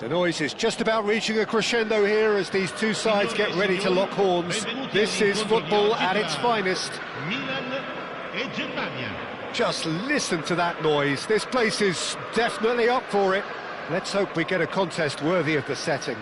The noise is just about reaching a crescendo here as these two sides get ready to lock horns. This is football at its finest. Just listen to that noise. This place is definitely up for it. Let's hope we get a contest worthy of the setting.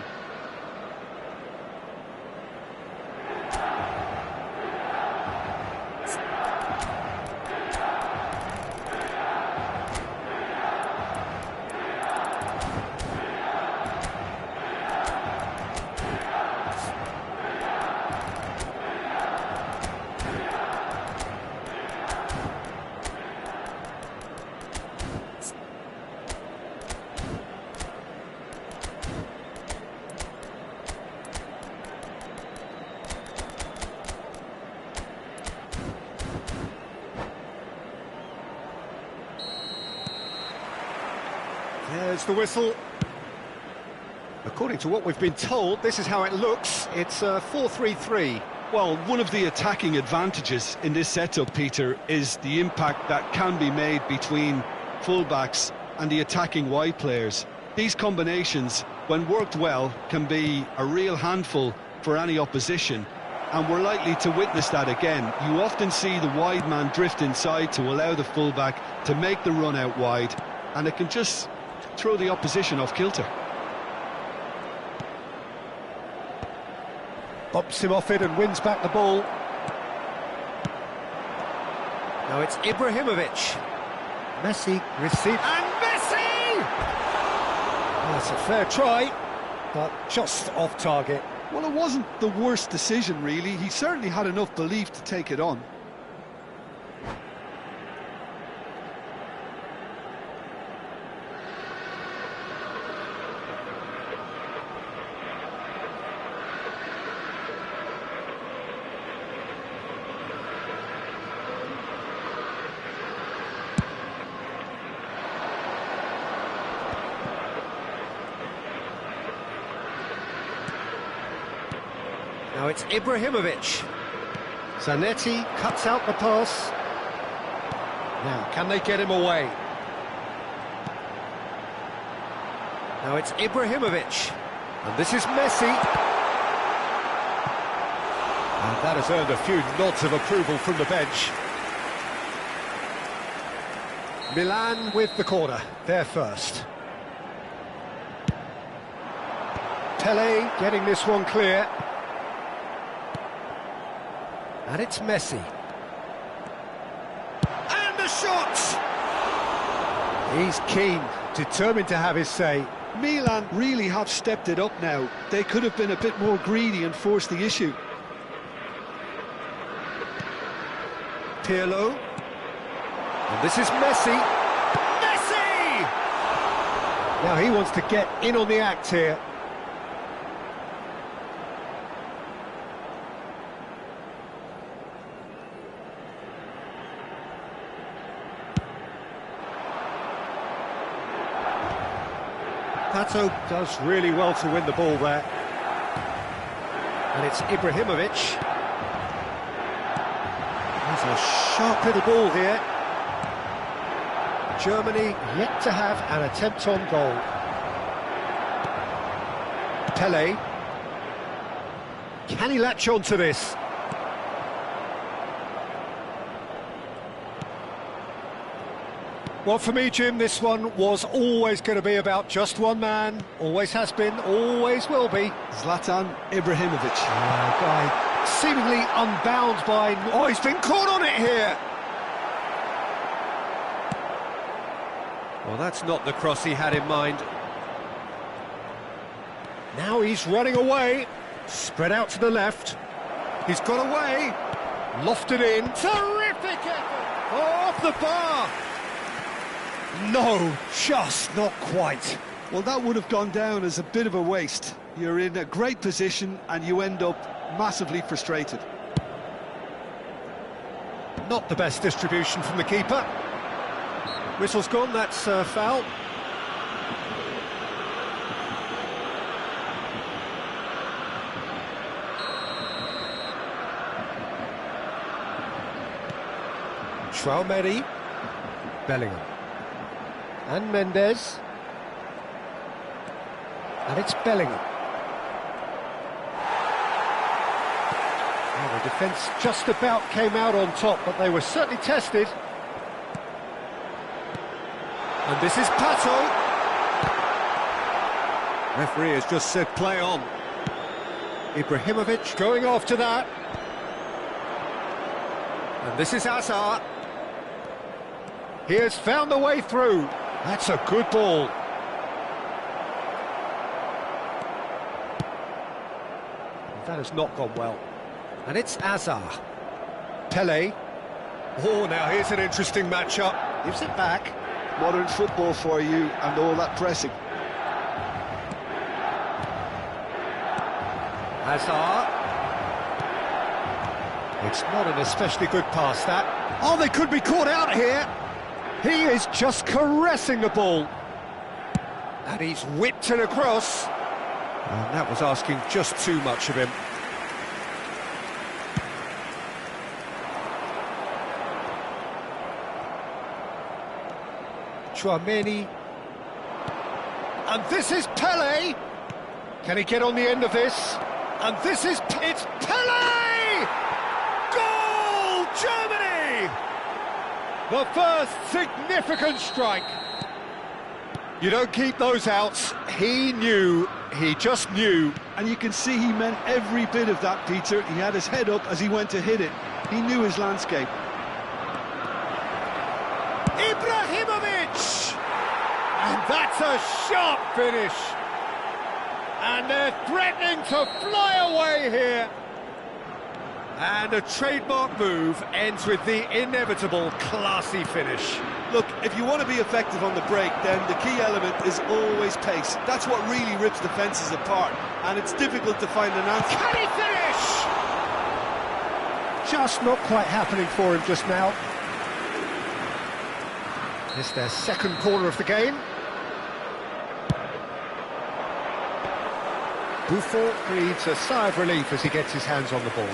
There's the whistle. According to what we've been told, this is how it looks. It's 4-3-3. Well, one of the attacking advantages in this setup, Peter, is the impact that can be made between fullbacks and the attacking wide players. These combinations, when worked well, can be a real handful for any opposition, and we're likely to witness that again. You often see the wide man drift inside to allow the fullback to make the run out wide, and it can just throw the opposition off kilter. Bumps him off it and wins back the ball. Now it's Ibrahimovic. Messi receives... And Messi! That's a fair try, but just off target. Well, it wasn't the worst decision, really. He certainly had enough belief to take it on. Now it's Ibrahimovic. Zanetti cuts out the pass. Now, can they get him away? Now it's Ibrahimovic. And this is Messi. And that has earned a few nods of approval from the bench. Milan with the corner. They're first. Pele getting this one clear. And it's Messi. And the shot! He's keen, determined to have his say. Milan really have stepped it up now. They could have been a bit more greedy and forced the issue. Pirlo. And this is Messi. Messi! Now he wants to get in on the act here. Pato does really well to win the ball there. And it's Ibrahimovic. There's a sharp little ball here. Germany yet to have an attempt on goal. Pele. Can he latch on to this? Well, for me, Jim, this one was always going to be about just one man. Always has been, always will be. Zlatan Ibrahimovic. Guy seemingly unbound by... Oh, he's been caught on it here! Well, that's not the cross he had in mind. Now he's running away. Spread out to the left. He's got away. Lofted in. Terrific effort! Off the bar! No, just not quite. Well, that would have gone down as a bit of a waste. You're in a great position and you end up massively frustrated. Not the best distribution from the keeper. Whistle's gone, that's foul. Traoré. Bellingham. And Mendes. And it's Bellingham. Well, the defence just about came out on top, but they were certainly tested. And this is Pato. Referee has just said play on. Ibrahimovic going after that. And this is Hazard. He has found the way through. That's a good ball. That has not gone well. And it's Hazard. Pele. Oh, now here's an interesting matchup. Gives it back. Modern football for you and all that pressing. Hazard. It's not an especially good pass, that. Oh, they could be caught out here. He is just caressing the ball. And he's whipped it across. And that was asking just too much of him. Tchouaméni. And this is Pele. Can he get on the end of this? And this is... It's Pele! Goal! Germany! The first significant strike. You don't keep those outs. He knew, he just knew. And you can see he meant every bit of that, Peter. He had his head up as he went to hit it. He knew his landscape. Ibrahimovic! And that's a sharp finish. And they're threatening to fly away here. And a trademark move ends with the inevitable classy finish. Look, if you want to be effective on the break, then the key element is always pace. That's what really rips defences apart, and it's difficult to find an answer. Can he finish? Just not quite happening for him just now. It's their second corner of the game. Buffon breathes a sigh of relief as he gets his hands on the ball.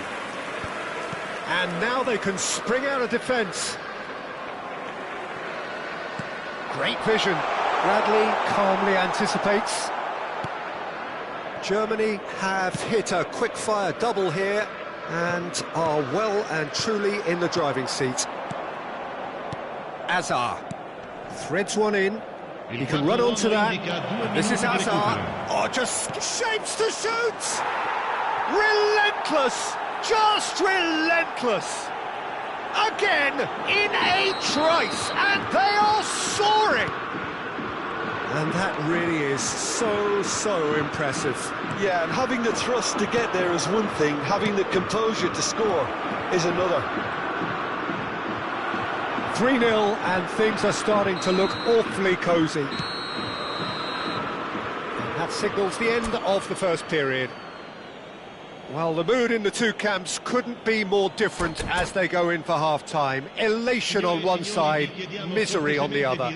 And now they can spring out of defence. Great vision. Bradley calmly anticipates. Germany have hit a quick-fire double here and are well and truly in the driving seat. Hazard threads one in. He can run onto that. And this is Hazard. Oh, just shapes to shoot! Relentless! Just relentless! Again, in a trice, and they are soaring! And that really is so impressive. Yeah, and having the thrust to get there is one thing, having the composure to score is another. 3-0, and things are starting to look awfully cosy. And that signals the end of the first period. Well, the mood in the two camps couldn't be more different as they go in for half-time. Elation on one side, misery on the other.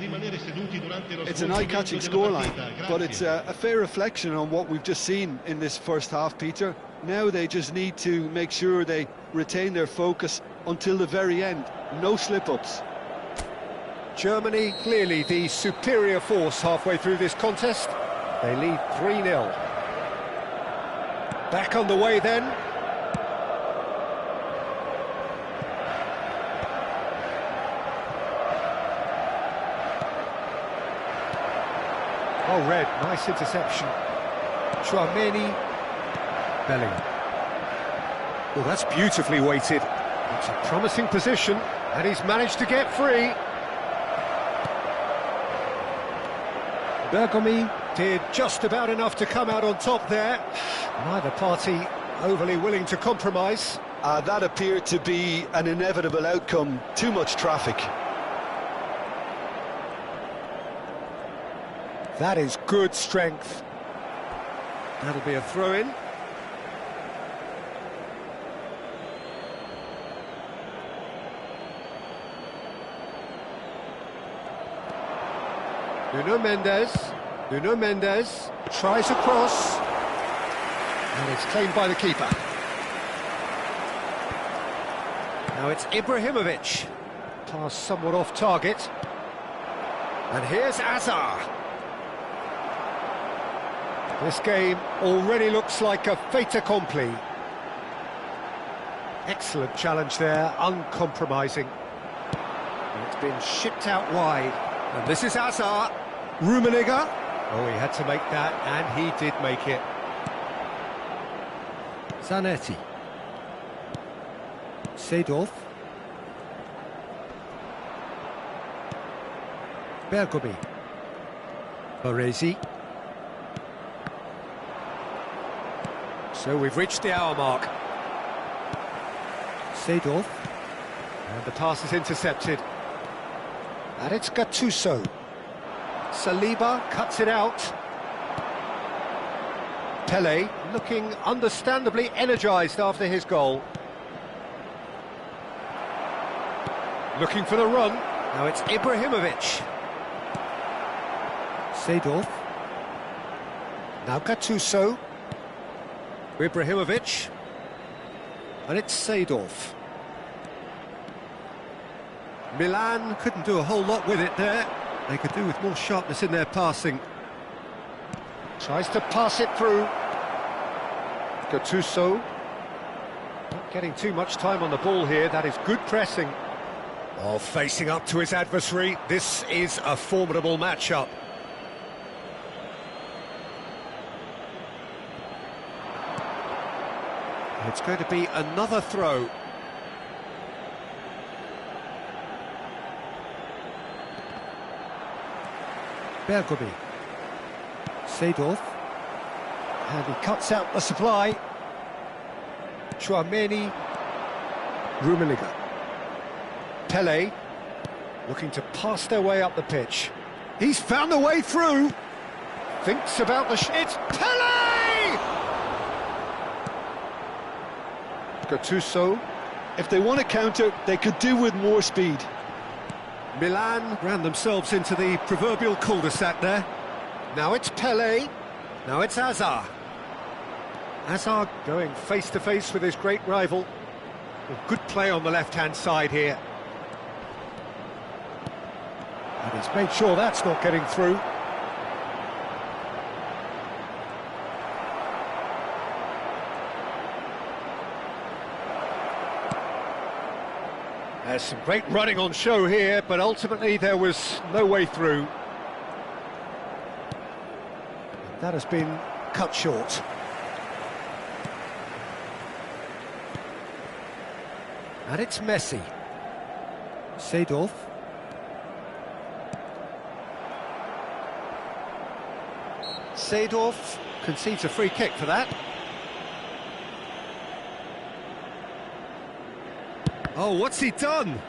It's an eye-catching scoreline, but it's a fair reflection on what we've just seen in this first half, Peter. Now they just need to make sure they retain their focus until the very end. No slip-ups. Germany, clearly the superior force halfway through this contest. They lead 3-0. Back on the way then. Oh, Red, nice interception. Tchouaméni. Bellingham. Oh, that's beautifully weighted. It's a promising position, and he's managed to get free. Bergomi did just about enough to come out on top there. Neither party overly willing to compromise. That appeared to be an inevitable outcome. Too much traffic. That is good strength. That'll be a throw-in. Nuno Mendes tries a cross, and it's claimed by the keeper. Now it's Ibrahimovic. Pass somewhat off target. And here's Hazard. This game already looks like a fait accompli. Excellent challenge there, uncompromising. And it's been shipped out wide. And this is Hazard. Rummenigge. Oh, he had to make that, and he did make it. Zanetti. Seedorf. Bergomi. Baresi. So we've reached the hour mark. Seedorf. And the pass is intercepted. And it's Gattuso. Saliba cuts it out. Pele looking understandably energised after his goal. Looking for the run. Now it's Ibrahimovic. Seedorf. Now Gattuso. Ibrahimovic. And it's Seedorf. Milan couldn't do a whole lot with it there. They could do with more sharpness in their passing. Tries to pass it through. Gattuso. Not getting too much time on the ball here. That is good pressing. Oh, facing up to his adversary. This is a formidable matchup. It's going to be another throw. Bergomi. Seedorf. And he cuts out the supply. Chouameni. Rummenigge. Pele. Looking to pass their way up the pitch. He's found the way through. Thinks about the it's Pele! Gattuso. If they want to counter, they could do with more speed. Milan ran themselves into the proverbial cul-de-sac there. Now it's Pele. Now it's Hazard. Hazard going face-to-face with his great rival. A good play on the left-hand side here. And he's made sure that's not getting through. There's some great running on show here, but ultimately there was no way through. That has been cut short. And it's Messi. Seedorf. Seedorf concedes a free kick for that. Oh, what's he done?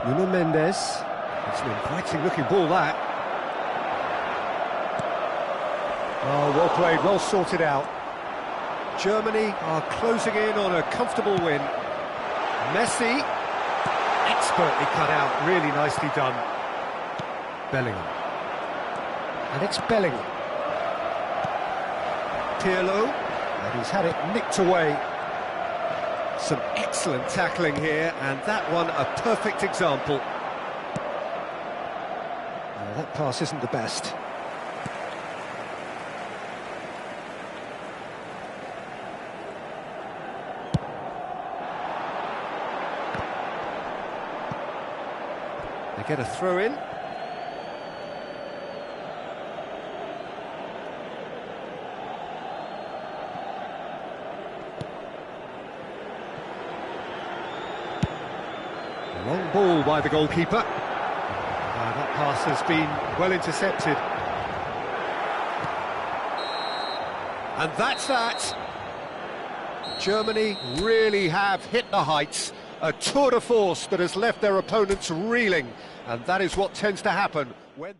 Nuno Mendes. It's an inviting looking ball, that. Oh, well played, well sorted out. Germany are closing in on a comfortable win. Messi, expertly cut out, really nicely done. Bellingham. And it's Bellingham. Pirlo, and he's had it nicked away. Some excellent tackling here, and that one a perfect example. That pass isn't the best. They get a throw in. Long ball by the goalkeeper. That pass has been well intercepted. And that's that. Germany really have hit the heights. A tour de force that has left their opponents reeling. And that is what tends to happen when...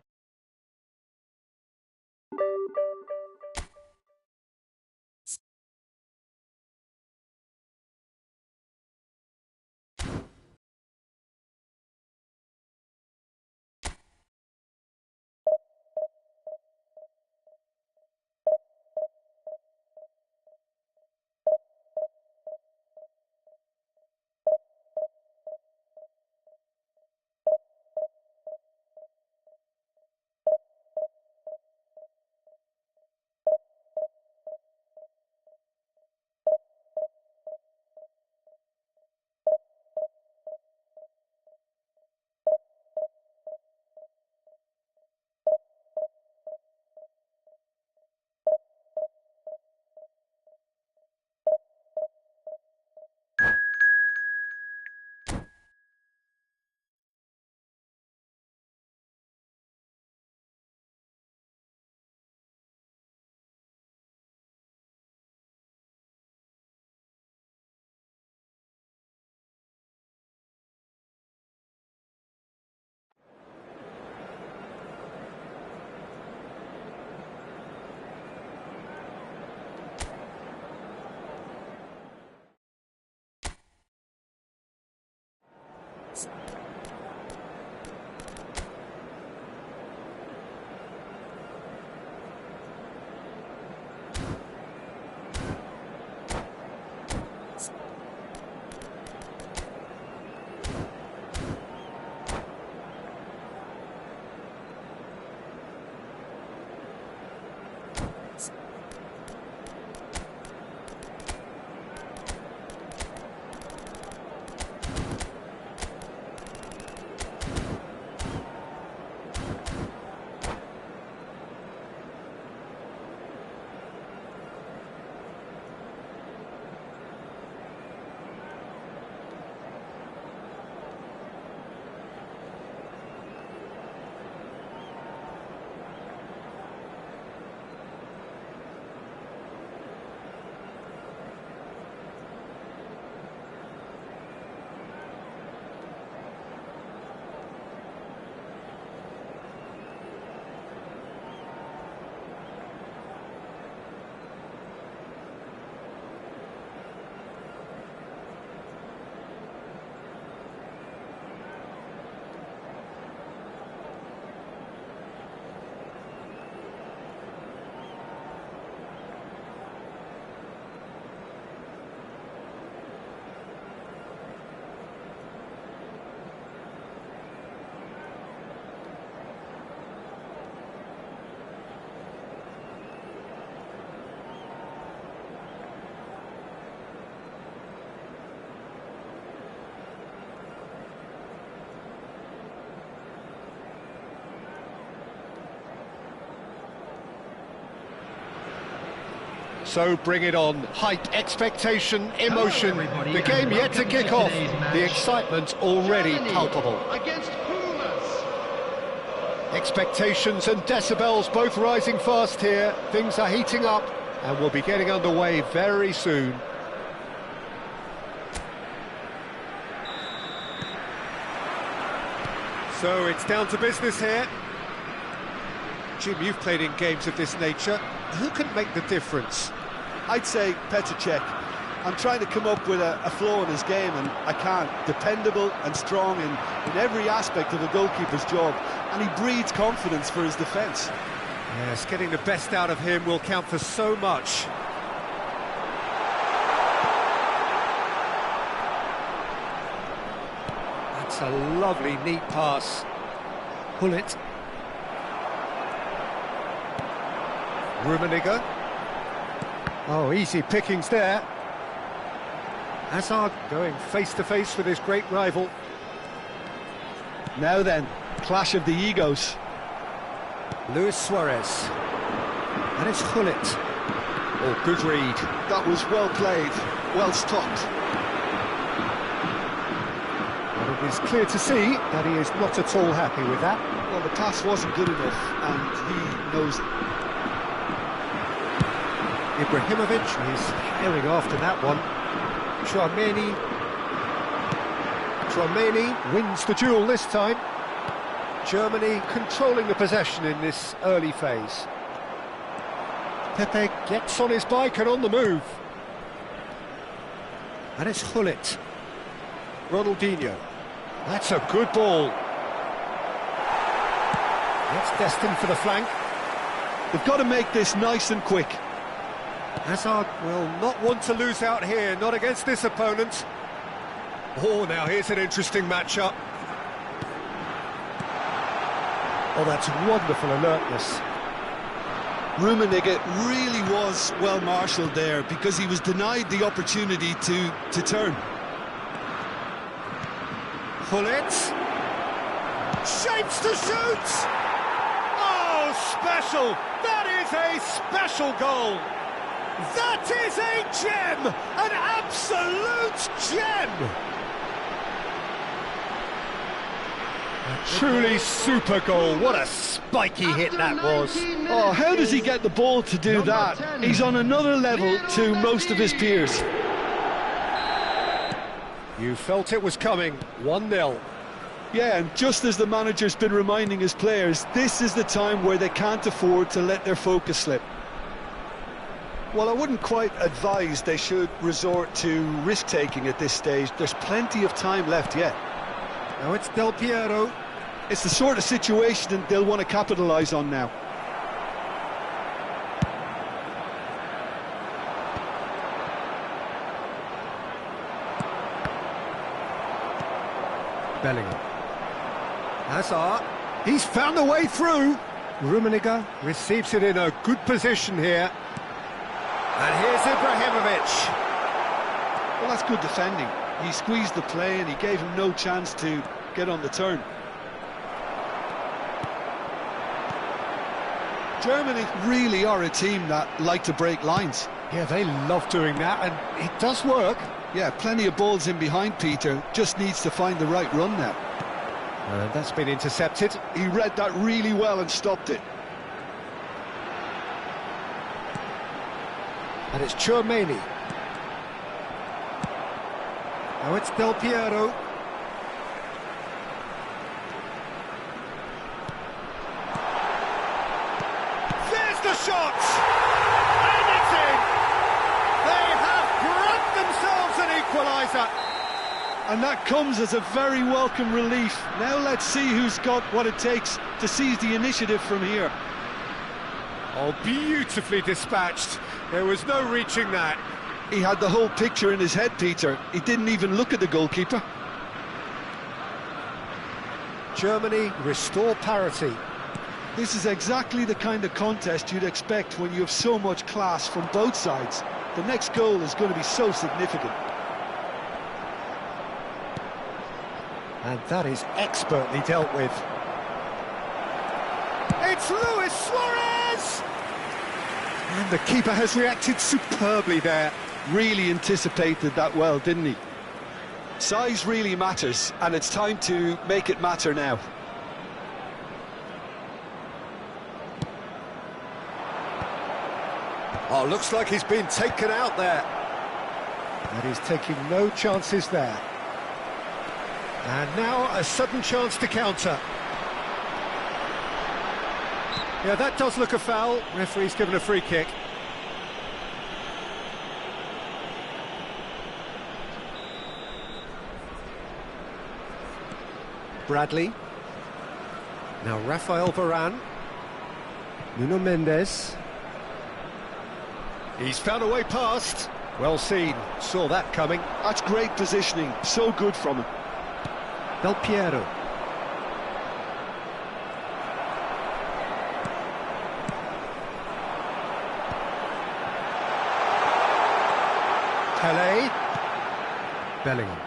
So bring it on. Hype, expectation, emotion. The game yet to kick off. The excitement already palpable. Against Pumas. Expectations and decibels both rising fast here. Things are heating up and we'll be getting underway very soon. So it's down to business here. Jim, you've played in games of this nature. Who can make the difference? I'd say Petr Cech. I'm trying to come up with a flaw in his game, and I can't. Dependable and strong in every aspect of a goalkeeper's job, and he breeds confidence for his defence. Yes, getting the best out of him will count for so much. That's a lovely, neat pass. Gullit. Rummenigge. Oh, easy pickings there. Hazard going face-to-face with his great rival. Now then, clash of the egos. Luis Suarez. And it's Gullit. Oh, good read. That was well played, well stopped. But it is clear to see that he is not at all happy with that. Well, the pass wasn't good enough, and he knows it. Ibrahimovic is herring after that one. Tchouameni wins the duel this time. Germany controlling the possession in this early phase. Pepe gets on his bike and on the move. And it's Gullit. Ronaldinho. That's a good ball. It's destined for the flank. They've got to make this nice and quick. Hazard will not want to lose out here, not against this opponent. Oh, now here's an interesting matchup. Oh, that's wonderful alertness. Rummenigge really was well marshalled there because he was denied the opportunity to turn. Gullit. Shapes to shoot! Oh, special! That is a special goal! That is a gem! An absolute gem! A truly super goal. What a spiky hit that was. Oh, how does he get the ball to do that? He's on another level to most of his peers. You felt it was coming. 1-0. Yeah, and just as the manager's been reminding his players, this is the time where they can't afford to let their focus slip. Well, I wouldn't quite advise they should resort to risk-taking at this stage. There's plenty of time left yet. Now it's Del Piero. It's the sort of situation that they'll want to capitalise on now. Bellingham. Hazard. He's found a way through. Rummenigge receives it in a good position here. And here's Ibrahimovic. Well, that's good defending. He squeezed the play and he gave him no chance to get on the turn. Germany really are a team that like to break lines. Yeah, they love doing that, and it does work. Yeah, plenty of balls in behind Peter, just needs to find the right run now. And that's been intercepted. He read that really well and stopped it. And it's Tchouameni. Now it's Del Piero. There's the shot! And it's in! They have grabbed themselves an equaliser. And that comes as a very welcome relief. Now let's see who's got what it takes to seize the initiative from here. Oh, beautifully dispatched. There was no reaching that. He had the whole picture in his head, Peter. He didn't even look at the goalkeeper. Germany restore parity. This is exactly the kind of contest you'd expect when you have so much class from both sides. The next goal is going to be so significant. And that is expertly dealt with. It's Luis Suarez! And the keeper has reacted superbly there. Really anticipated that well, didn't he? Size really matters, and it's time to make it matter now. Oh, looks like he's been taken out there. And he's taking no chances there. And now a sudden chance to counter. Yeah, that does look a foul. Referee's given a free kick. Bradley. Now Rafael Varane. Nuno Mendes. He's found a way past. Well seen. Saw that coming. That's great positioning. So good from him. Del Piero. Pele. Bellingham.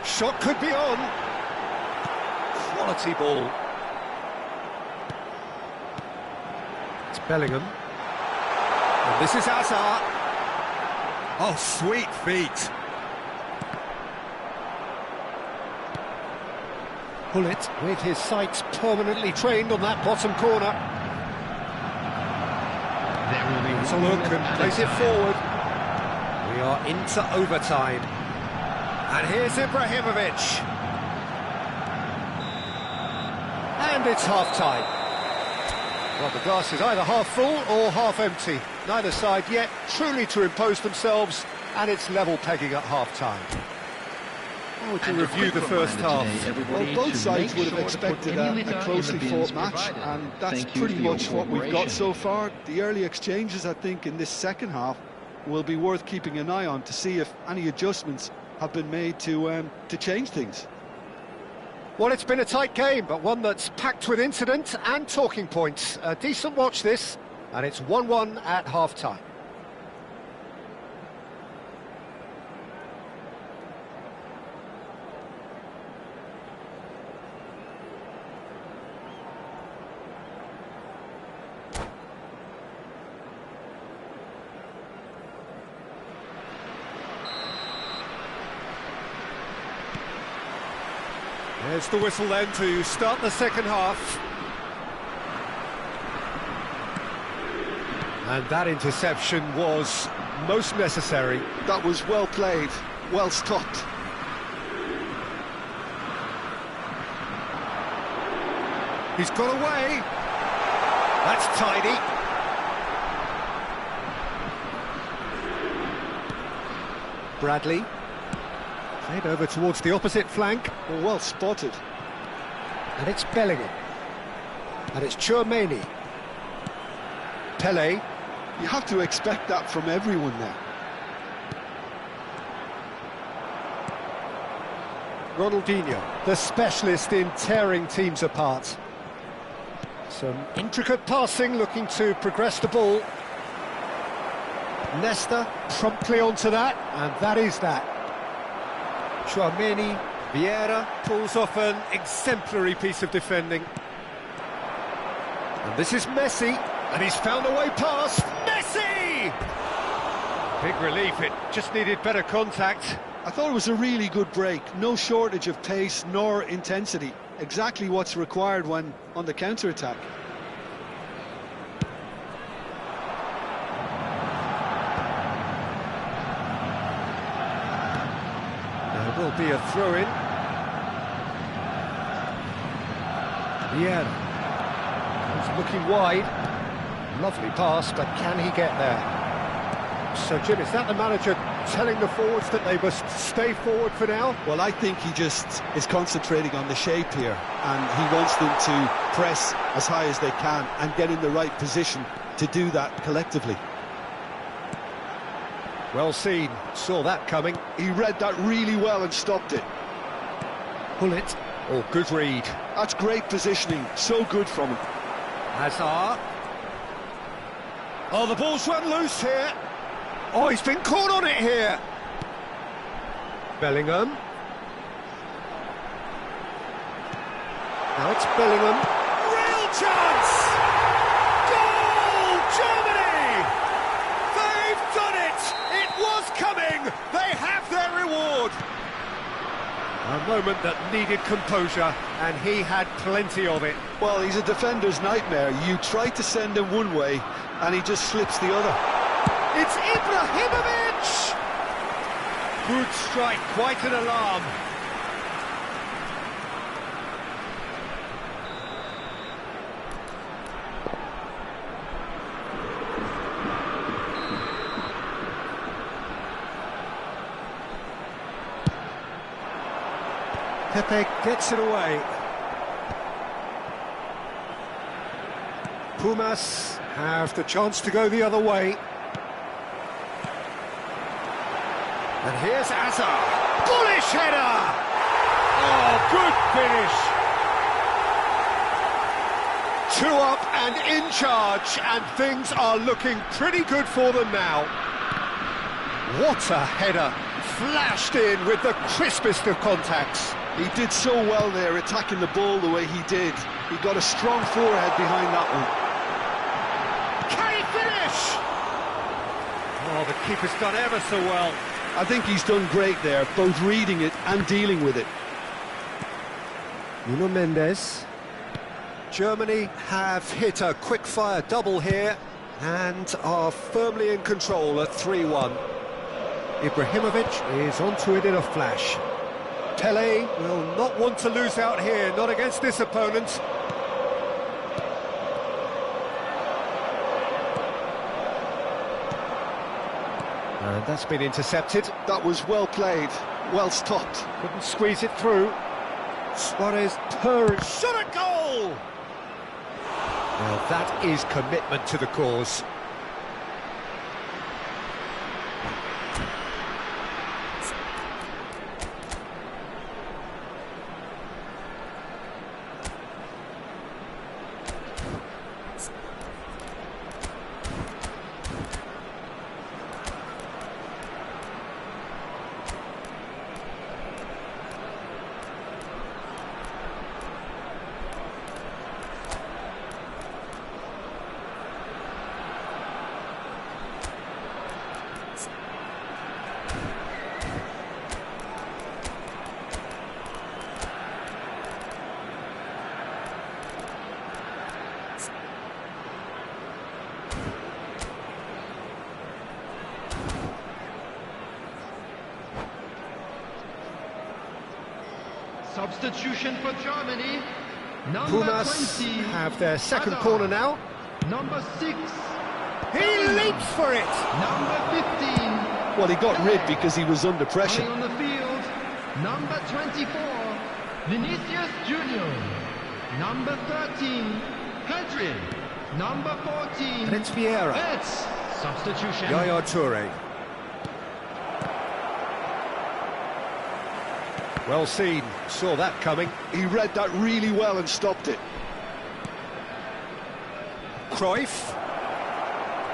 Shot could be on. Quality ball. It's Bellingham. And this is Hazard. Oh, sweet feet. Pullet with his sights permanently trained on that bottom corner. It's a look and plays it forward. We are into overtime. And here's Ibrahimovic. And it's half-time. Well, the glass is either half full or half empty. Neither side yet truly to impose themselves, and it's level pegging at half-time. How would you review the first half? Well, both sides would have expected a closely fought match, and that's pretty much what we've got so far. The early exchanges, I think, in this second half will be worth keeping an eye on to see if any adjustments have been made to change things. Well, it's been a tight game, but one that's packed with incident and talking points. A decent watch this, and it's 1-1 at half-time. There's the whistle then to start the second half. And that interception was most necessary. That was well played, well stopped. He's got away. That's tidy. Bradley. Played over towards the opposite flank. Well spotted. And it's Bellingham. And it's Tchouaméni. Pele. You have to expect that from everyone now. Ronaldinho, the specialist in tearing teams apart. Some intricate passing, looking to progress the ball. Nesta promptly onto that, and that is that. Tchouaméni, Vieira pulls off an exemplary piece of defending. And this is Messi, and he's found a way past. Messi! Big relief, it just needed better contact. I thought it was a really good break. No shortage of pace nor intensity. Exactly what's required when on the counter-attack. There will be a throw-in. Vieira. He's looking wide. Lovely pass, but can he get there? So, Jim, is that the manager telling the forwards that they must stay forward for now? Well, I think he just is concentrating on the shape here, and he wants them to press as high as they can and get in the right position to do that collectively. Well seen, saw that coming. He read that really well and stopped it. Pullet. Oh, good read. That's great positioning, so good from him. Hazard. Oh, the ball's run loose here. Oh, he's been caught on it here. Bellingham. Now it's Bellingham. Real chance! Germany! They've done it! It was coming! They have their reward! A moment that needed composure, and he had plenty of it. Well, he's a defender's nightmare. You try to send him one way, and he just slips the other. It's Ibrahimovic! Good strike, quite an alarm. Pepe gets it away. Pumas have the chance to go the other way. And here's Azar. Bullish header! Oh, good finish! 2 up and in charge, and things are looking pretty good for them now. What a header! Flashed in with the crispest of contacts. He did so well there, attacking the ball the way he did. He got a strong forehead behind that one. Can he finish? Oh, the keeper's done ever so well. I think he's done great there, both reading it and dealing with it. Nuno Mendes. Germany have hit a quick-fire double here and are firmly in control at 3-1. Ibrahimovic is onto it in a flash. Pele will not want to lose out here, not against this opponent. And that's been intercepted. That was well played, well stopped. Couldn't squeeze it through. Suarez turns, shot at goal! Well, that is commitment to the cause. Substitution for Germany. Number Pumas 20 have their second Hazard. corner now. Number 6. He leaps for it! Number 15. Well, he got rid because he was under pressure. Playing on the field. Number 24. Vinicius Junior. Number 13. Pedri. Number 14. Prince Vieira. It's substitution. Yaya Toure. Well seen, saw that coming. He read that really well and stopped it. Cruyff.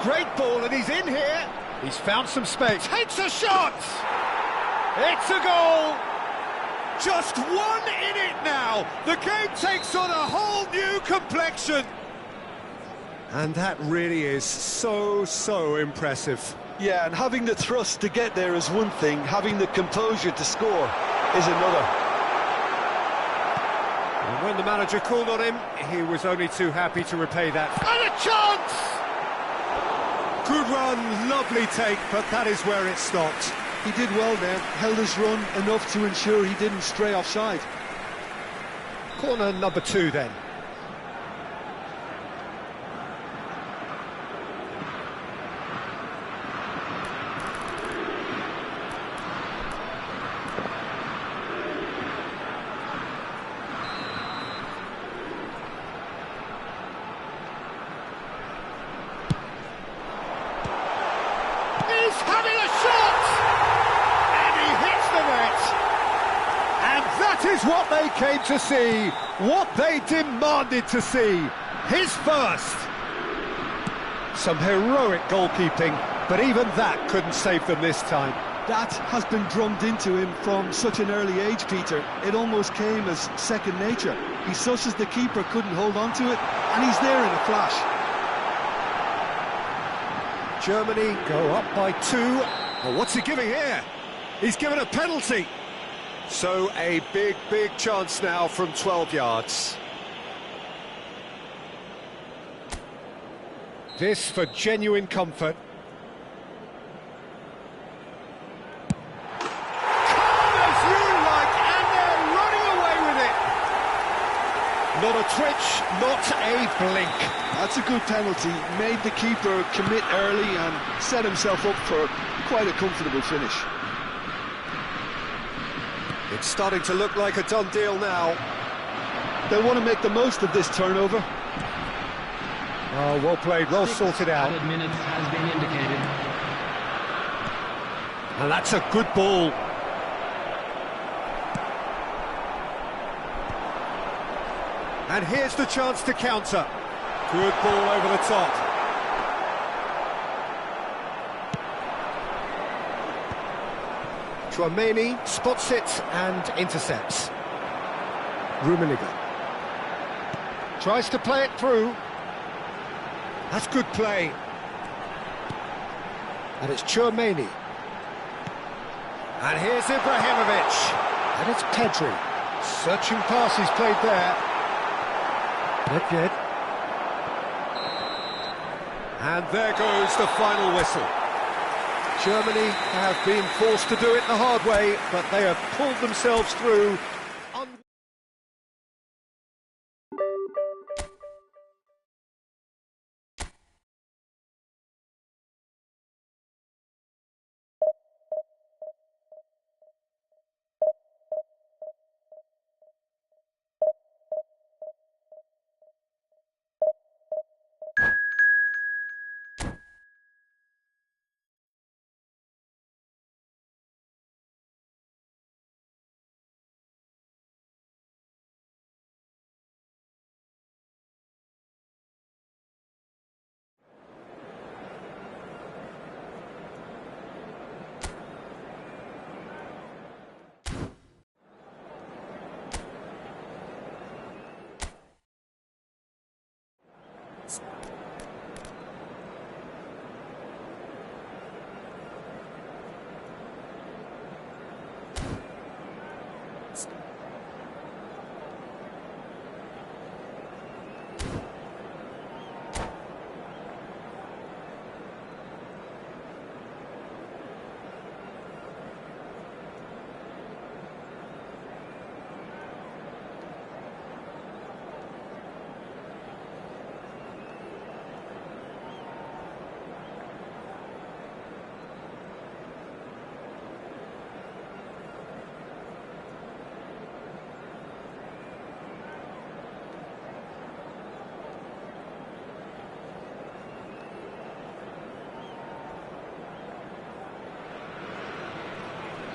Great ball, and he's in here. He's found some space. Takes a shot! It's a goal! Just one in it now. The game takes on a whole new complexion. And that really is so impressive. Yeah, and having the thrust to get there is one thing, having the composure to score is another. And when the manager called on him, he was only too happy to repay that. And a chance! Good run, lovely take, but that is where it stopped. He did well there, held his run enough to ensure he didn't stray offside. Corner number 2 then. He's having a shot! And he hits the net! And that is what they came to see, what they demanded to see. His first. Some heroic goalkeeping, but even that couldn't save them this time. That has been drummed into him from such an early age, Peter. It almost came as second nature. He susses the keeper couldn't hold on to it, and he's there in a flash. Germany go up by 2. Oh, what's he giving here? He's given a penalty. So a big chance now from 12 yards. This for genuine comfort. Calm as you like, and they're running away with it. Not a twitch, not a blink. That's a good penalty. Made the keeper commit early and set himself up for quite a comfortable finish. It's starting to look like a done deal now. They want to make the most of this turnover. Oh, well played, well sorted out. Added minutes has been indicated. And that's a good ball. And here's the chance to counter. Good ball over the top. Chouameni spots it and intercepts. Rummenigge tries to play it through. That's good play. And it's Chouameni. And here's Ibrahimovic. And it's Pedri. Searching pass he's played there. Nedved. And there goes the final whistle. Germany have been forced to do it the hard way, but they have pulled themselves through.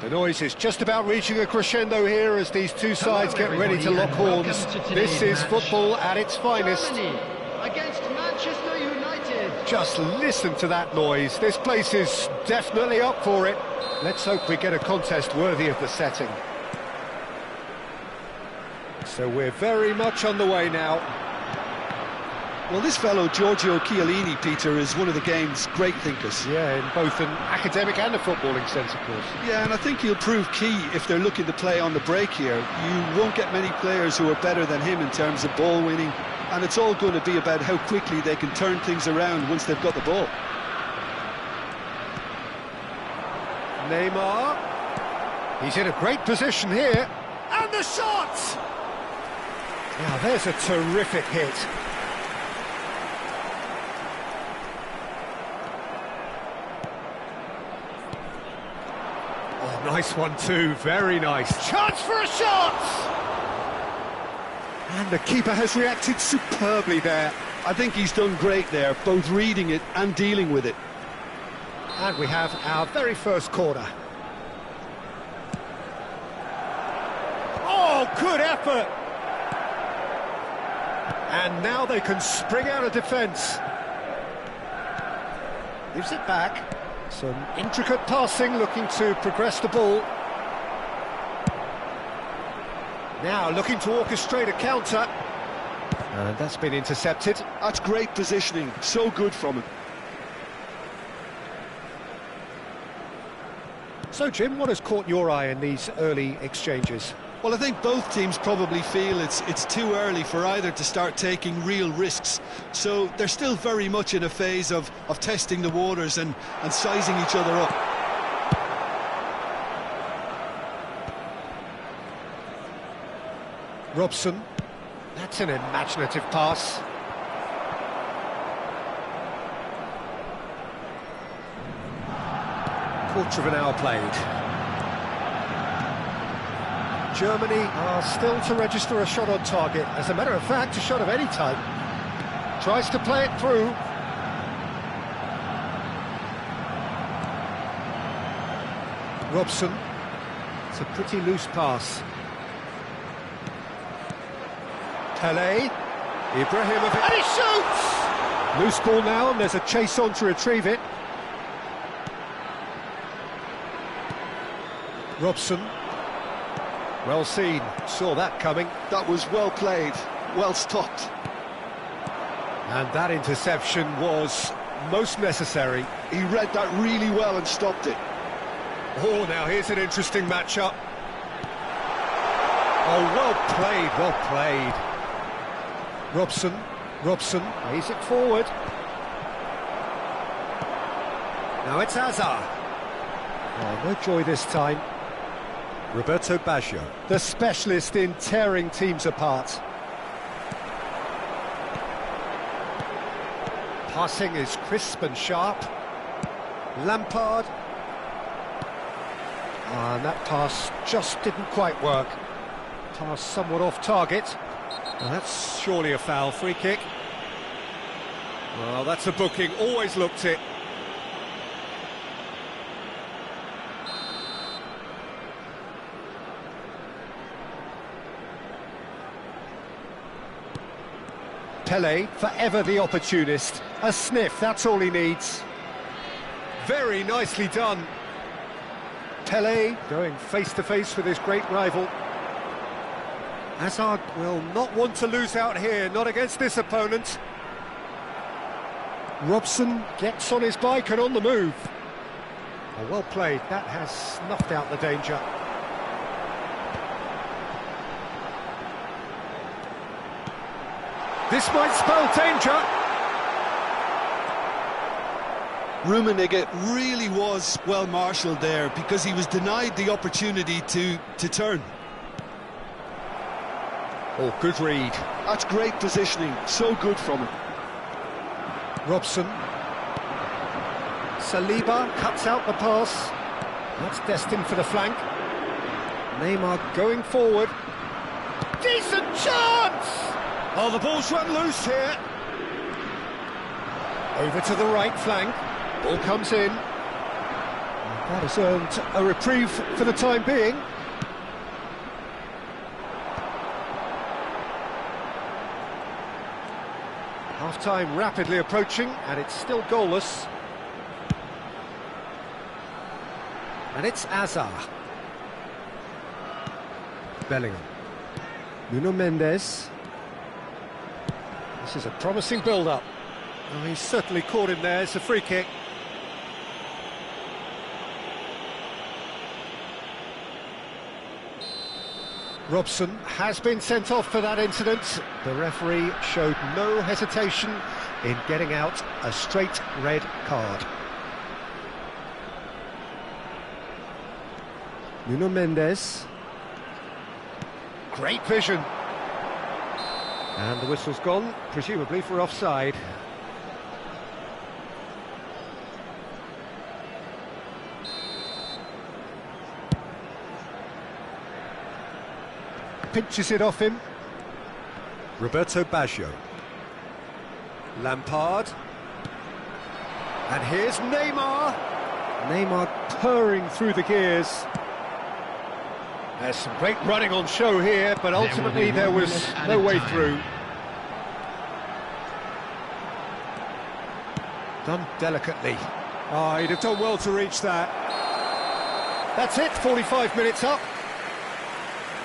The noise is just about reaching a crescendo here as these two sides get ready to lock horns. This is football at its finest. Germany against Manchester United. Just listen to that noise. This place is definitely up for it. Let's hope we get a contest worthy of the setting. So we're very much on the way now. Well, this fellow, Giorgio Chiellini, Peter, is one of the game's great thinkers. Yeah, in both an academic and a footballing sense, of course. Yeah, and I think he'll prove key if they're looking to play on the break here. You won't get many players who are better than him in terms of ball winning, and it's all going to be about how quickly they can turn things around once they've got the ball. Neymar. He's in a great position here. And the shot! Now, there's a terrific hit. Oh, nice one too, very nice. Chance for a shot! And the keeper has reacted superbly there. I think he's done great there, both reading it and dealing with it. And we have our very first corner. Oh, good effort! And now they can spring out of defence. Gives it back. Some intricate passing, looking to progress the ball. Now looking to orchestrate a counter. And that's been intercepted. That's great positioning, so good from him. So, Jim, what has caught your eye in these early exchanges? Well, I think both teams probably feel it's too early for either to start taking real risks. So they're still very much in a phase of testing the waters and sizing each other up. Robson. That's an imaginative pass. Quarter of an hour played. Germany are still to register a shot on target. As a matter of fact, a shot of any type. Tries to play it through. Robson. It's a pretty loose pass. Pele. Ibrahimovic. And he shoots! Loose ball now, and there's a chase on to retrieve it. Robson. Well seen, saw that coming. That was well played, well stopped. And that interception was most necessary. He read that really well and stopped it. Oh, now here's an interesting matchup. Oh, well played, well played. Robson plays it forward. Now it's Hazard. Oh, no joy this time. Roberto Baggio, the specialist in tearing teams apart. Passing is crisp and sharp. Lampard. And that pass just didn't quite work. Pass somewhat off target. Well, that's surely a foul. Free kick. Well, that's a booking. Always looked it. Pele, forever the opportunist. A sniff, that's all he needs. Very nicely done. Pele going face-to-face with his great rival. Hazard will not want to lose out here, not against this opponent. Robson gets on his bike and on the move. Oh, well played, that has snuffed out the danger. This might spell danger. Rummenigge really was well marshalled there because he was denied the opportunity to turn. Oh, good read. That's great positioning, so good from him. Robson. Saliba cuts out the pass. That's destined for the flank. Neymar going forward. Decent chance! Oh, the ball's run loose here. Over to the right flank. Ball comes in. That has earned a reprieve for the time being. Half-time rapidly approaching, and it's still goalless. And it's Hazard. Bellingham. Nuno Mendes. This is a promising build-up. Oh, he's certainly caught him there. It's a free kick. Robson has been sent off for that incident. The referee showed no hesitation in getting out a straight red card. Nuno Mendes. Great vision. And the whistle's gone, presumably for offside. Pinches it off him. Roberto Baggio. Lampard. And here's Neymar. Neymar purring through the gears. There's some great running on show here, but ultimately there was no way through. Done delicately. Oh, he'd have done well to reach that. That's it, 45 minutes up.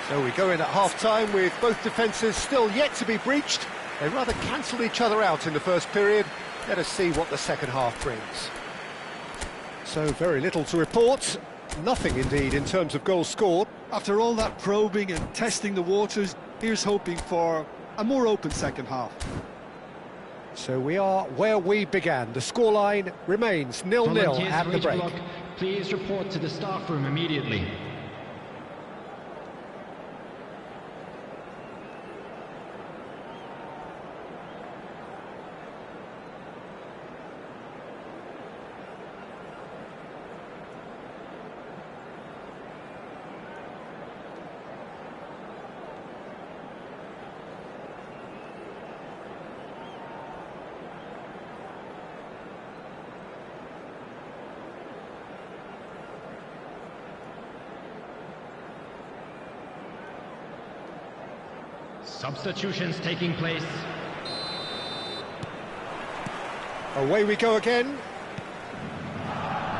So we go in at half-time with both defences still yet to be breached. They rather cancelled each other out in the first period. Let us see what the second half brings. So very little to report. nothing indeed in terms of goals scored. After all that probing and testing the waters, here's hoping for a more open second half. So we are where we began. The scoreline remains 0-0 Volunteers at for the each break. block, please report to the staff room immediately. Substitutions taking place. Away we go again.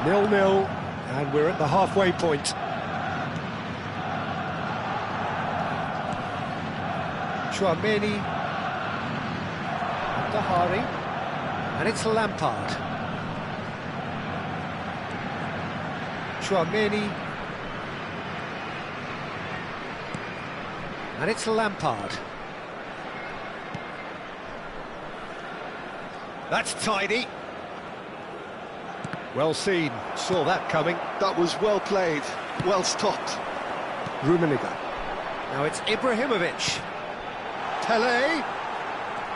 0-0, and we're at the halfway point. Chouameni, Dahari, and it's Lampard. Chouameni, and it's Lampard. That's tidy. Well seen, saw that coming. That was well played, well stopped. Rummenigge. Now it's Ibrahimovic. Pele.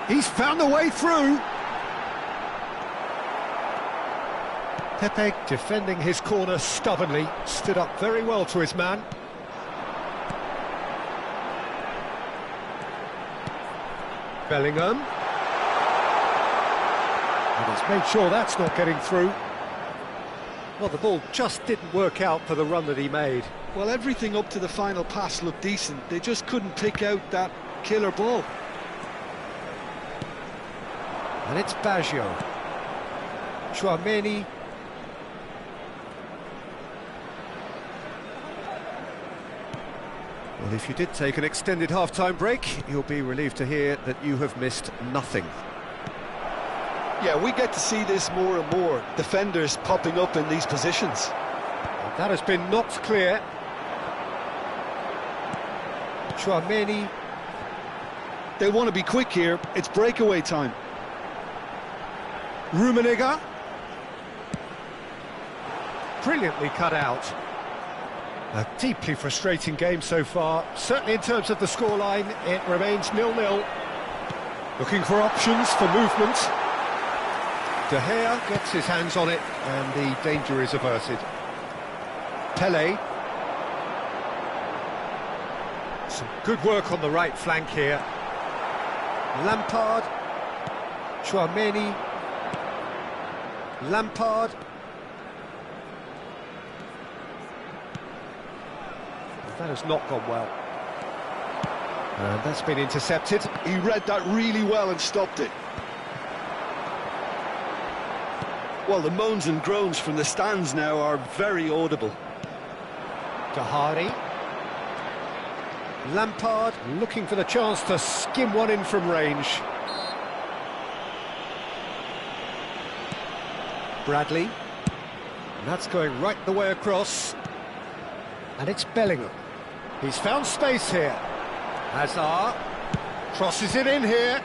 He's found a way through. Pepe defending his corner stubbornly, stood up very well to his man. Bellingham. And he's made sure that's not getting through. Well, the ball just didn't work out for the run that he made. Well, everything up to the final pass looked decent. They just couldn't pick out that killer ball. And it's Baggio. Chouameni. Well, if you did take an extended half-time break, you'll be relieved to hear that you have missed nothing. Yeah, we get to see this more and more. Defenders popping up in these positions. And that has been knocked clear. Chouameni. They want to be quick here. It's breakaway time. Rummenigge. Brilliantly cut out. A deeply frustrating game so far. Certainly in terms of the scoreline, it remains 0-0. Looking for options for movement. De Gea gets his hands on it, and the danger is averted. Pele. Some good work on the right flank here. Lampard. Chouameni. Lampard. That has not gone well. And that's been intercepted. He read that really well and stopped it. Well, the moans and groans from the stands now are very audible. Dahari. Lampard looking for the chance to skim one in from range. Bradley. And that's going right the way across. And it's Bellingham. He's found space here. Hazard crosses it in here.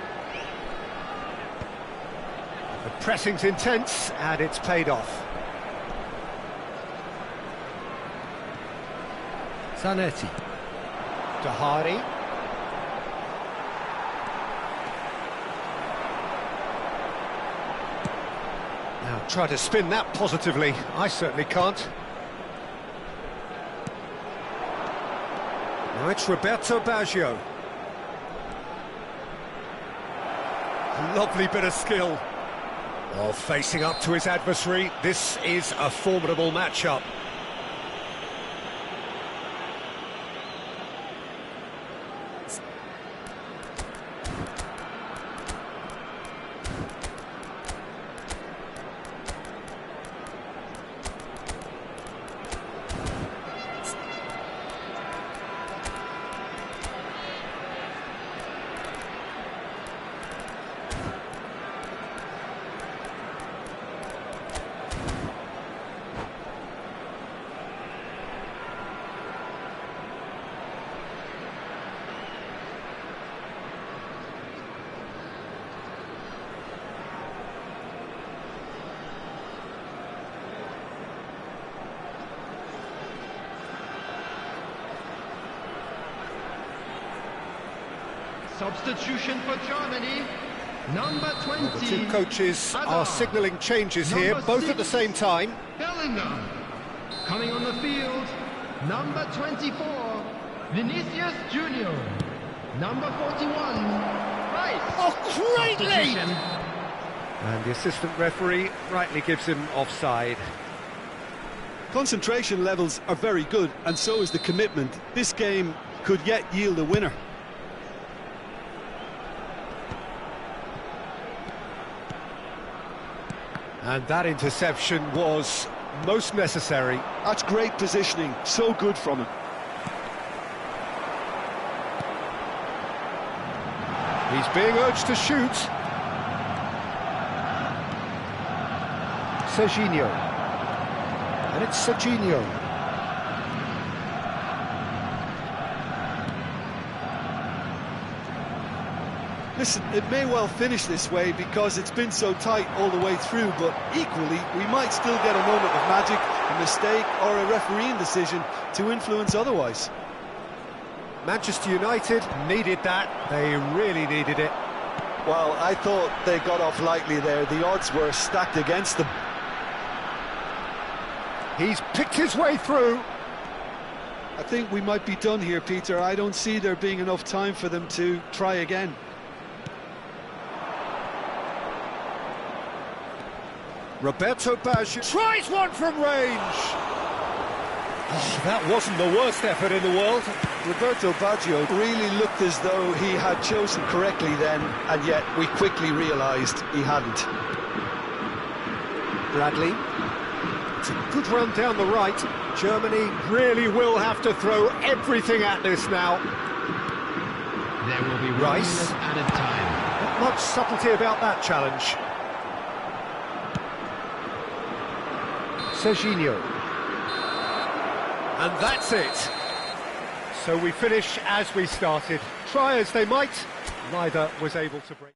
The pressing's intense, and it's paid off. Zanetti. Dahari. Now try to spin that positively. I certainly can't. Now it's Roberto Baggio. Lovely bit of skill. While facing up to his adversary, this is a formidable matchup. Substitution for Germany, number 20. The two coaches are Hazard. signalling changes here, Number both at the 6, same time. Bellingham. Coming on the field, number 24, Vinicius Junior. Number 41, Rice. Oh, great lead! Substitution. And the assistant referee rightly gives him offside. Concentration levels are very good, and so is the commitment. This game could yet yield a winner. And that interception was most necessary. That's great positioning, so good from him. He's being urged to shoot. Serginho. And it's Serginho. Listen, it may well finish this way because it's been so tight all the way through, but equally, we might still get a moment of magic, a mistake, or a refereeing decision to influence otherwise. Manchester United needed that. They really needed it. Well, I thought they got off lightly there. The odds were stacked against them. He's picked his way through. I think we might be done here, Peter. I don't see there being enough time for them to try again. Roberto Baggio tries one from range. Oh, that wasn't the worst effort in the world. Roberto Baggio really looked as though he had chosen correctly then, and yet we quickly realised he hadn't. Bradley. It's a good run down the right. Germany really will have to throw everything at this now. There will be Rice. added time. Not much subtlety about that challenge. Serginho. And that's it. So we finish as we started. Try as they might, neither was able to break.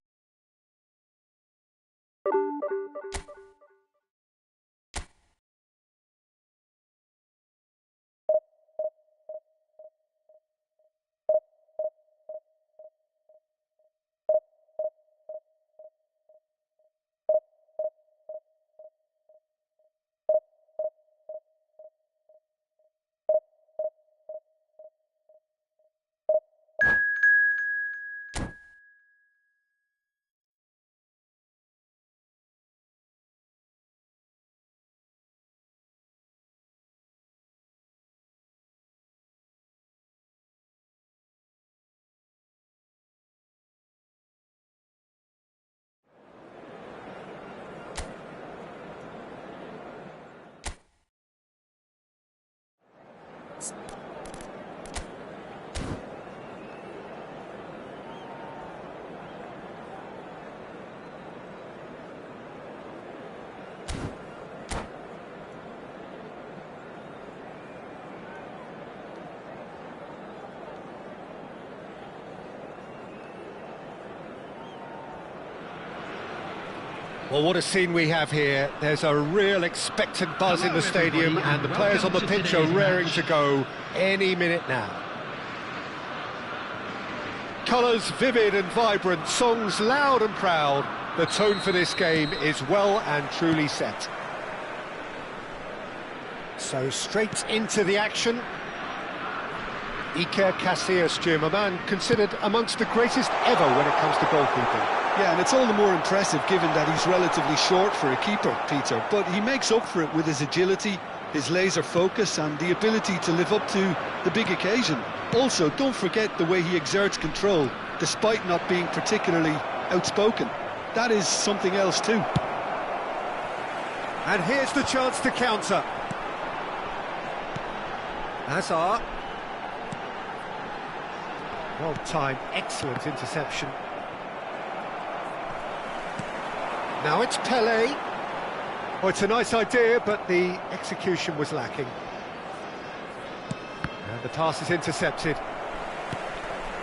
Well, what a scene we have here. There's a real expectant buzz in the stadium, and the players on the pitch are raring to go any minute now. Colours vivid and vibrant, songs loud and proud. The tone for this game is well and truly set. So straight into the action. Iker Casillas, Jim, a man considered amongst the greatest ever when it comes to goalkeeping. Yeah, and it's all the more impressive given that he's relatively short for a keeper, Peter. But he makes up for it with his agility, his laser focus and the ability to live up to the big occasion. Also, don't forget the way he exerts control, despite not being particularly outspoken. That is something else too. And here's the chance to counter. Hazard. Well timed, excellent interception. Now it's Pelé. Oh, it's a nice idea, but the execution was lacking. And the pass is intercepted.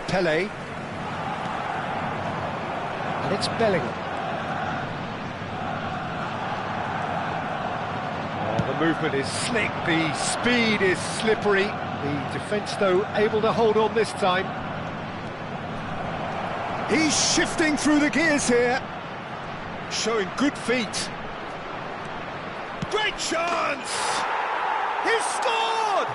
Pelé. And it's Bellingham. Oh, the movement is slick, the speed is slippery. The defence, though, able to hold on this time. He's shifting through the gears here. Showing good feet. Great chance! He's scored!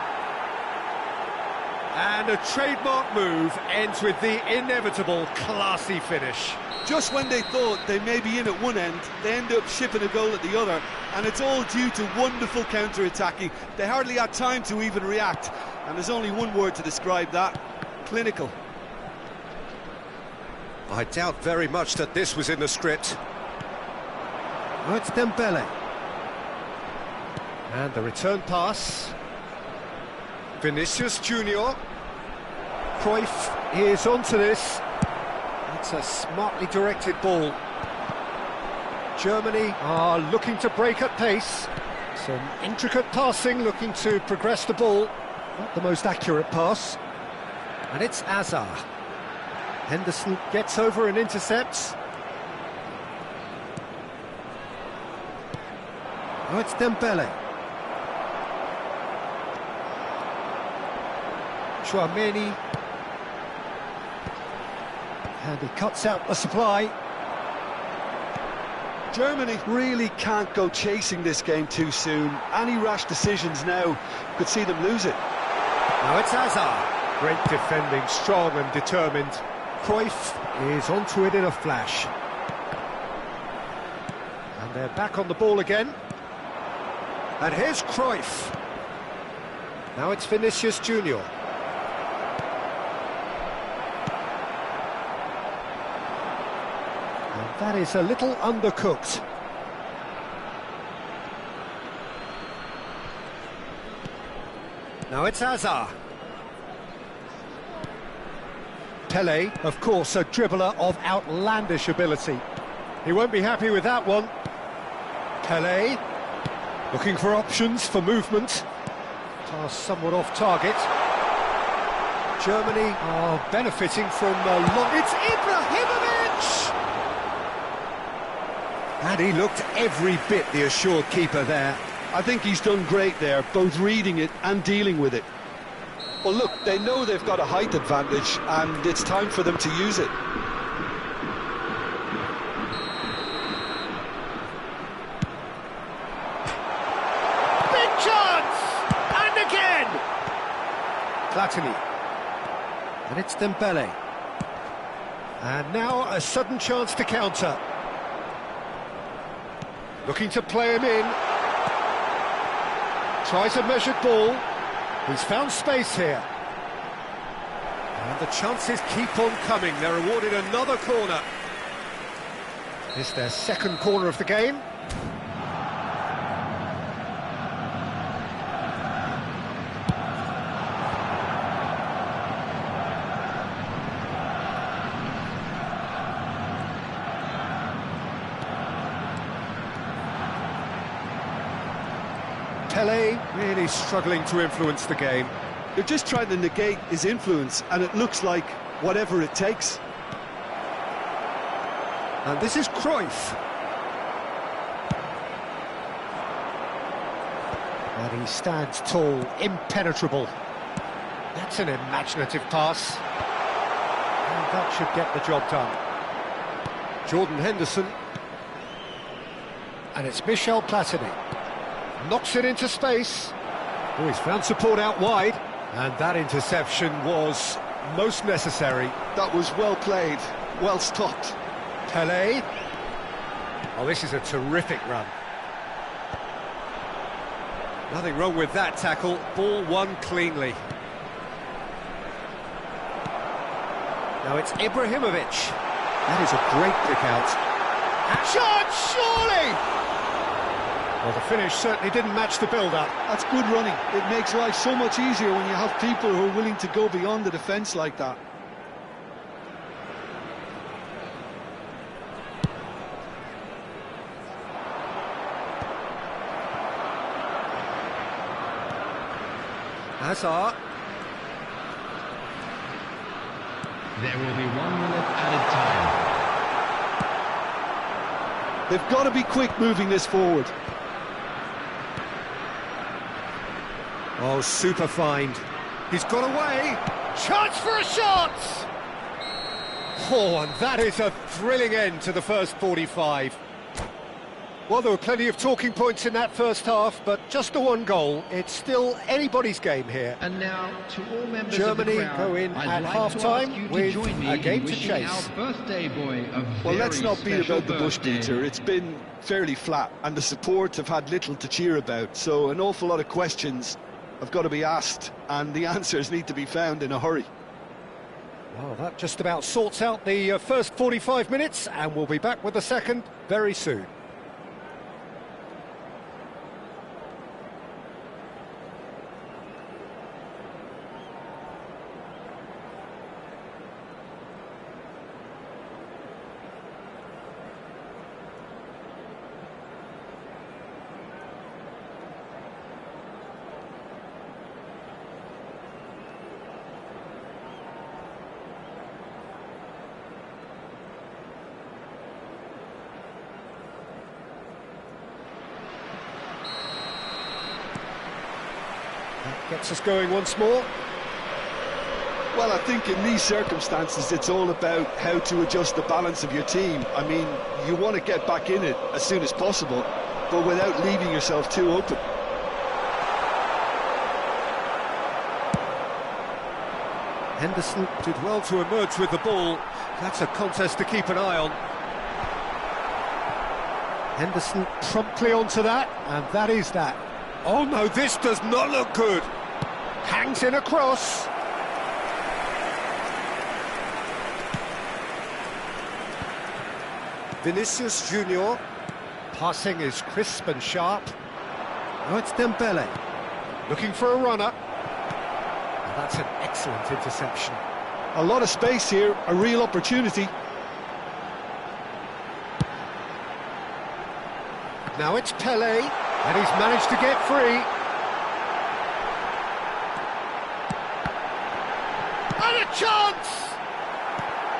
And a trademark move ends with the inevitable classy finish. Just when they thought they may be in at one end, they end up shipping a goal at the other, and it's all due to wonderful counter-attacking. They hardly had time to even react, and there's only one word to describe that: clinical. I doubt very much that this was in the script. Oh, it's Dembele. And the return pass. Vinicius Junior. Cruyff is onto this. It's a smartly directed ball. Germany are looking to break at pace. Some intricate passing, looking to progress the ball. Not the most accurate pass. And it's Hazard. Henderson gets over and intercepts. Oh, it's Dembele. Tchouaméni. And he cuts out the supply. Germany really can't go chasing this game too soon. Any rash decisions now could see them lose it. Now it's Hazard. Great defending, strong and determined. Cruyff is onto it in a flash. And they're back on the ball again. And here's Cruyff. Now it's Vinicius Junior. And that is a little undercooked. Now it's Hazard. Pelé, of course, a dribbler of outlandish ability. He won't be happy with that one. Pelé, looking for options for movement. Pass somewhat off target. Germany are benefiting from a long... It's Ibrahimovic! And he looked every bit the assured keeper there. I think he's done great there, both reading it and dealing with it. Well, look, they know they've got a height advantage, and it's time for them to use it. Big chance! And again! Platini. And it's Dembele. And now a sudden chance to counter. Looking to play him in. Tries a measured ball. He's found space here. And the chances keep on coming. They're awarded another corner. It's their second corner of the game. Pelé really struggling to influence the game. They're just trying to negate his influence, and it looks like whatever it takes. And this is Cruyff. And he stands tall, impenetrable. That's an imaginative pass. And that should get the job done. Jordan Henderson. And it's Michel Platini. Knocks it into space. Oh, he's found support out wide. And that interception was most necessary. That was well played, well stopped. Pelé. Oh, this is a terrific run. Nothing wrong with that tackle. Ball won cleanly. Now it's Ibrahimovic. That is a great pick out. Shot, surely! Well, the finish certainly didn't match the build-up. That's good running. It makes life so much easier when you have people who are willing to go beyond the defence like that. Hazard. There will be 1 minute added time. They've got to be quick moving this forward. Oh, super find. He's got away. Chance for a shot! Oh, and that is a thrilling end to the first 45. Well, there were plenty of talking points in that first half, but just the one goal. It's still anybody's game here. And now, to all members Germany of the crowd, go in I'd at like half-time to ask you with to join me a game in to wishing chase. Our birthday boy a Well, very let's not beat special about the bush, birthday. Peter. It's been fairly flat, and the support have had little to cheer about. So an awful lot of questions have got to be asked, and the answers need to be found in a hurry. Well, that just about sorts out the first 45 minutes, and we'll be back with the second very soon. That gets us going once more. Well, I think in these circumstances, it's all about how to adjust the balance of your team. I mean, you want to get back in it as soon as possible, but without leaving yourself too open. Henderson did well to emerge with the ball. That's a contest to keep an eye on. Henderson promptly onto that, and that is that. Oh no, this does not look good. Hangs in a cross. Vinicius Junior. Passing is crisp and sharp. Now it's Dembele. Looking for a runner. And that's an excellent interception. A lot of space here, a real opportunity. Now it's Pelé, and he's managed to get free. And a chance!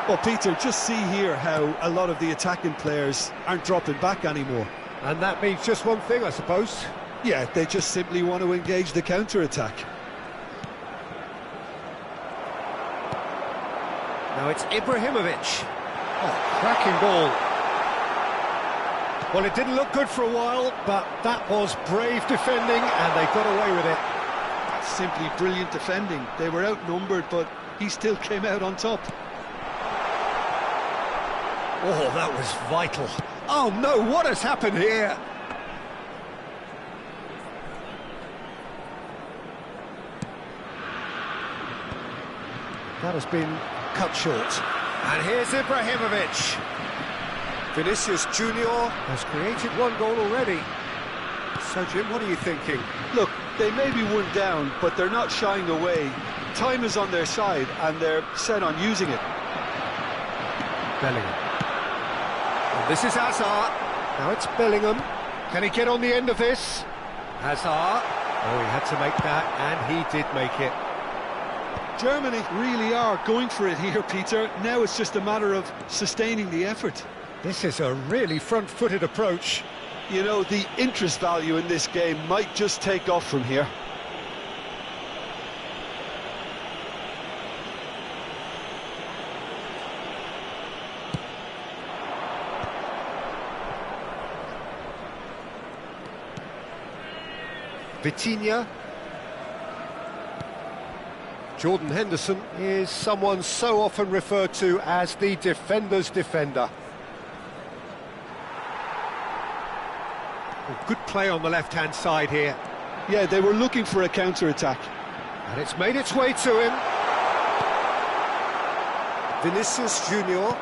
Well, Peter, just see here how a lot of the attacking players aren't dropping back anymore. And that means just one thing, I suppose. Yeah, they just simply want to engage the counter-attack. Now it's Ibrahimovic. Oh, cracking ball. Well, it didn't look good for a while, but that was brave defending, and they got away with it. That's simply brilliant defending. They were outnumbered, but he still came out on top. Oh, that was vital. Oh no, what has happened here? That has been cut short. And here's Ibrahimovic. Vinicius Junior has created one goal already. So, Jim, what are you thinking? Look, they may be one down, but they're not shying away. Time is on their side, and they're set on using it. Bellingham. And this is Hazard. Now it's Bellingham. Can he get on the end of this? Hazard. Oh, he had to make that, and he did make it. Germany really are going for it here, Peter. Now it's just a matter of sustaining the effort. This is a really front-footed approach. You know, the interest value in this game might just take off from here. Vitinha. Jordan Henderson is someone so often referred to as the defender's defender. Oh, good play on the left-hand side here. Yeah, they were looking for a counter-attack. And it's made its way to him. Vinicius Junior.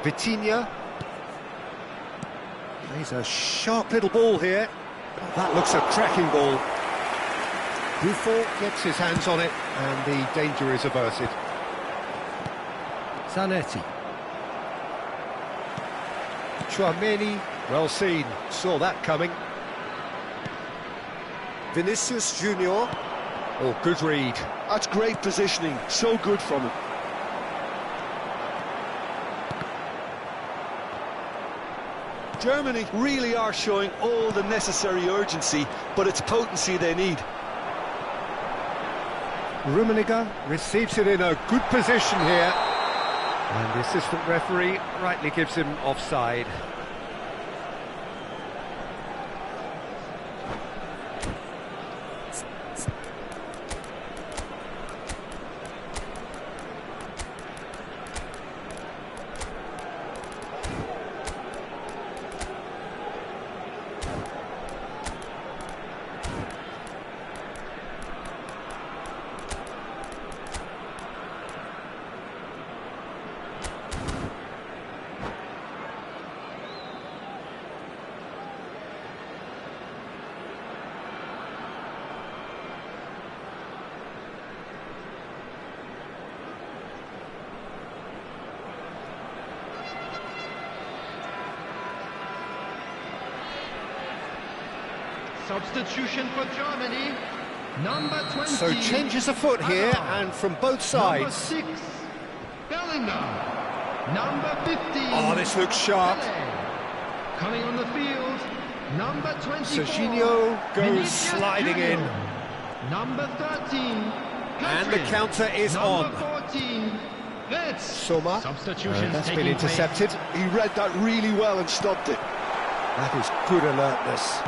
Vitinha. Plays a sharp little ball here. Oh, that looks a cracking ball. Buffon gets his hands on it, and the danger is averted. Zanetti. Tchouameni, well seen, saw that coming. Vinicius Junior. Oh, good read. That's great positioning, so good from him. Germany really are showing all the necessary urgency, but it's potency they need. Rummenigge receives it in a good position here. And the assistant referee rightly gives him offside. Substitution for Germany, number 20. So changes afoot here, and from both Number sides. 6, Bellingham. Number 15. Oh, this looks sharp. Pele. Coming on the field, number 24. Serginho goes Vinicius sliding in. Junior. Number 13. And the Pedri. counter is on. Number 14. That's Soma. Substitutions That's been taking place. intercepted. He read that really well and stopped it. That is good alertness.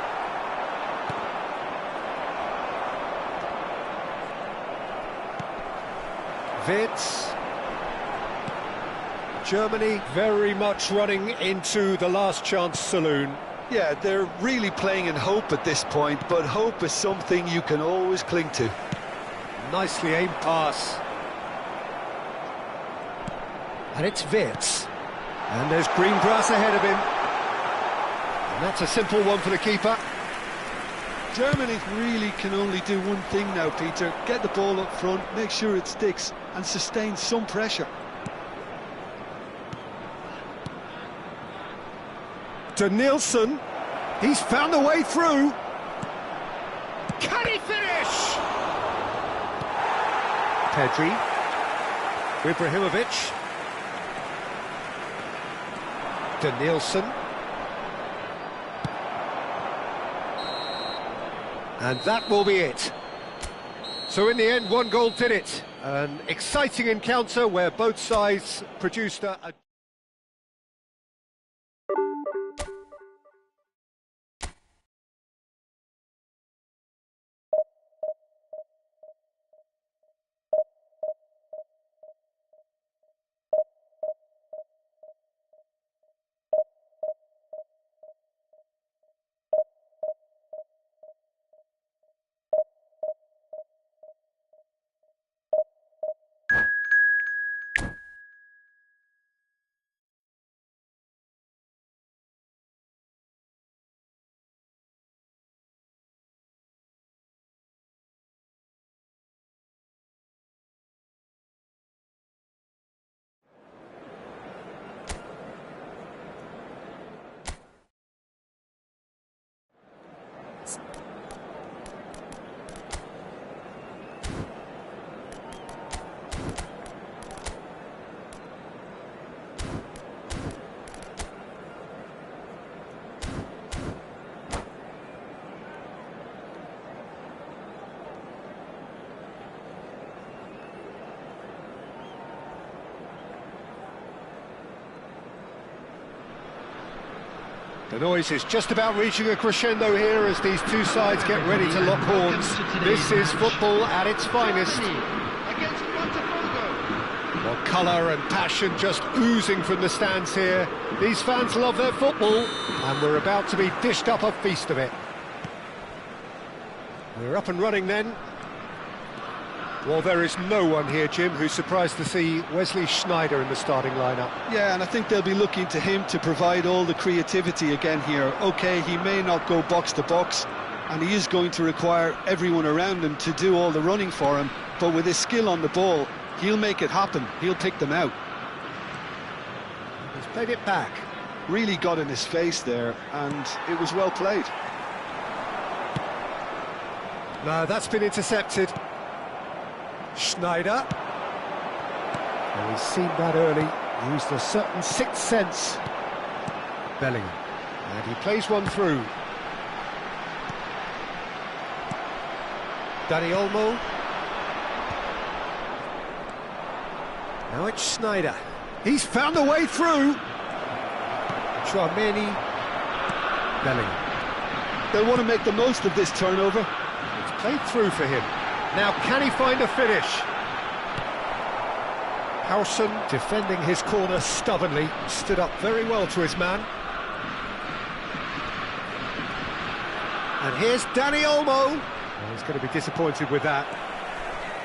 Wirtz. Germany very much running into the last chance saloon. Yeah, they're really playing in hope at this point, but hope is something you can always cling to. Nicely aimed pass. And it's Wirtz. And there's green grass ahead of him. And that's a simple one for the keeper. Germany really can only do one thing now, Peter. Get the ball up front, make sure it sticks, and sustain some pressure. To Nielsen. He's found a way through. Can he finish? Pedri. Ibrahimovic. To Nielsen. And that will be it. So in the end, one goal did it. An exciting encounter where both sides produced a... The noise is just about reaching a crescendo here as these two sides get ready to lock horns. This is football at its finest. Against Botafogo. Well, colour and passion just oozing from the stands here. These fans love their football, and we're about to be dished up a feast of it. We're up and running then. Well, there is no one here, Jim, who's surprised to see Wesley Sneijder in the starting lineup. Yeah, and I think they'll be looking to him to provide all the creativity again here. OK, he may not go box to box, and he is going to require everyone around him to do all the running for him, but with his skill on the ball, he'll make it happen. He'll pick them out. He's played it back. Really got in his face there, and it was well played. No, that's been intercepted. Sneijder. Well, he's seen that early, used a certain sixth sense. Bellingham. And he plays one through. Dani Olmo. Now it's Sneijder. He's found a way through. Tchouaméni. Bellingham. They'll want to make the most of this turnover. It's played through for him. Now, can he find a finish? Howson defending his corner stubbornly, stood up very well to his man. And here's Dani Olmo. Oh, he's going to be disappointed with that.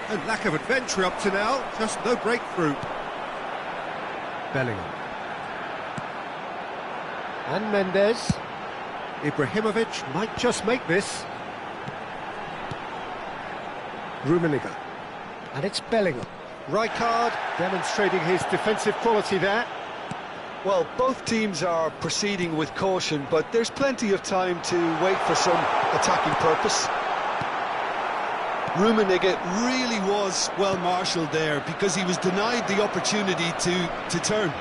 And lack of adventure up to now, just no breakthrough. Bellingham. And Mendes. Ibrahimovic might just make this. Rummenigge. And it's Bellingham. Rijkaard demonstrating his defensive quality there. Well, both teams are proceeding with caution, but there's plenty of time to wait for some attacking purpose. Rummenigge really was well marshalled there because he was denied the opportunity to turn.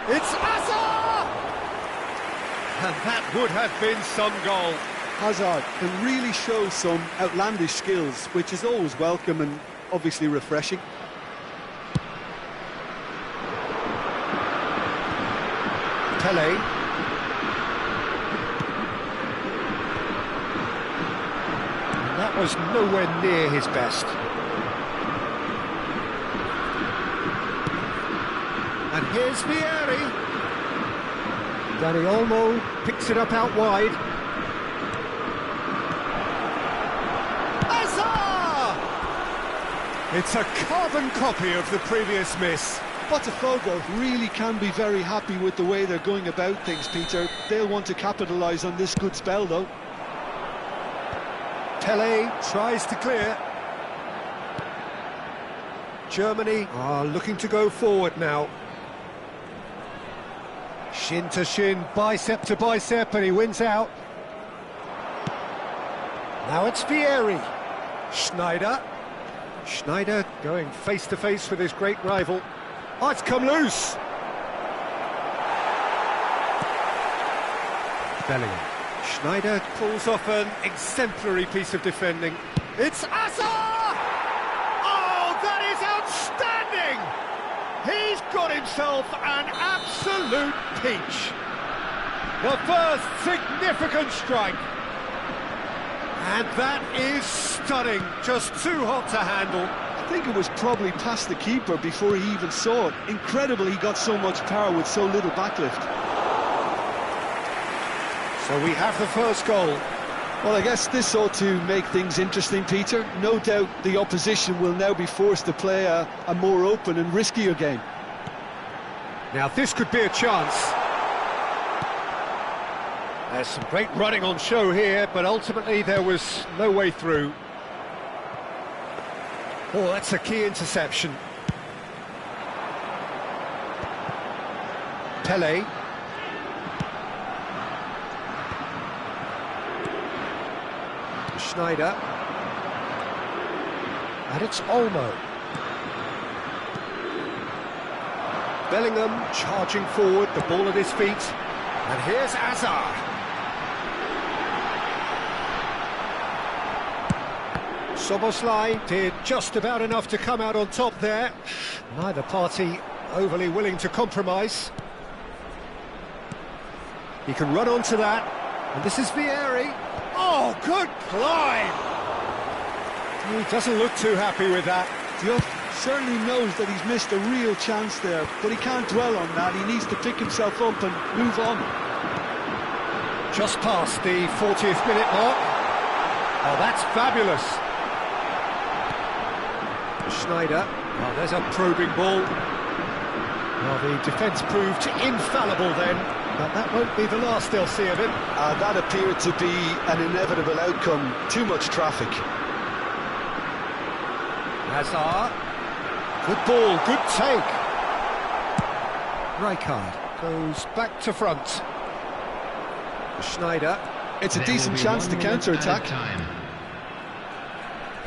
It's Hazard! And that would have been some goal. Hazard can really show some outlandish skills, which is always welcome and obviously refreshing. Pelé. And that was nowhere near his best. And here's Vieri. Dani Olmo picks it up out wide. It's a carbon copy of the previous miss. Botafogo really can be very happy with the way they're going about things, Peter. They'll want to capitalise on this good spell, though. Pelé tries to clear. Germany are looking to go forward now. Shin to shin, bicep to bicep, and he wins out. Now it's Vieri. Schneider. Schneider going face-to-face with his great rival. Oh, it's come loose! Bellingham. Schneider pulls off an exemplary piece of defending. It's Hazard! Oh, that is outstanding! He's got himself an absolute peach. The first significant strike. And that is stunning, just too hot to handle. I think it was probably past the keeper before he even saw it. Incredible he got so much power with so little backlift. So we have the first goal. Well, I guess this ought to make things interesting, Peter. No doubt the opposition will now be forced to play a more open and riskier game. Now this could be a chance. There's some great running on show here, but ultimately there was no way through. Oh, that's a key interception. Pelé. Schneider. And it's Olmo. Bellingham charging forward, the ball at his feet. And here's Hazard. Szoboszlai did just about enough to come out on top there. Neither party overly willing to compromise. He can run onto that. And this is Vieri. Oh, good climb! He doesn't look too happy with that. Diop certainly knows that he's missed a real chance there, but he can't dwell on that. He needs to pick himself up and move on. Just past the 40th minute mark. Oh, that's fabulous. Schneider. Oh, there's a probing ball. Well, the defence proved infallible then, but that won't be the last they'll see of him. That appeared to be an inevitable outcome. Too much traffic. Hazard. Good ball, good take. Rijkaard goes back to front. Schneider. It's a decent chance to counter-attack.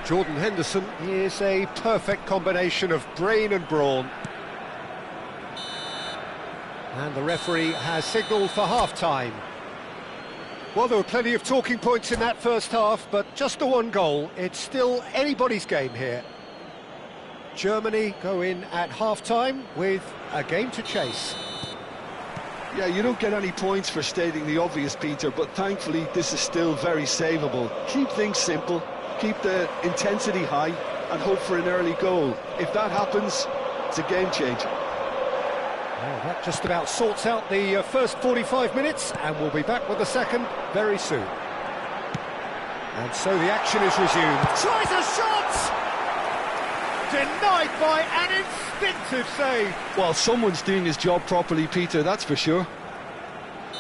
Jordan Henderson is a perfect combination of brain and brawn. And the referee has signalled for half-time. Well, there were plenty of talking points in that first half, but just the one goal. It's still anybody's game here. Germany go in at half-time with a game to chase. Yeah, you don't get any points for stating the obvious, Peter, but thankfully this is still very savable. Keep things simple, keep the intensity high, and hope for an early goal. If that happens, it's a game changer. Well, that just about sorts out the first 45 minutes, and we'll be back with the second very soon. And so the action is resumed. Tries a shot! Denied by an instinctive save. Well, someone's doing his job properly, Peter, that's for sure.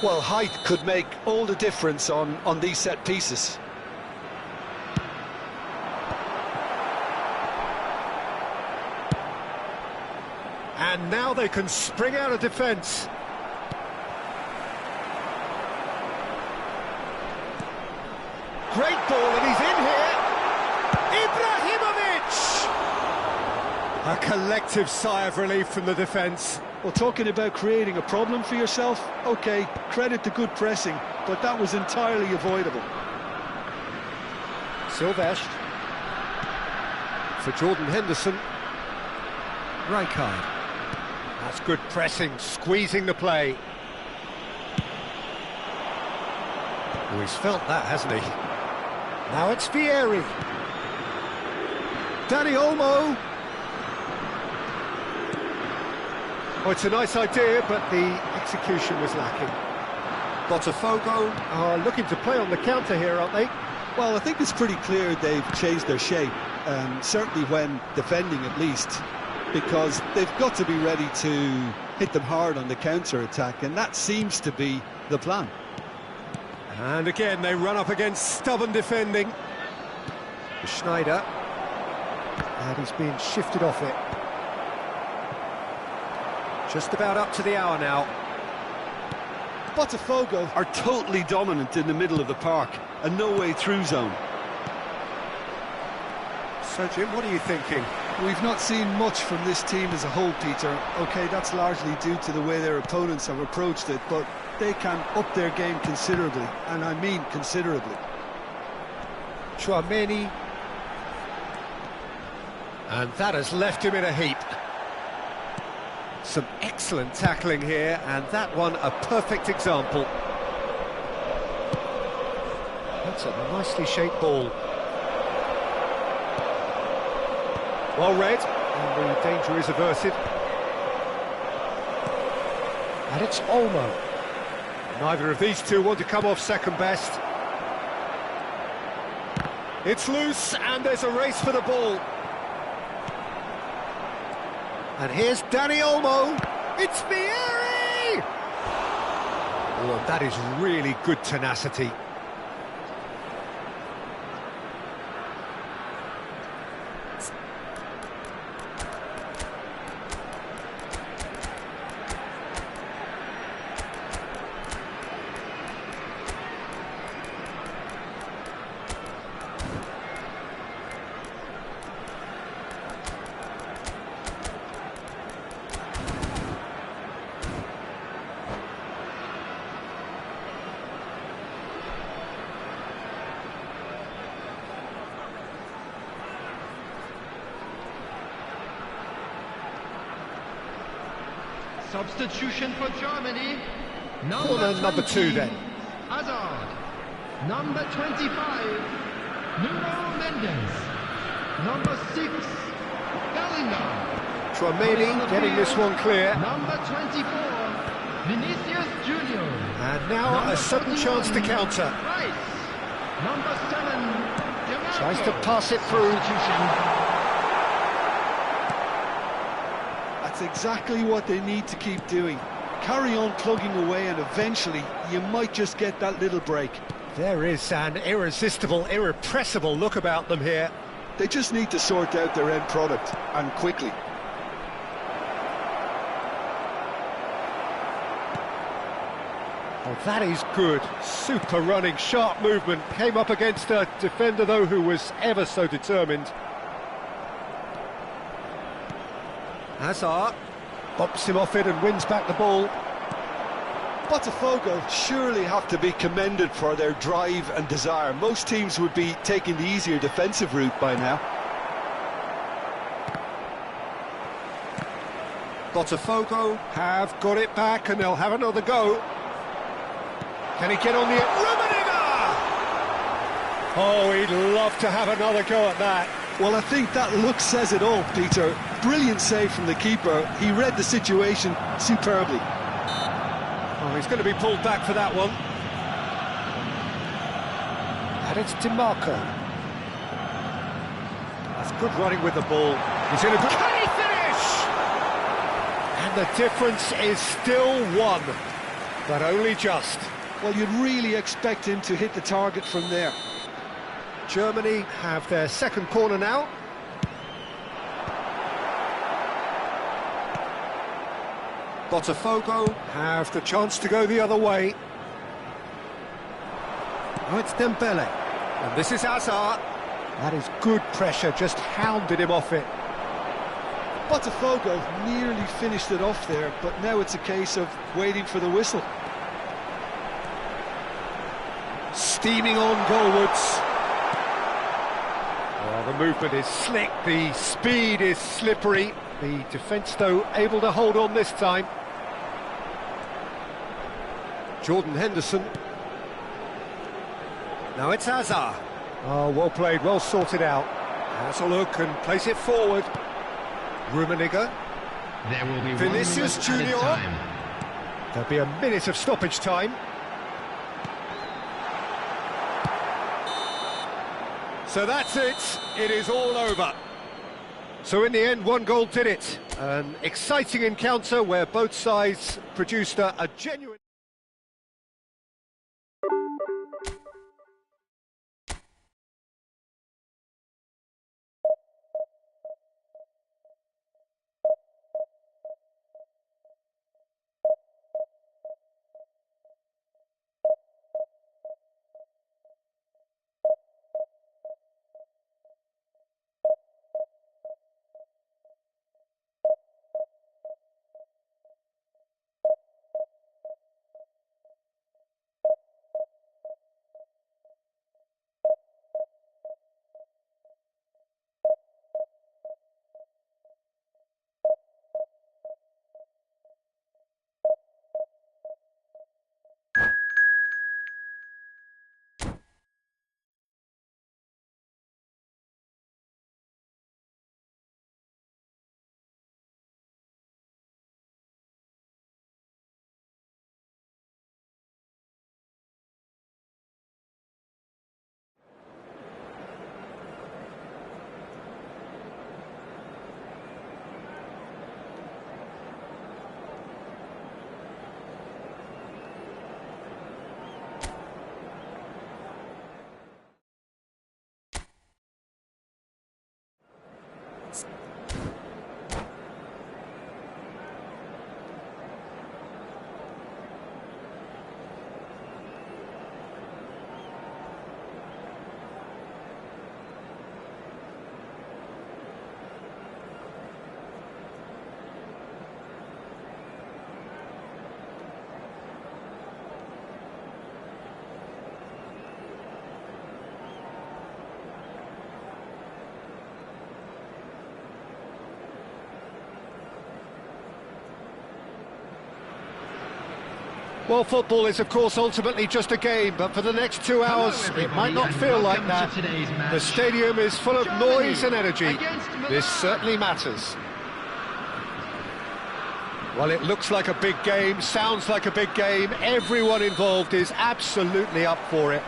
Well, height could make all the difference on these set pieces. And now they can spring out of defence. Great ball, and he's in here. Ibrahimovic! A collective sigh of relief from the defence. Well, talking about creating a problem for yourself, OK, credit to good pressing, but that was entirely avoidable. Silvestre. For Jordan Henderson. Rijkaard. That's good pressing, squeezing the play. Oh, he's felt that, hasn't he? Now it's Vieri. Dani Olmo. Oh, it's a nice idea, but the execution was lacking. Botafogo are looking to play on the counter here, aren't they? Well, I think it's pretty clear they've changed their shape, certainly when defending at least, because they've got to be ready to hit them hard on the counter-attack, and that seems to be the plan. And again, they run up against stubborn defending. Schneider. And he's being shifted off it. Just about up to the hour now. Botafogo are totally dominant in the middle of the park, a no-way-through zone. So, Jim, what are you thinking? We've not seen much from this team as a whole, Peter. OK, that's largely due to the way their opponents have approached it, but they can up their game considerably, and I mean considerably. Tchouaméni. And that has left him in a heap. Some excellent tackling here, and that one a perfect example. That's a nicely shaped ball. Well read, and the danger is averted. And it's Olmo. Neither of these two want to come off second best. It's loose, and there's a race for the ball. And here's Dani Olmo. It's Vieri! Oh, that is really good tenacity. Substitution for Germany. Corner number 2 then. Hazard. Number 25, Nuno Mendes. Number 6, Bellingham. Tchouaméni getting this one clear. Number 24, Vinicius Junior. And now Number a sudden chance to 31, counter. Rice. Number 7, Dimarco. Tries to pass it through. That's exactly what they need to keep doing. Carry on plugging away, and eventually you might just get that little break. There is an irresistible, irrepressible look about them here. They just need to sort out their end product, and quickly. Oh, that is good. Super running, sharp movement. Came up against a defender, though, who was ever so determined. Hazard bumps him off it and wins back the ball. Botafogo surely have to be commended for their drive and desire. Most teams would be taking the easier defensive route by now. Botafogo have got it back and they'll have another go. Can he get on the... Rummenigge! Oh, he'd love to have another go at that. Well, I think that look says it all, Peter. Brilliant save from the keeper. He read the situation superbly. Oh, he's going to be pulled back for that one. And it's DiMarco. That's good running with the ball. He's in a good... Can he finish? And the difference is still one, but only just. Well, you'd really expect him to hit the target from there. Germany have their second corner now. Botafogo have the chance to go the other way. Oh, it's Dembele. And this is Hazard. That is good pressure, just hounded him off it. Botafogo nearly finished it off there, but now it's a case of waiting for the whistle. Steaming on goalwards. Oh, the movement is slick, the speed is slippery. The defence, though, able to hold on this time. Jordan Henderson. Now it's Hazard. Oh, well played, well sorted out. Has a look and plays it forward. Rummenigge. There will be Vinicius 1 minute Junior. added time. There'll be a minute of stoppage time. So that's it. It is all over. So in the end, one goal did it. An exciting encounter where both sides produced a genuine... Well, football is, of course, ultimately just a game, but for the next 2 hours, it might not feel like that. The stadium is full of noise and energy. This certainly matters. Well, it looks like a big game, sounds like a big game. Everyone involved is absolutely up for it.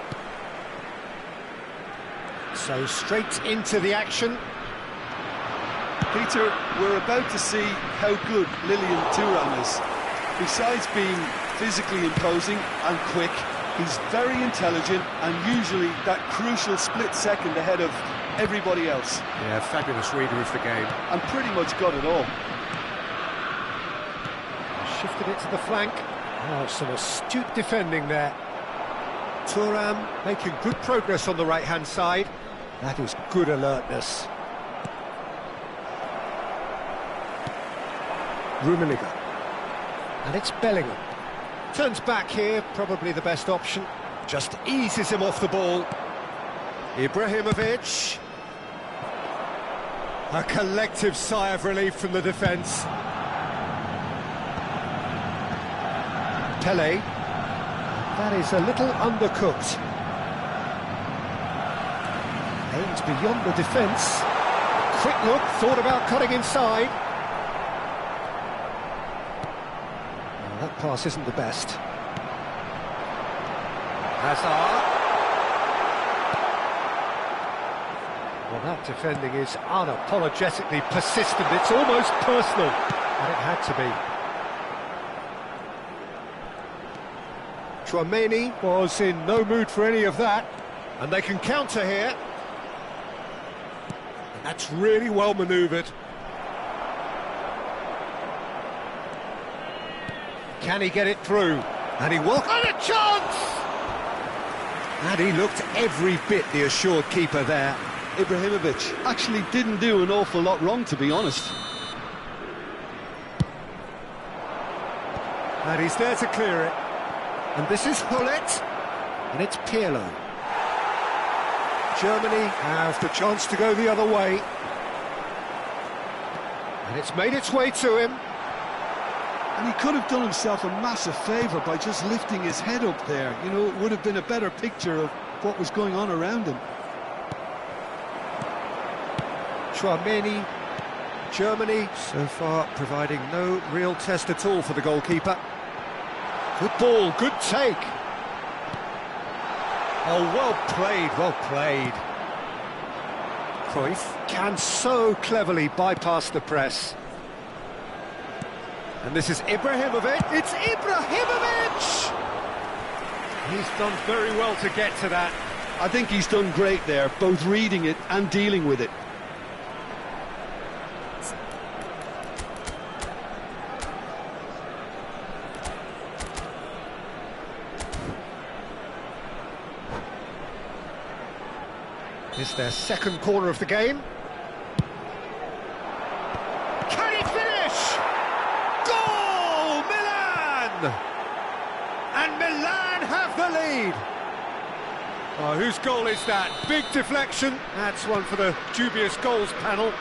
So straight into the action. Peter, we're about to see how good Lilian Thuram is. Besides being physically imposing and quick, he's very intelligent and usually that crucial split second ahead of everybody else. Yeah, fabulous reader of the game. And pretty much got it all. Shifted it to the flank. Oh, some astute defending there. Thuram making good progress on the right-hand side. That is good alertness. Rummenigge. And it's Bellingham. Turns back here, probably the best option. Just eases him off the ball. Ibrahimovic. A collective sigh of relief from the defence. Pele. That is a little undercooked. Aims beyond the defence. Quick look, thought about cutting inside. Well, that pass isn't the best. Hazard. Well, that defending is unapologetically persistent. It's almost personal, and it had to be. Tchouaméni was in no mood for any of that, and they can counter here. And that's really well manoeuvred. Can he get it through? And he will. And a chance! And he looked every bit the assured keeper there. Ibrahimovic actually didn't do an awful lot wrong, to be honest. And he's there to clear it. And this is Hullet, and it's Pirlo. Germany have the chance to go the other way. And it's made its way to him. And he could have done himself a massive favour by just lifting his head up there. You know, it would have been a better picture of what was going on around him. Tchouaméni, Germany so far providing no real test at all for the goalkeeper. Good ball, good take. Oh, well played, well played. Cruyff can so cleverly bypass the press. And this is Ibrahimovic. It's Ibrahimovic! He's done very well to get to that. I think he's done great there, both reading it and dealing with it. It's their second corner of the game. Can he finish? Goal! Milan! And Milan have the lead. Oh, whose goal is that? Big deflection. That's one for the dubious goals panel.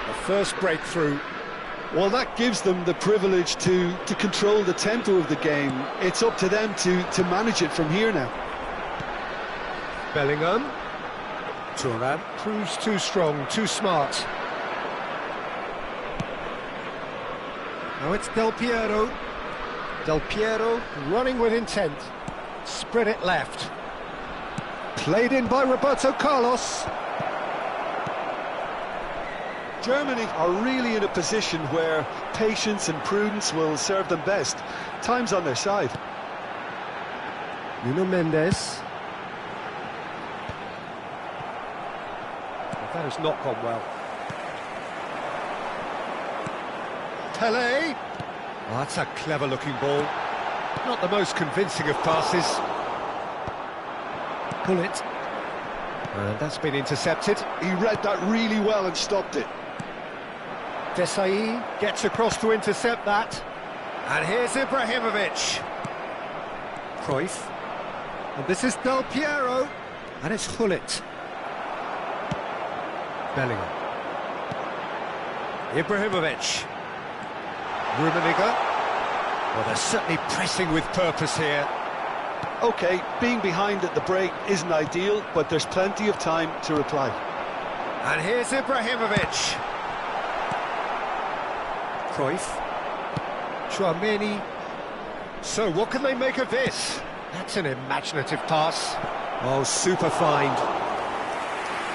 The first breakthrough. Well, that gives them the privilege to control the tempo of the game. It's up to them to manage it from here now. Bellingham. Thuram proves too strong, too smart. Now it's Del Piero. Del Piero running with intent. Spread it left. Played in by Roberto Carlos. Germany are really in a position where patience and prudence will serve them best. Time's on their side. Nuno Mendes. That has not gone well. Pele. Oh, that's a clever-looking ball. Not the most convincing of passes. Pull it. And that's been intercepted. He read that really well and stopped it. Desailly gets across to intercept that. And here's Ibrahimovic. Cruyff. And this is Del Piero. And it's Hullet. Bellingham. Ibrahimovic. Rummenigge. Well, they're certainly pressing with purpose here. OK, being behind at the break isn't ideal, but there's plenty of time to reply. And here's Ibrahimovic. Cruyff. Tchouaméni. So, what can they make of this? That's an imaginative pass. Oh, super find.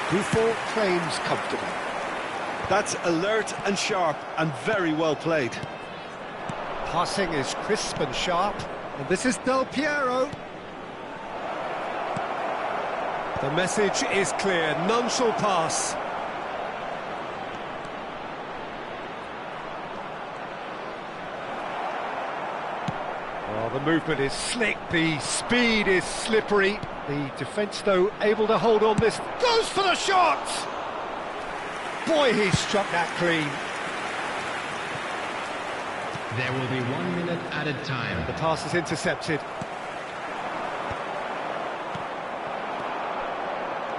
Buffon claims comfortably. That's alert and sharp and very well played. Passing is crisp and sharp. And this is Del Piero. The message is clear. None shall pass. Oh, the movement is slick. The speed is slippery. The defence, though, able to hold on this. Goes for the shot! Boy, he struck that clean. There will be 1 minute added time. The pass is intercepted.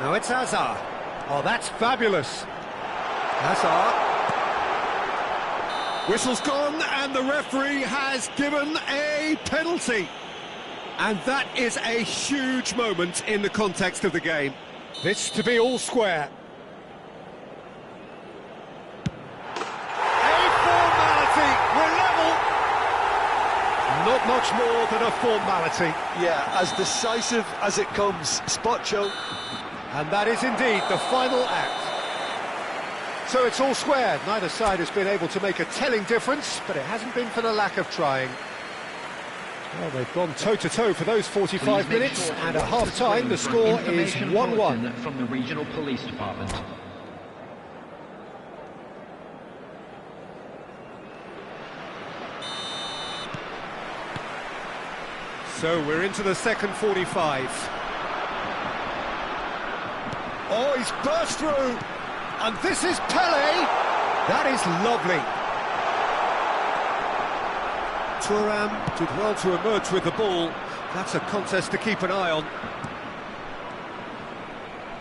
Now it's Hazard. Oh, that's fabulous. Hazard. Whistle's gone, and the referee has given a penalty. And that is a huge moment in the context of the game. This to be all square. A formality, we're level. Not much more than a formality. Yeah, as decisive as it comes. Spot choke. And that is indeed the final act. So it's all square. Neither side has been able to make a telling difference, but it hasn't been for the lack of trying. Well, they've gone toe-to-toe for those 45 minutes, and at half-time the score is 1-1. From the regional police department. So we're into the second 45. Oh, he's burst through! And this is Pele! That is lovely. Thuram did well to emerge with the ball. That's a contest to keep an eye on.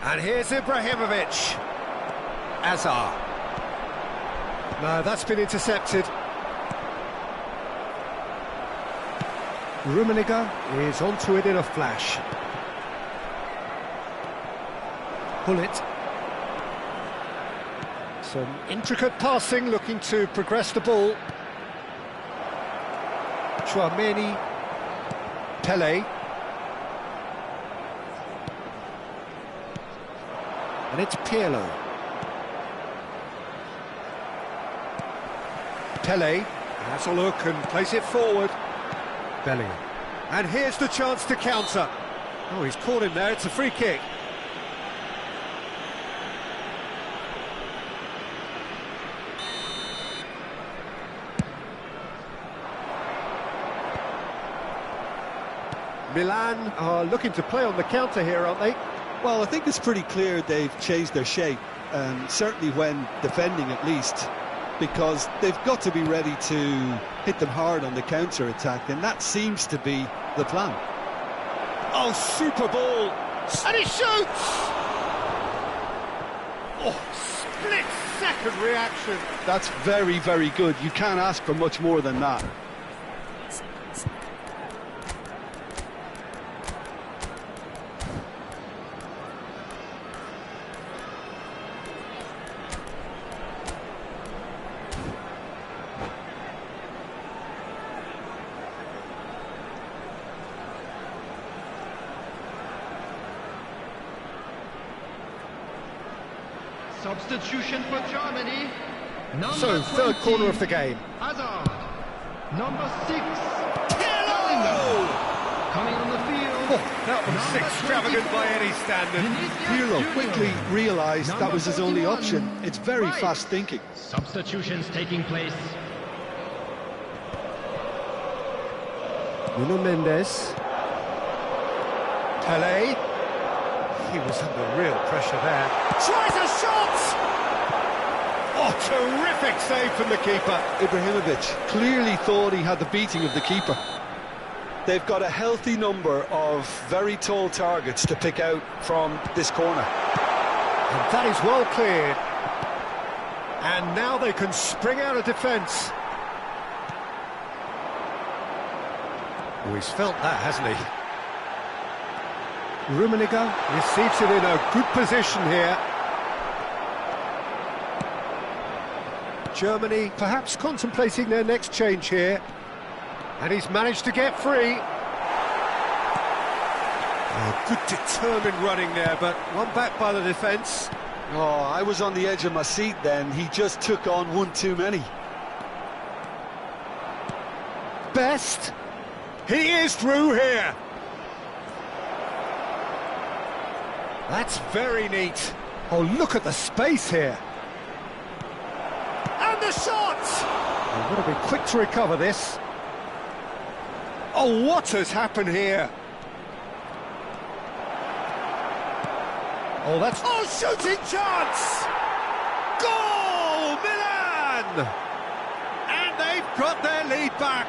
And here's Ibrahimovic. Azar. No, that's been intercepted. Rummenigge is onto it in a flash. Bullet. Some intricate passing, looking to progress the ball. Tchouaméni, Pele. And it's Pirlo. Pele has a look and plays it forward. Bellingham. And here's the chance to counter. Oh, he's caught him there, it's a free kick. Milan are looking to play on the counter here, aren't they? Well, I think it's pretty clear they've changed their shape, certainly when defending at least, because they've got to be ready to hit them hard on the counter-attack, and that seems to be the plan. Oh, super ball! And he shoots! Oh, split-second reaction. That's very, very good. You can't ask for much more than that. Substitution for Germany. So, third corner of the game. Hazard. Number 6. Pirlo! Coming on the field. Oh, that was extravagant by any standard. Pirlo quickly realised that was his only option. It's very fast thinking. Substitutions taking place. Nuno Mendes. Pele. He was under real pressure there. Tries a shot! Oh, terrific save from the keeper. Ibrahimovic clearly thought he had the beating of the keeper. They've got a healthy number of very tall targets to pick out from this corner. And that is well cleared. And now they can spring out of defence. Oh, he's felt that, hasn't he? Rummenigge receives it in a good position here. Germany perhaps contemplating their next change here. And he's managed to get free. Oh, good determined running there, but one back by the defence. Oh, I was on the edge of my seat then. He just took on one too many. Best. He is through here. That's very neat. Oh, look at the space here. And the shot! They've got to be quick to recover this. Oh, what has happened here? Oh, that's... Oh, shooting chance! Goal, Milan! And they've got their lead back.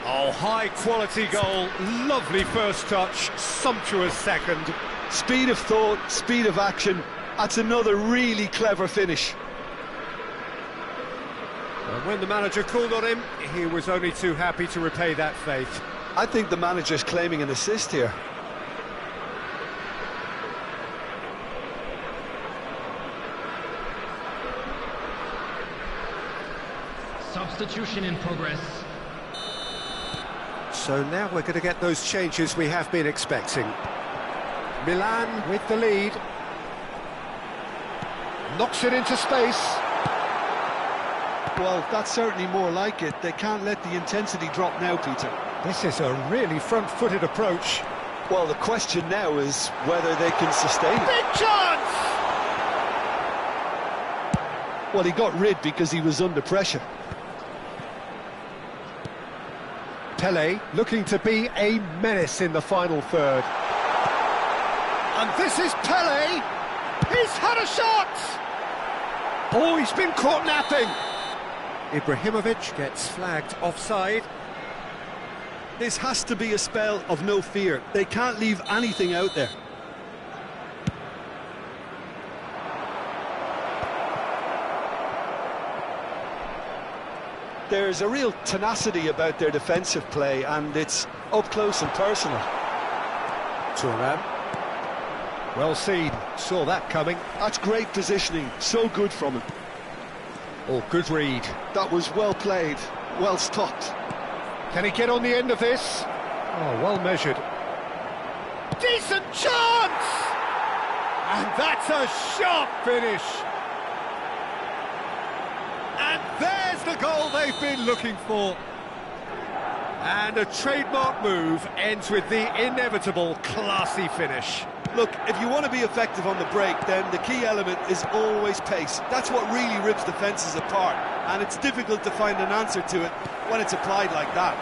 Oh, high-quality goal. Lovely first touch, sumptuous second. Speed of thought, speed of action. That's another really clever finish. And when the manager called on him, he was only too happy to repay that faith. I think the manager's claiming an assist here. Substitution in progress. So now we're going to get those changes we have been expecting. Milan with the lead. Knocks it into space. Well, that's certainly more like it. They can't let the intensity drop now, Peter. This is a really front-footed approach. Well, the question now is whether they can sustain it. Big chance! Well, he got rid because he was under pressure. Pele looking to be a menace in the final third. And this is Pele! He's had a shot! Oh, he's been caught napping! Ibrahimovic gets flagged offside. This has to be a spell of no fear. They can't leave anything out there. There's a real tenacity about their defensive play, and it's up close and personal. Thuram. Well seen, saw that coming. That's great positioning, so good from him. Oh, good read. That was well played, well stopped. Can he get on the end of this? Oh, well measured. Decent chance! And that's a sharp finish. And there's the goal they've been looking for. And a trademark move ends with the inevitable classy finish. Look, if you want to be effective on the break, then the key element is always pace. That's what really rips defences apart, and it's difficult to find an answer to it when it's applied like that.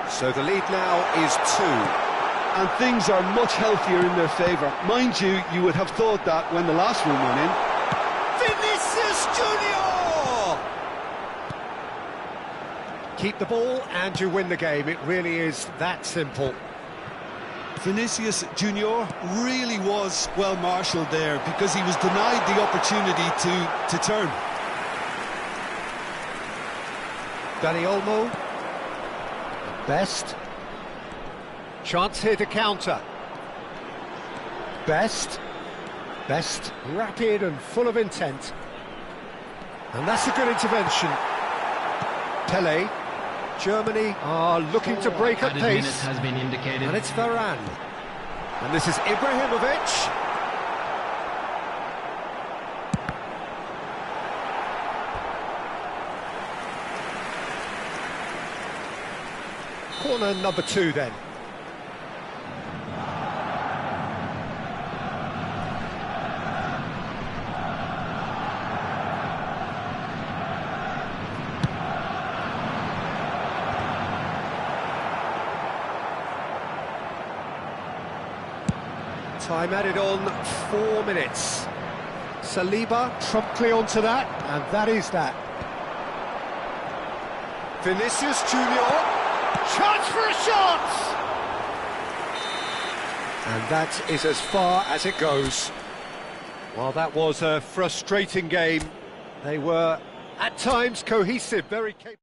So the lead now is 2. And things are much healthier in their favour. Mind you, you would have thought that when the last one went in. Vinicius Junior! Keep the ball and you win the game. It really is that simple. Vinicius Junior really was well marshalled there because he was denied the opportunity to turn. Dani Olmo. Best. Chance here to counter. Best. Best, rapid and full of intent. And that's a good intervention. Pele. Germany are looking to break at pace. Minute has been indicated. And it's Varane. And this is Ibrahimovic. Corner number 2 then. Time added on 4 minutes. Saliba promptly onto that, and that is that. Vinicius Junior. Chance for a shot! And that is as far as it goes. While that was a frustrating game, they were at times cohesive, very capable.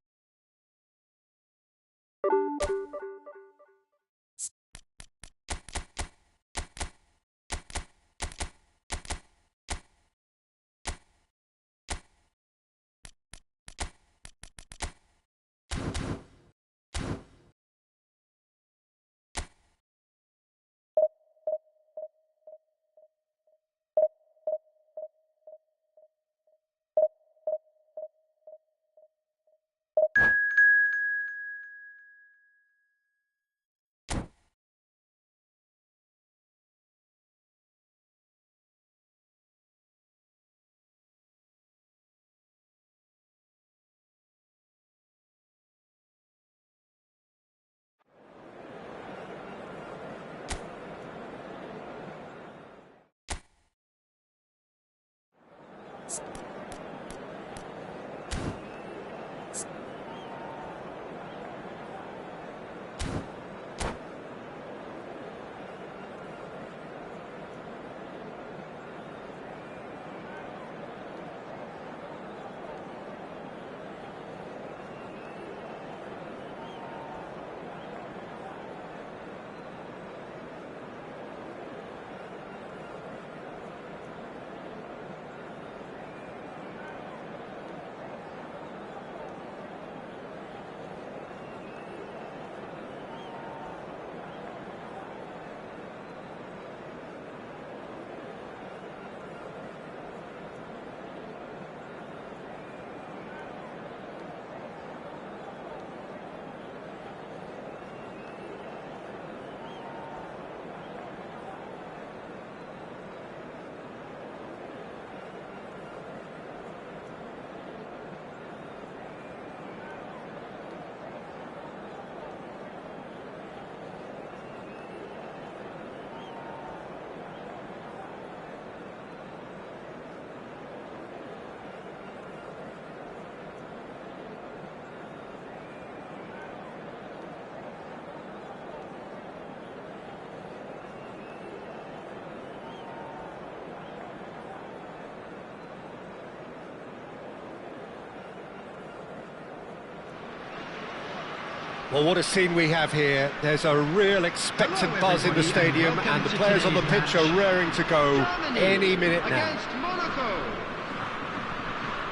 Well, what a scene we have here. There's a real expectant Hello, buzz in the everybody, and stadium, welcome and the to players on the today's pitch are match. raring to go Germany any minute now. against Monaco.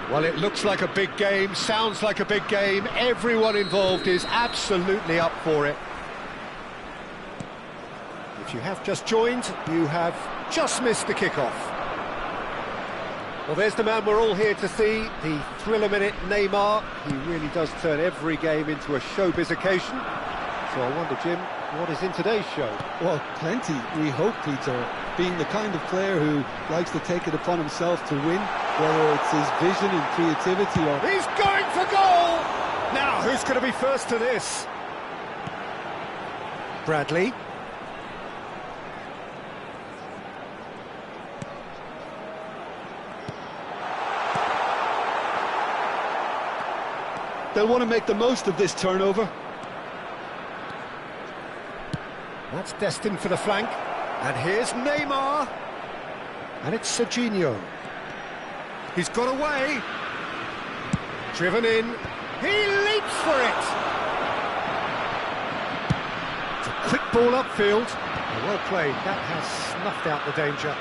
Well, it looks like a big game, sounds like a big game. Everyone involved is absolutely up for it. If you have just joined, you have just missed the kickoff. Well, there's the man we're all here to see, the thriller minute Neymar. He really does turn every game into a showbiz occasion. So I wonder, Jim, what is in today's show? Well, plenty, we hope, Peter. Being the kind of player who likes to take it upon himself to win, whether it's his vision and creativity or... He's going for goal! Now, who's going to be first to this? Bradley. They'll want to make the most of this turnover. That's destined for the flank. And here's Neymar. And it's Serginho. He's got away. Driven in. He leaps for it. It's a quick ball upfield. Well played. That has snuffed out the danger.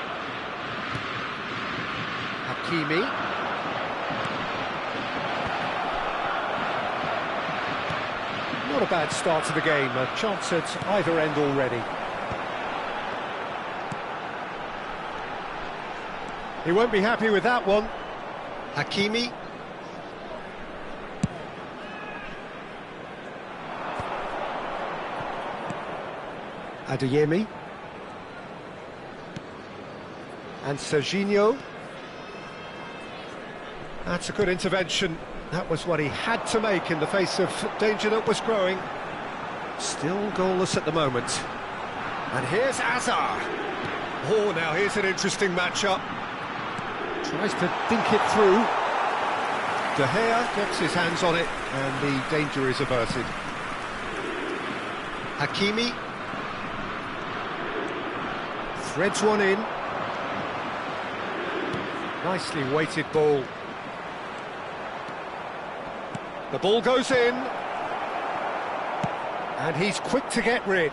Hakimi. Not a bad start to the game, a chance at either end already. He won't be happy with that one. Hakimi. Adeyemi. And Serginho. That's a good intervention. That was what he had to make in the face of danger that was growing. Still goalless at the moment. And here's Hazard. Oh, now here's an interesting matchup. Tries to dink it through. De Gea gets his hands on it, and the danger is averted. Hakimi. Threads one in. Nicely weighted ball. The ball goes in, and he's quick to get rid.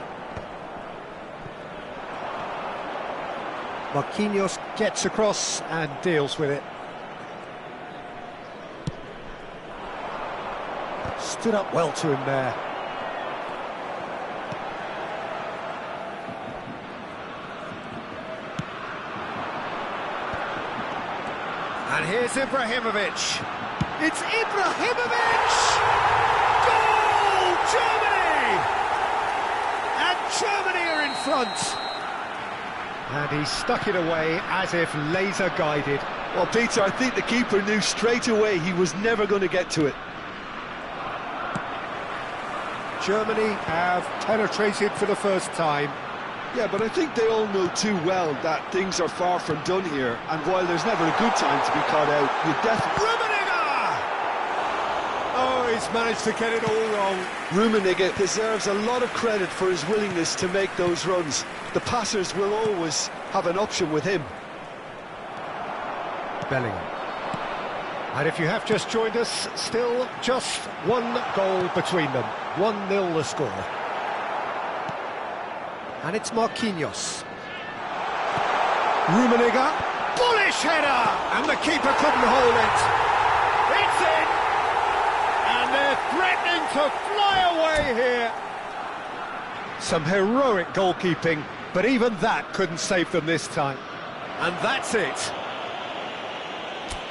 Marquinhos gets across and deals with it. Stood up well to him there. And here's Ibrahimovic. It's Ibrahimovic! Goal! Germany! And Germany are in front. And he stuck it away as if laser guided. Well, Peter, I think the keeper knew straight away he was never going to get to it. Germany have penetrated for the first time. Yeah, but I think they all know too well that things are far from done here, and while there's never a good time to be caught out, you definitely... Oh, he's managed to get it all wrong. Rummenigge deserves a lot of credit for his willingness to make those runs. The passers will always have an option with him. Bellingham. And if you have just joined us, still just one goal between them. 1-0 the score. And it's Marquinhos. Rummenigge. Bullish header! And the keeper couldn't hold it. It's in! And they're threatening to fly away here. Some heroic goalkeeping, but even that couldn't save them this time. And that's it.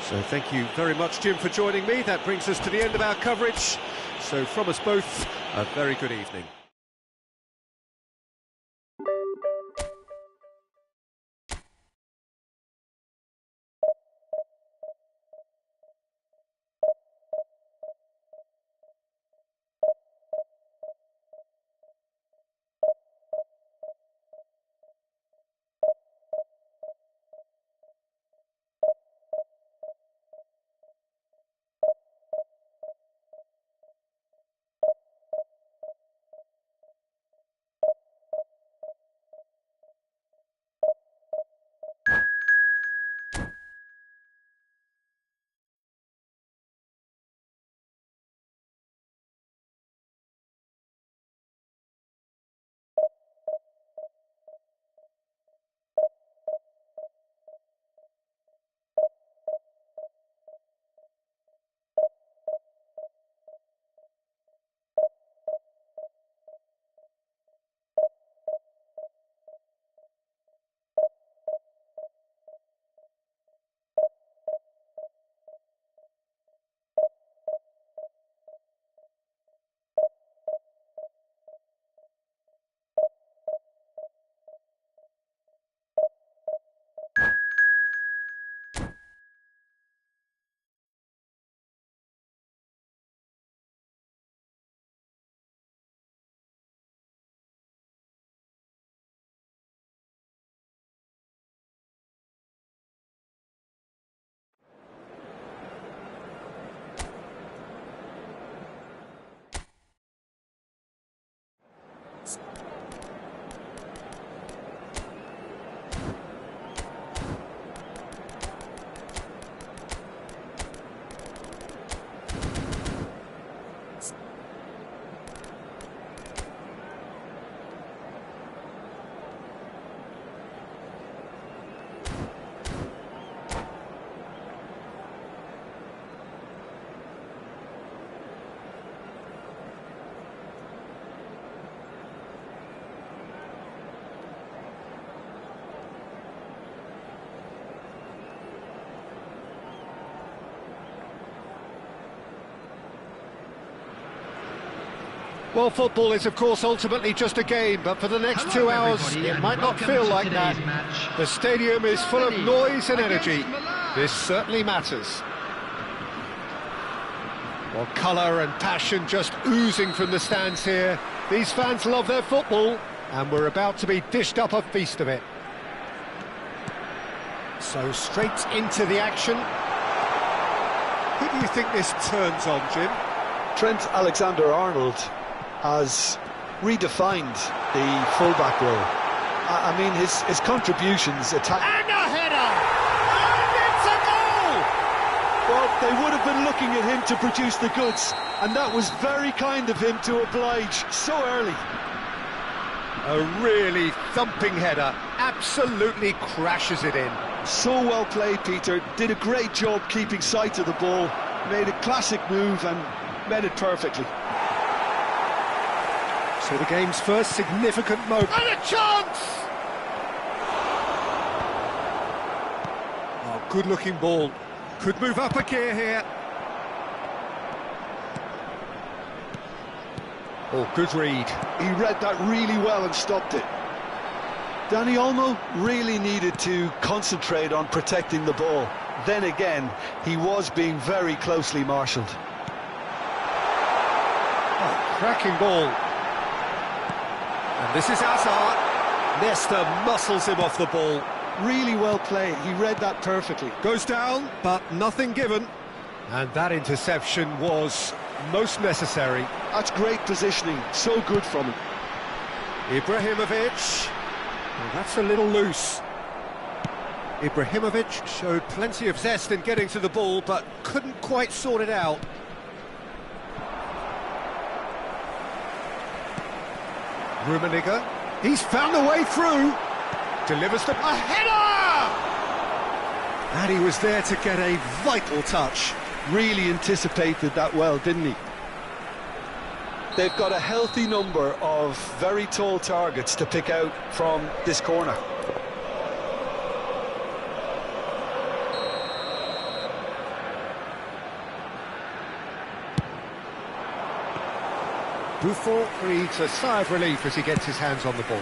So thank you very much, Jim, for joining me. That brings us to the end of our coverage. So from us both, a very good evening. Well, football is, of course, ultimately just a game, but for the next Hello, 2 hours, everybody, it and might not welcome feel to like that. today's match. The stadium is full of Germany noise and against energy. Milan. This certainly matters. Well, colour and passion just oozing from the stands here. These fans love their football, and we're about to be dished up a feast of it. So straight into the action. Who do you think this turns on, Jim? Trent Alexander-Arnold has redefined the fullback role. I mean, his contributions attack. And a header! And it's a goal! Well, they would have been looking at him to produce the goods, and that was very kind of him to oblige so early. A really thumping header, absolutely crashes it in. So well played, Peter. Did a great job keeping sight of the ball, made a classic move and met it perfectly. So the game's first significant moment. And a chance! Oh, good-looking ball. Could move up a gear here. Oh, good read. He read that really well and stopped it. Dani Olmo really needed to concentrate on protecting the ball. Then again, he was being very closely marshalled. Oh, cracking ball. And this is Hazard. Nesta muscles him off the ball. Really well played. He read that perfectly. Goes down, but nothing given. And that interception was most necessary. That's great positioning. So good from him. Ibrahimovic. Well, that's a little loose. Ibrahimovic showed plenty of zest in getting to the ball, but couldn't quite sort it out. Rummenigge. He's found a way through. Delivers the... A header! And he was there to get a vital touch. Really anticipated that well, didn't he? They've got a healthy number of very tall targets to pick out from this corner. Buffon breathes a sigh of relief as he gets his hands on the ball.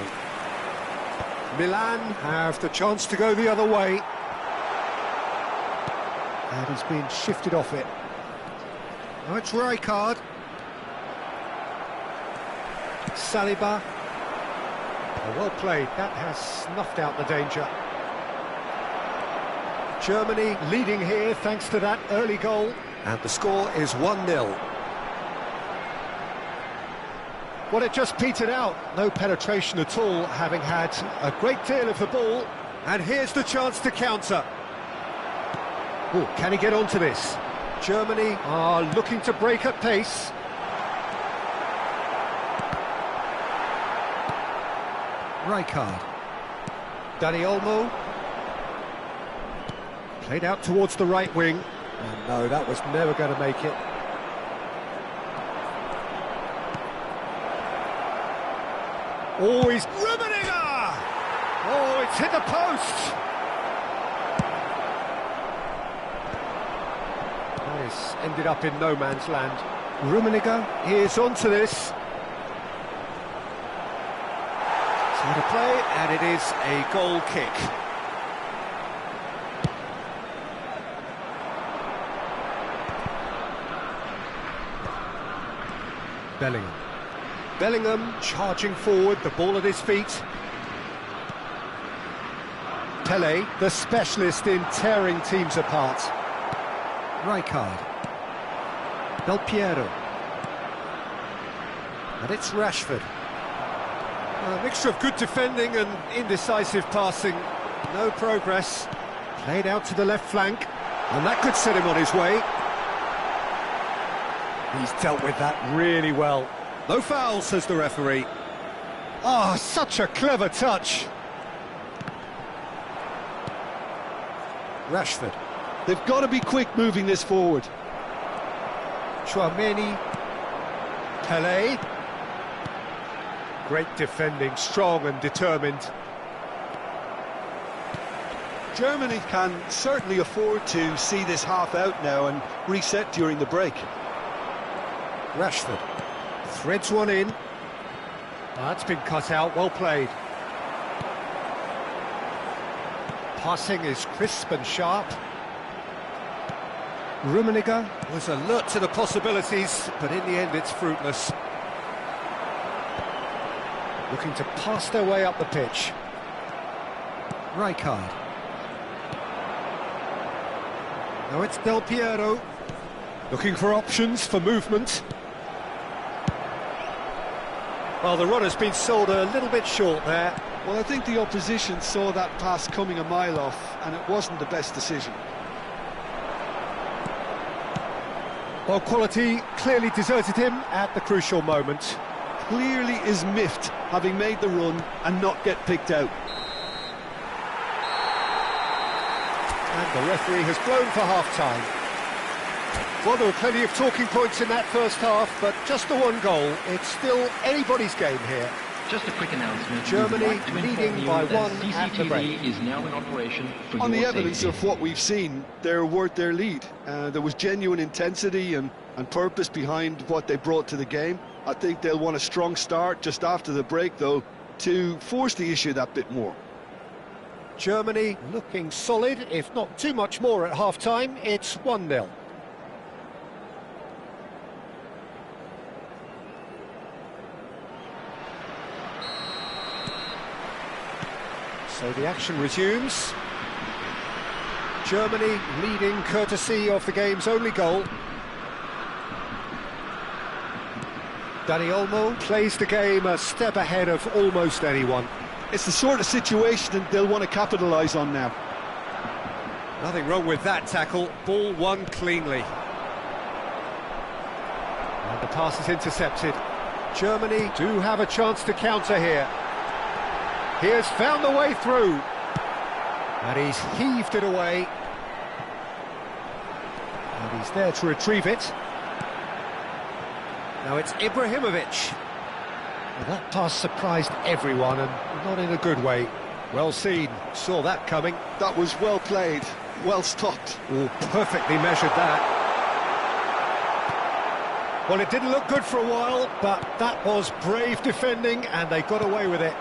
Milan have the chance to go the other way. And he's been shifted off it. Oh, it's Rijkaard. Saliba. Oh, well played. That has snuffed out the danger. Germany leading here thanks to that early goal. And the score is 1-0. Well, it just petered out. No penetration at all, having had a great deal of the ball. And here's the chance to counter. Oh, can he get onto this? Germany are looking to break at pace. Rijkaard. Dani Olmo. Played out towards the right wing. And no, that was never going to make it. Always Rummenigge! Oh, it's hit the post! That is ended up in no man's land. Rummenigge is onto this. So to play, and it is a goal kick. Bellingham. Bellingham charging forward, the ball at his feet. Pele, the specialist in tearing teams apart. Rijkaard. Del Piero. And it's Rashford. A mixture of good defending and indecisive passing. No progress. Played out to the left flank. And that could set him on his way. He's dealt with that really well. No foul, says the referee. Oh, such a clever touch. Rashford. They've got to be quick moving this forward. Tchouameni. Pele. Great defending, strong and determined. Germany can certainly afford to see this half out now and reset during the break. Rashford. Threads one in. That's been cut out, well played. Passing is crisp and sharp. Rummenigge was alert to the possibilities, but in the end it's fruitless. Looking to pass their way up the pitch. Rijkaard. Now it's Del Piero. Looking for options for movement. Well, the run has been sold a little bit short there. Well, I think the opposition saw that pass coming a mile off, and it wasn't the best decision. Well, quality clearly deserted him at the crucial moment. Clearly is miffed, having made the run and not get picked out. And the referee has blown for half-time. Well, there were plenty of talking points in that first half, but just the one goal. It's still anybody's game here. Just a quick announcement. Germany leading by one at the break. CCTV is now in operation for On the your evidence safety. of what we've seen, they're worth their lead. There was genuine intensity and purpose behind what they brought to the game. I think they'll want a strong start just after the break, though, to force the issue that bit more. Germany looking solid, if not too much more at half-time. It's 1-0. So the action resumes. Germany leading courtesy of the game's only goal. Dani Olmo plays the game a step ahead of almost anyone. It's the sort of situation that they'll want to capitalise on now. Nothing wrong with that tackle. Ball won cleanly. And the pass is intercepted. Germany do have a chance to counter here. He has found the way through. And he's heaved it away. And he's there to retrieve it. Now it's Ibrahimovic. Well, that pass surprised everyone, and not in a good way. Well seen, saw that coming. That was well played, well stopped. Oh, perfectly measured that. Well, it didn't look good for a while, but that was brave defending, and they got away with it.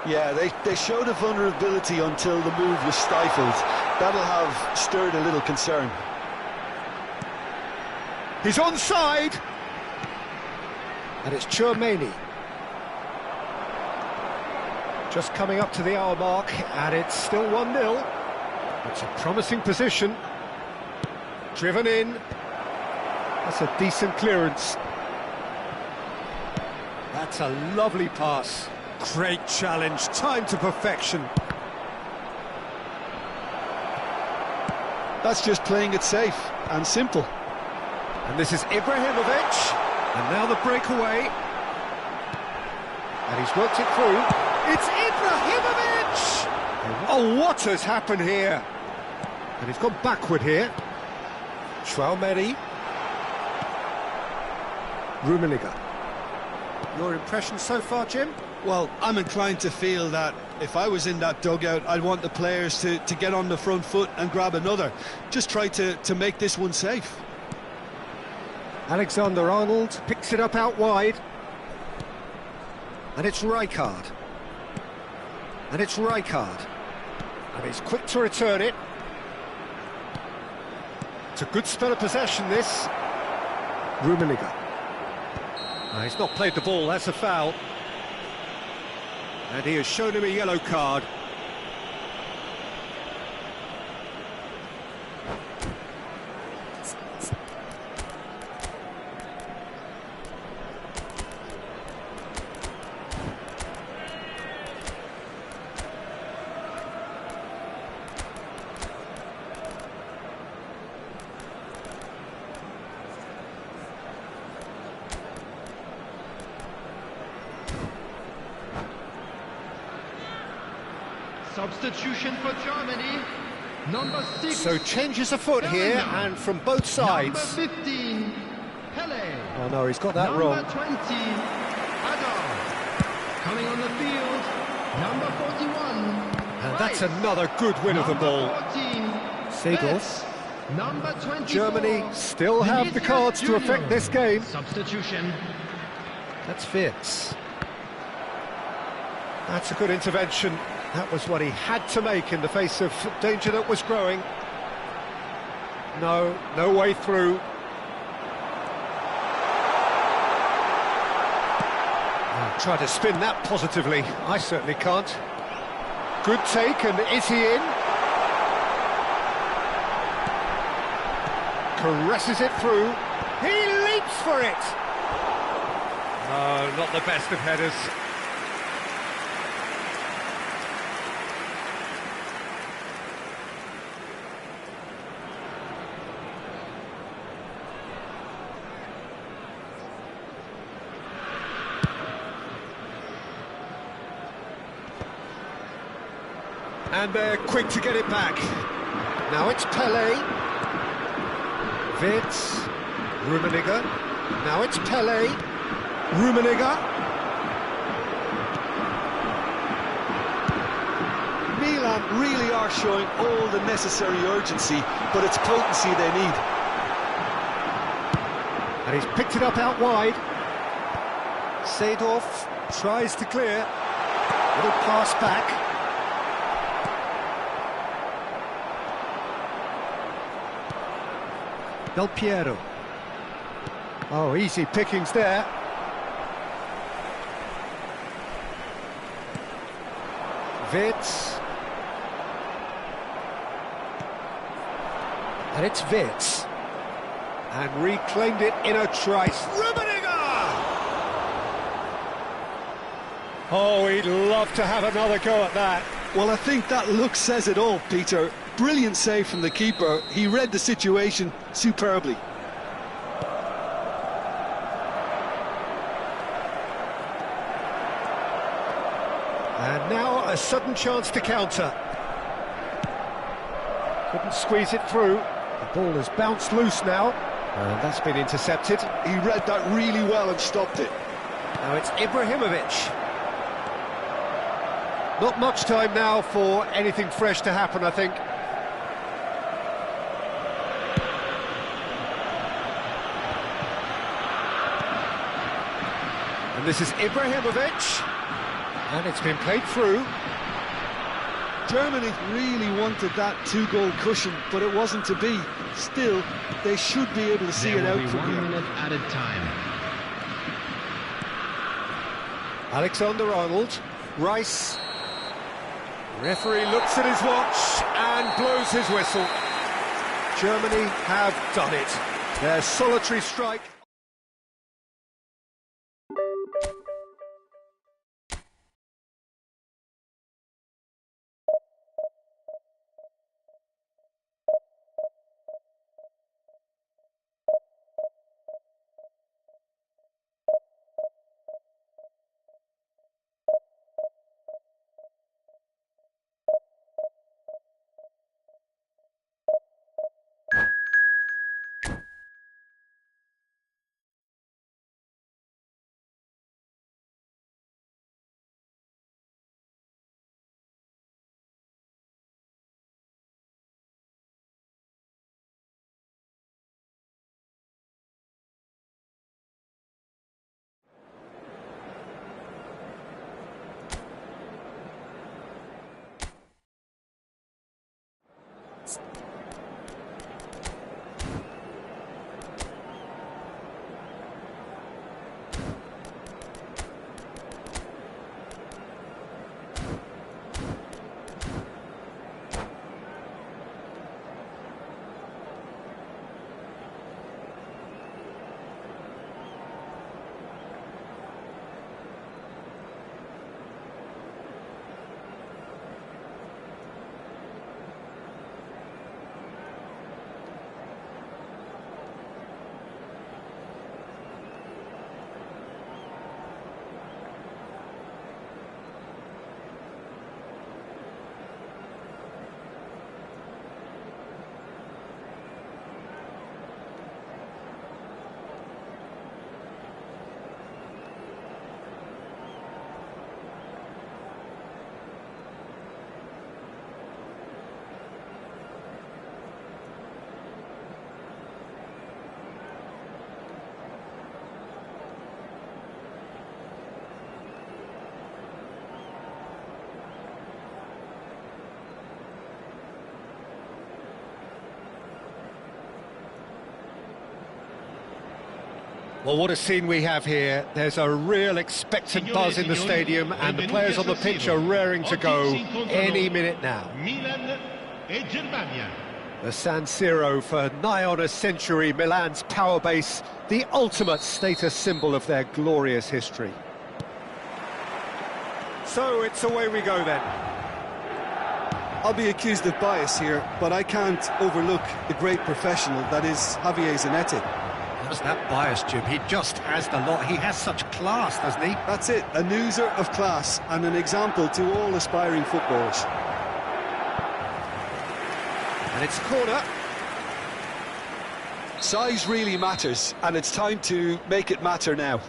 Yeah, they showed a vulnerability until the move was stifled. That'll have stirred a little concern. He's onside! And it's Tchouaméni. Just coming up to the hour mark, and it's still 1-0. It's a promising position. Driven in. That's a decent clearance. That's a lovely pass. Great challenge, time to perfection. That's just playing it safe and simple. And this is Ibrahimovic. And now the breakaway. And he's worked it through. It's Ibrahimovic! Oh, what has happened here? And he's gone backward here. Tchouaméni. Rummenigge. Your impression so far, Jim? Well, I'm inclined to feel that if I was in that dugout, I'd want the players to get on the front foot and grab another. Just try to make this one safe. Alexander-Arnold picks it up out wide. And it's Rijkaard. And it's Rijkaard. And he's quick to return it. It's a good spell of possession, this. Rummenigge. No, he's not played the ball, that's a foul. And he has shown him a yellow card. Substitution for Germany. Number 6. So changes afoot here, and from both sides. Number 15, Pele. Oh no, he's got that Number wrong. 20, Adar. Coming on the field, number 41. And that's another good win of the ball. 14, Seagulls. Number 24. Germany still have the cards to affect this game. Substitution. That's Fitz. That's a good intervention. That was what he had to make in the face of danger that was growing. No way through. I'll try to spin that positively. I certainly can't. Good take, and is he in? Caresses it through. He leaps for it! No, not the best of headers. And they're quick to get it back. Now it's Pele. Vitz. Rummenigge. Now it's Pele. Rummenigge. Milan really are showing all the necessary urgency, but it's potency they need. And he's picked it up out wide. Seedorf tries to clear. Little pass back. Del Piero. Oh, easy pickings there. Vitz. And it's Vitz. And reclaimed it in a trice. Rummenigge! Oh, he'd love to have another go at that. Well, I think that look says it all, Peter. Brilliant save from the keeper. He read the situation superbly. And now a sudden chance to counter. Couldn't squeeze it through. The ball has bounced loose now. And that's been intercepted. He read that really well and stopped it. Now it's Ibrahimovic. Not much time now for anything fresh to happen, I think. And this is Ibrahimovic. And it's been played through. Germany really wanted that two-goal cushion, but it wasn't to be. Still, they should be able to see it out from here. 1 minute added time. Alexander-Arnold. Rice. Referee looks at his watch and blows his whistle. Germany have done it. Their solitary strike. Well, what a scene we have here. There's a real expectant buzz in the stadium, and the players on the pitch are raring to go any minute now. Milan e Germania. The San Siro, for nigh on a century, Milan's power base, the ultimate status symbol of their glorious history. So it's away we go then. I'll be accused of bias here, but I can't overlook the great professional that is Javier Zanetti. How's that bias, Jim? He just has the lot. He has such class, doesn't he? That's it, a newser of class and an example to all aspiring footballers. And it's a corner. Size really matters, and it's time to make it matter now.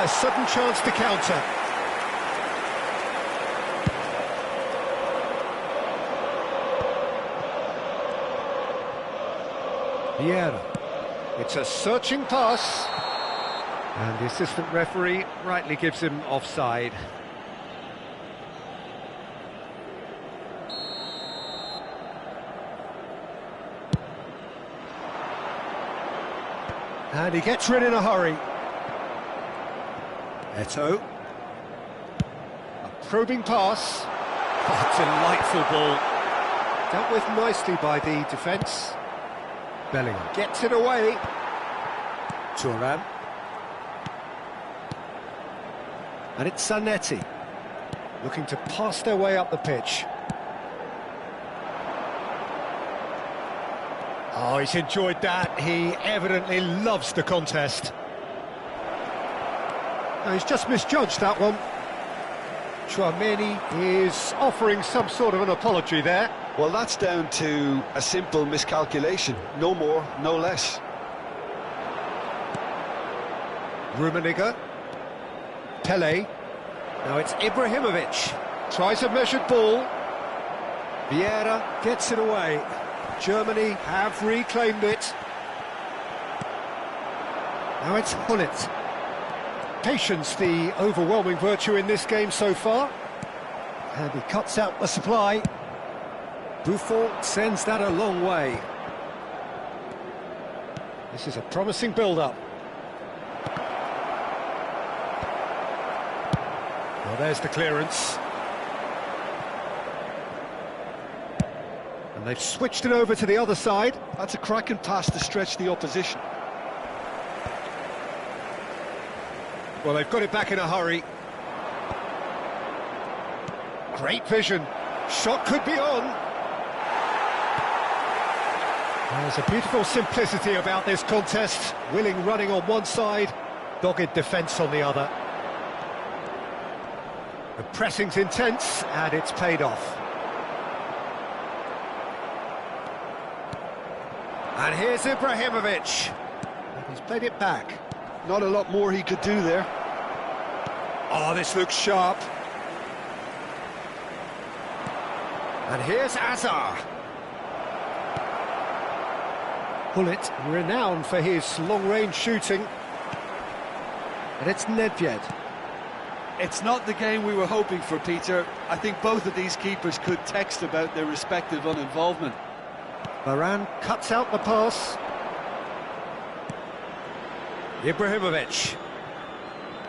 A sudden chance to counter. Vieira. It's a searching pass. And the assistant referee rightly gives him offside. And he gets rid in a hurry. Eto'o. A probing pass. Oh, delightful ball. Dealt with nicely by the defence. Bellingham gets it away. Thuram. And it's Zanetti. Looking to pass their way up the pitch. Oh, he's enjoyed that. He evidently loves the contest. No, he's just misjudged that one. Tchouaméni is offering some sort of an apology there. Well, that's down to a simple miscalculation. No more, no less. Rummenigge. Pelé. Now it's Ibrahimovic. Tries a measured ball. Vieira gets it away. Germany have reclaimed it. Now it's Gullit. Patience, the overwhelming virtue in this game so far. And he cuts out the supply. Buffon sends that a long way. This is a promising build-up. Well, there's the clearance. And they've switched it over to the other side. That's a cracking pass to stretch the opposition. Well, they've got it back in a hurry. Great vision. Shot could be on. There's a beautiful simplicity about this contest. Willing running on one side, dogged defence on the other. The pressing's intense, and it's paid off. And here's Ibrahimovic. He's played it back. Not a lot more he could do there. Oh, this looks sharp. And here's Azar. Hullet, renowned for his long-range shooting. And it's Nedved. It's not the game we were hoping for, Peter. I think both of these keepers could text about their respective uninvolvement. Varane cuts out the pass. Ibrahimovic.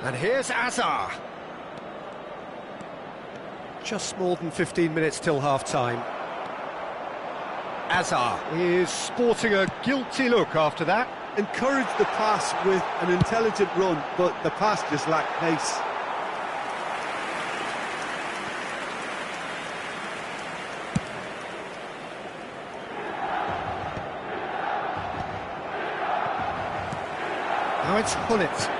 And here's Azar. Just more than 15 minutes till half-time. Azar is sporting a guilty look after that. Encouraged the pass with an intelligent run, but the pass just lacked pace. Now it's Hullet.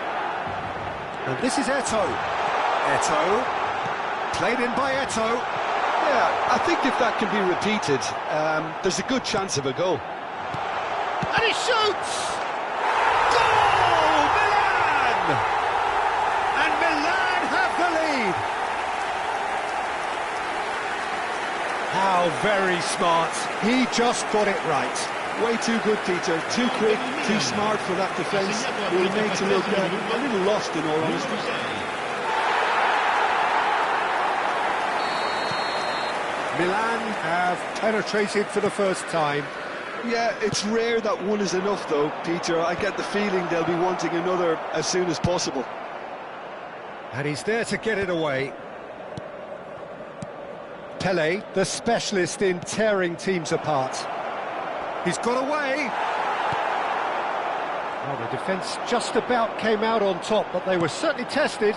And this is Eto'o. Eto'o. Played in by Eto'o. Yeah, I think if that can be repeated, there's a good chance of a goal. And he shoots! Goal! Milan! And Milan have the lead. How very smart. He just got it right. Way too good, Peter. Too quick, too smart for that defence. We were made to look a little lost, in all honesty. Milan have penetrated for the first time. Yeah, it's rare that one is enough, though, Peter. I get the feeling they'll be wanting another as soon as possible. And he's there to get it away. Pele, the specialist in tearing teams apart. He's got away. Well, the defence just about came out on top, but they were certainly tested.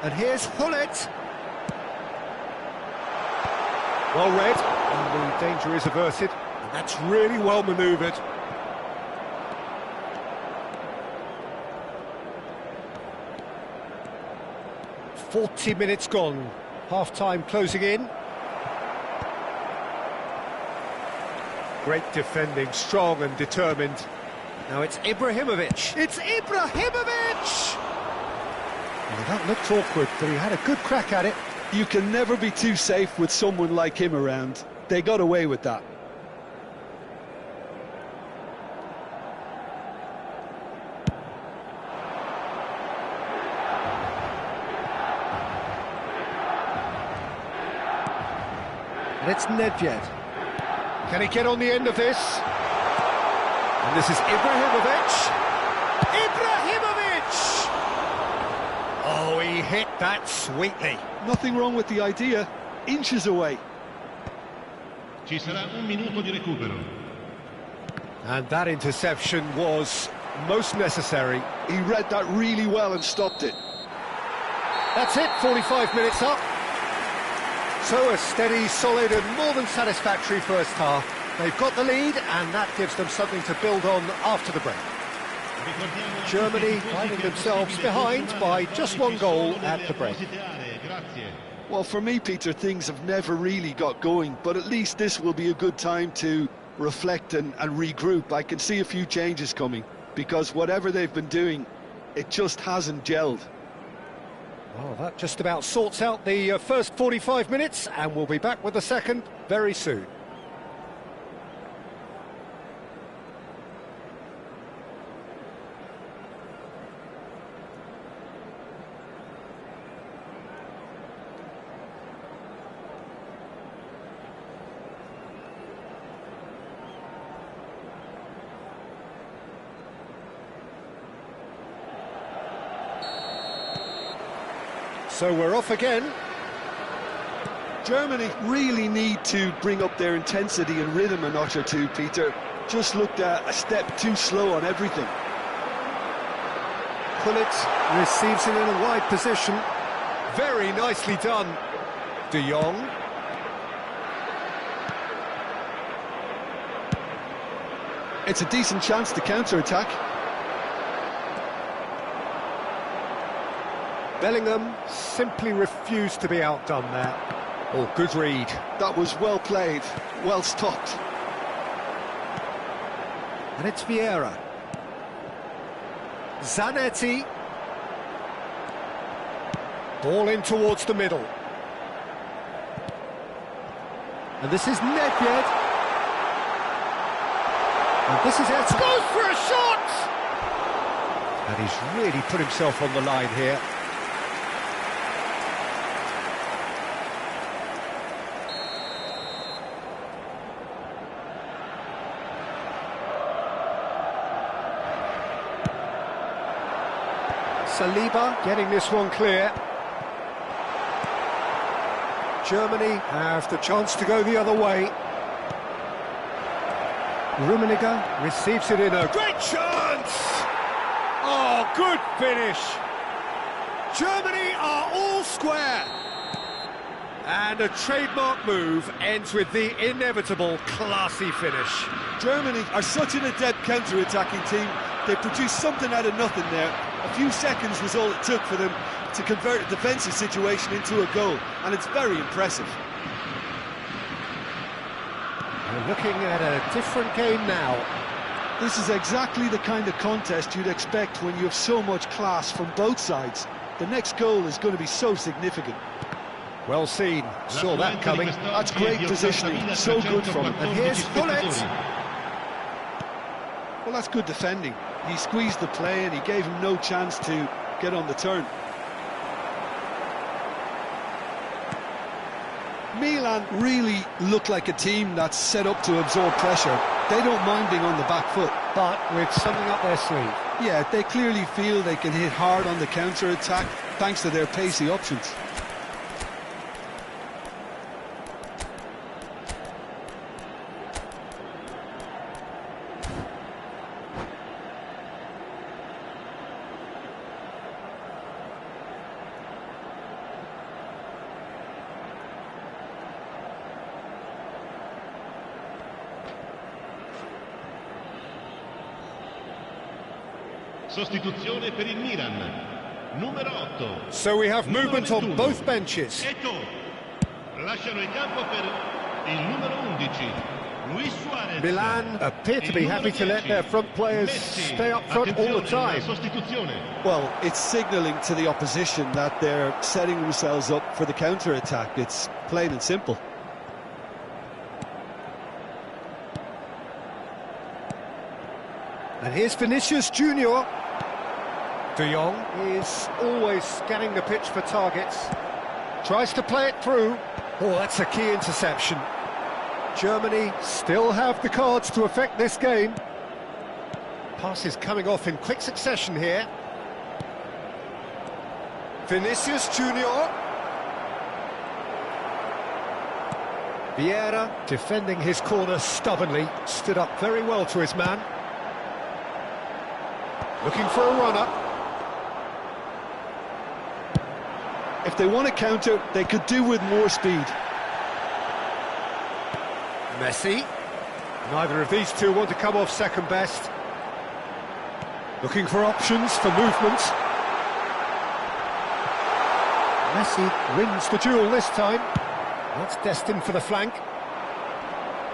And here's Hullet. Well read, and the danger is averted. And that's really well manoeuvred. "40 minutes gone, half-time closing in. Great defending, strong and determined. Now it's Ibrahimovic. It's Ibrahimovic! Well, that looked awkward, but he had a good crack at it. You can never be too safe with someone like him around. They got away with that. And it's Nedved. Can he get on the end of this? And this is Ibrahimovic. Ibrahimovic! Oh, he hit that sweetly. Nothing wrong with the idea. Inches away. Ci sarà un minuto di recupero. And that interception was most necessary. He read that really well and stopped it. That's it, 45 minutes up. So a steady, solid and more than satisfactory first half. They've got the lead and that gives them something to build on after the break. Germany finding themselves behind by just one goal at the break. Well, for me, Peter, things have never really got going, but at least this will be a good time to reflect and regroup. I can see a few changes coming, because whatever they've been doing, it just hasn't gelled. Well, that just about sorts out the first 45 minutes, and we'll be back with the second very soon. So we're off again. Germany really need to bring up their intensity and rhythm a notch or two, Peter. Just looked a step too slow on everything. Hullet receives it in a wide position. Very nicely done. De Jong. It's a decent chance to counter-attack. Bellingham simply refused to be outdone there. Oh, good read. That was well played, well stopped. And it's Vieira. Zanetti. Ball in towards the middle. And this is Nedved. And this is Eto'o. Goes for a shot! And he's really put himself on the line here. Saliba getting this one clear. Germany have the chance to go the other way. Rummenigge receives it in a great chance! Oh, good finish! Germany are all square! And a trademark move ends with the inevitable classy finish. Germany are such an adept counter-attacking team. They produced something out of nothing there. A few seconds was all it took for them to convert a defensive situation into a goal, and it's very impressive. We're looking at a different game now. This is exactly the kind of contest you'd expect when you have so much class from both sides. The next goal is going to be so significant. Well seen, saw that coming. That's great positioning, so good from him. And here's Gullit. Well, that's good defending. He squeezed the play and he gave him no chance to get on the turn. Milan really look like a team that's set up to absorb pressure. They don't mind being on the back foot. But with something up their sleeve. Yeah, they clearly feel they can hit hard on the counter-attack thanks to their pacey options. Sostituzione per il Milan. Numero 8. So we have movement on both benches. Eto'o. Lasciano il campo per il numero 11. Luis Suarez. Milan appear to be happy to let their front players stay up front all the time. Well, it's signalling to the opposition that they're setting themselves up for the counter-attack. It's plain and simple. And here's Vinicius Junior. De Jong is always scanning the pitch for targets. Tries to play it through. Oh, that's a key interception. Germany still have the cards to affect this game. Passes coming off in quick succession here. Vinicius Junior. Vieira defending his corner stubbornly. Stood up very well to his man. Looking for a run-up. If they want to counter, they could do with more speed. Messi. Neither of these two want to come off second best. Looking for options for movement. Messi wins the duel this time. That's destined for the flank.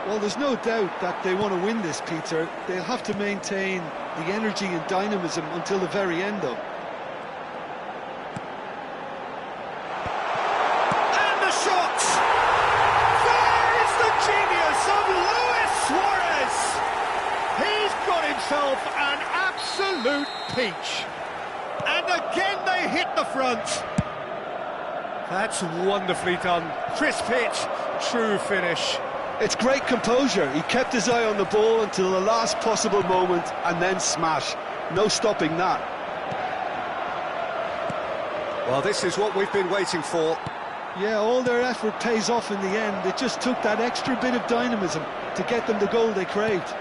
Well, there's no doubt that they want to win this, Peter. They'll have to maintain the energy and dynamism until the very end, though. And the shot! There is the genius of Luis Suarez! He's got himself an absolute peach. And again they hit the front. That's wonderfully done. Crisp hit, true finish. It's great composure. He kept his eye on the ball until the last possible moment and then smash. No stopping that. Well, this is what we've been waiting for. Yeah, all their effort pays off in the end. It just took that extra bit of dynamism to get them the goal they craved.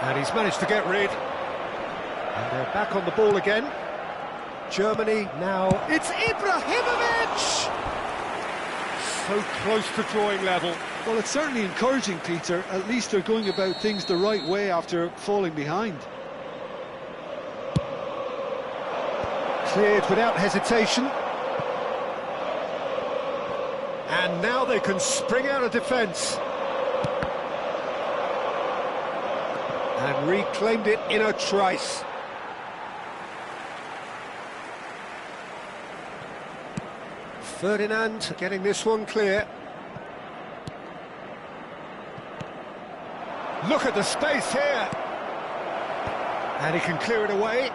And he's managed to get rid. And they're back on the ball again. Germany now. It's Ibrahimovic! So close to drawing level. Well, it's certainly encouraging, Peter. At least they're going about things the right way after falling behind. Cleared without hesitation. And now they can spring out of defence. And reclaimed it in a trice. Ferdinand getting this one clear. Look at the space here. And he can clear it away.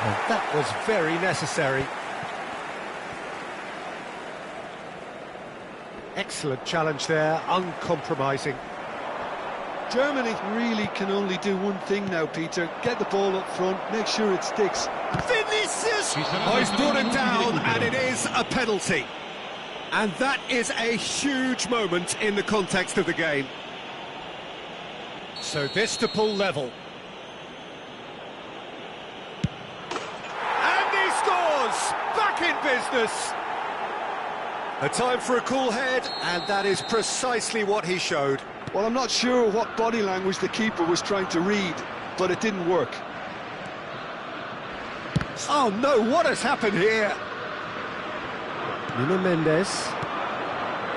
And that was very necessary. Excellent challenge there, uncompromising. Germany really can only do one thing now, Peter. Get the ball up front, make sure it sticks. Vinicius! Oh, he's brought it down, and it is a penalty. And that is a huge moment in the context of the game. So this to pull level. And he scores! Back in business! A time for a cool head, and that is precisely what he showed. Well, I'm not sure what body language the keeper was trying to read, but it didn't work. Oh no, what has happened here? Nuno Mendes.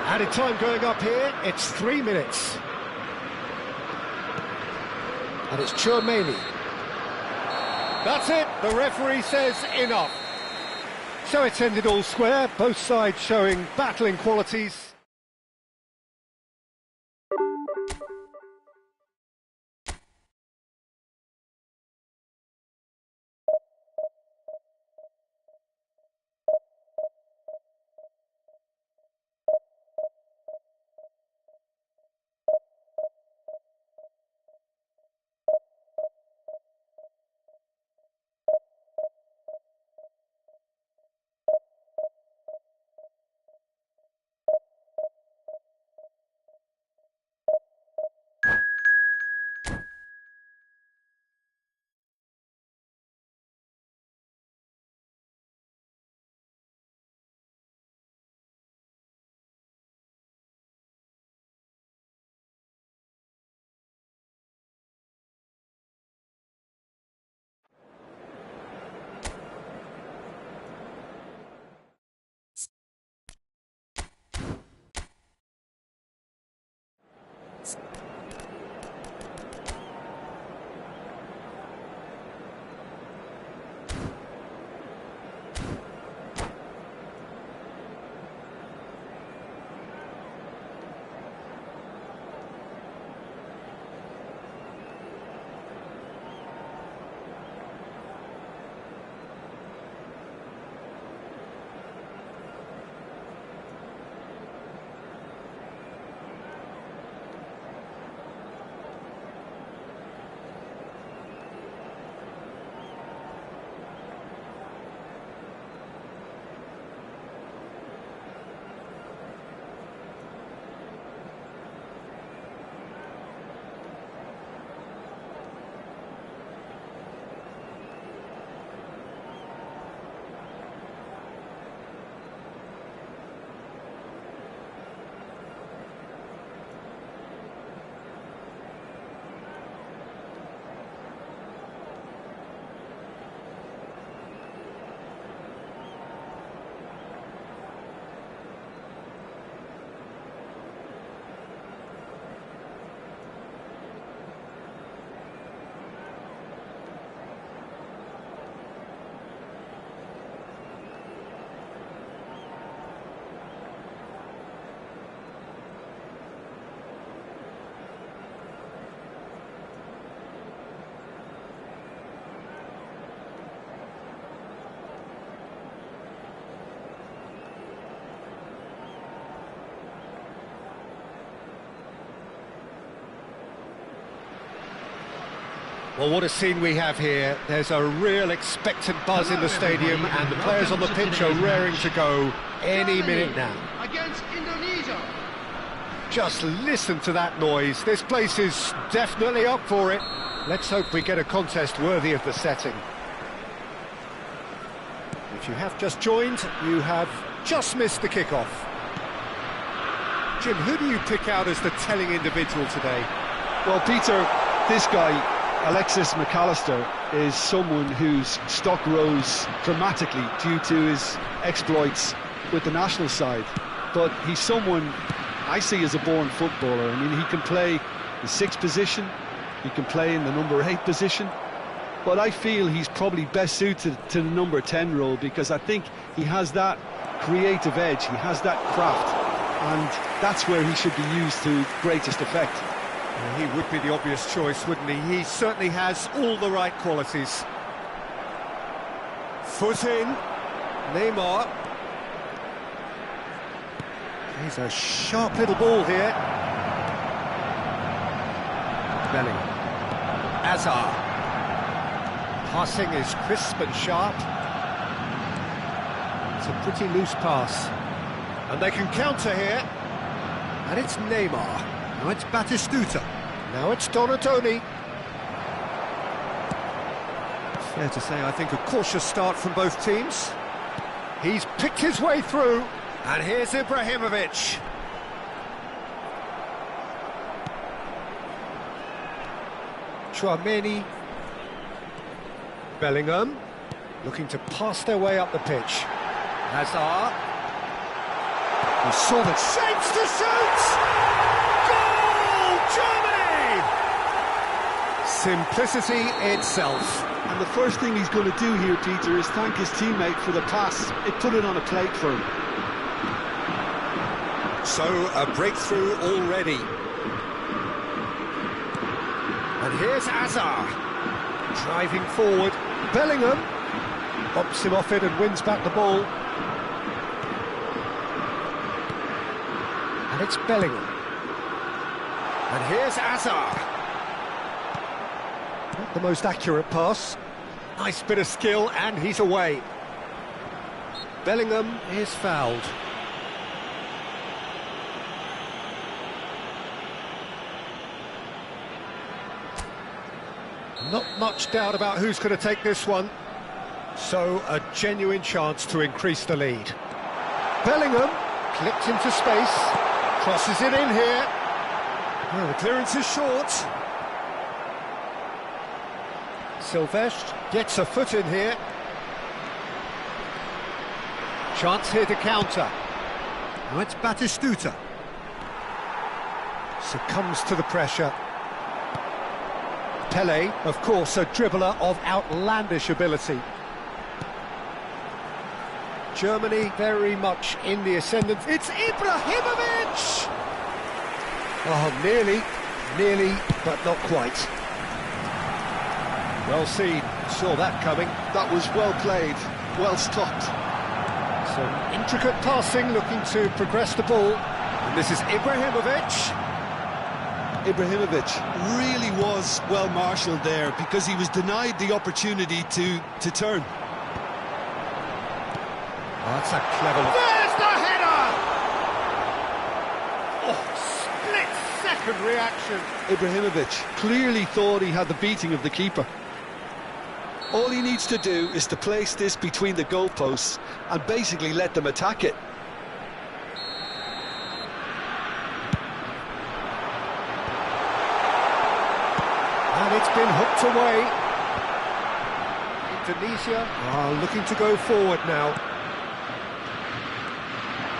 Added time going up here, it's 3 minutes. And it's Tchouaméni. That's it, the referee says enough. So it's ended all square, both sides showing battling qualities. Well, what a scene we have here. There's a real expectant buzz in the stadium, and the players on the pitch are raring to go any minute now. Against Indonesia. Just listen to that noise. This place is definitely up for it. Let's hope we get a contest worthy of the setting. If you have just joined, you have just missed the kickoff. Jim, who do you pick out as the telling individual today? Well, Peter, this guy, Alexis McAllister, is someone whose stock rose dramatically due to his exploits with the national side. But he's someone I see as a born footballer. I mean, he can play the 6th position, he can play in the number 8 position, but I feel he's probably best suited to the number 10 role because I think he has that creative edge, he has that craft, and that's where he should be used to greatest effect. Well, he would be the obvious choice, wouldn't he? He certainly has all the right qualities. Foot in, Neymar. He's a sharp little ball here. Bellingham. Hazard. Passing is crisp and sharp. It's a pretty loose pass. And they can counter here. And it's Neymar. Now it's Batistuta. Now it's Donatoni. Fair to say, I think, a cautious start from both teams. He's picked his way through. And here's Ibrahimovic. Tchouaméni. Bellingham. Looking to pass their way up the pitch. Hazard. He saw the shapes to shoot! Goal! Germany! Simplicity itself. And the first thing he's going to do here, Peter, is thank his teammate for the pass. It put it on a plate for him. So, a breakthrough already. And here's Hazard. Driving forward. Bellingham. Bops him off it and wins back the ball. And it's Bellingham. And here's Hazard. Not the most accurate pass. Nice bit of skill, and he's away. Bellingham is fouled. Not much doubt about who's going to take this one. So, a genuine chance to increase the lead. Bellingham clipped into space. Crosses it in here. Well, the clearance is short. Silvestre gets a foot in here. Chance here to counter. Now it's Batistuta. Succumbs to the pressure. Pelé, of course, a dribbler of outlandish ability. Germany very much in the ascendant. It's Ibrahimovic! Oh, nearly, but not quite. Well seen, saw that coming. That was well played, well stopped. Some intricate passing, looking to progress the ball. And this is Ibrahimovic. Ibrahimovic really was well marshalled there because he was denied the opportunity to turn. Oh, that's a clever look. There's the header! Oh, split-second reaction. Ibrahimovic clearly thought he had the beating of the keeper. All he needs to do is to place this between the goalposts and basically let them attack it. And it's been hooked away. Indonesia are looking to go forward now.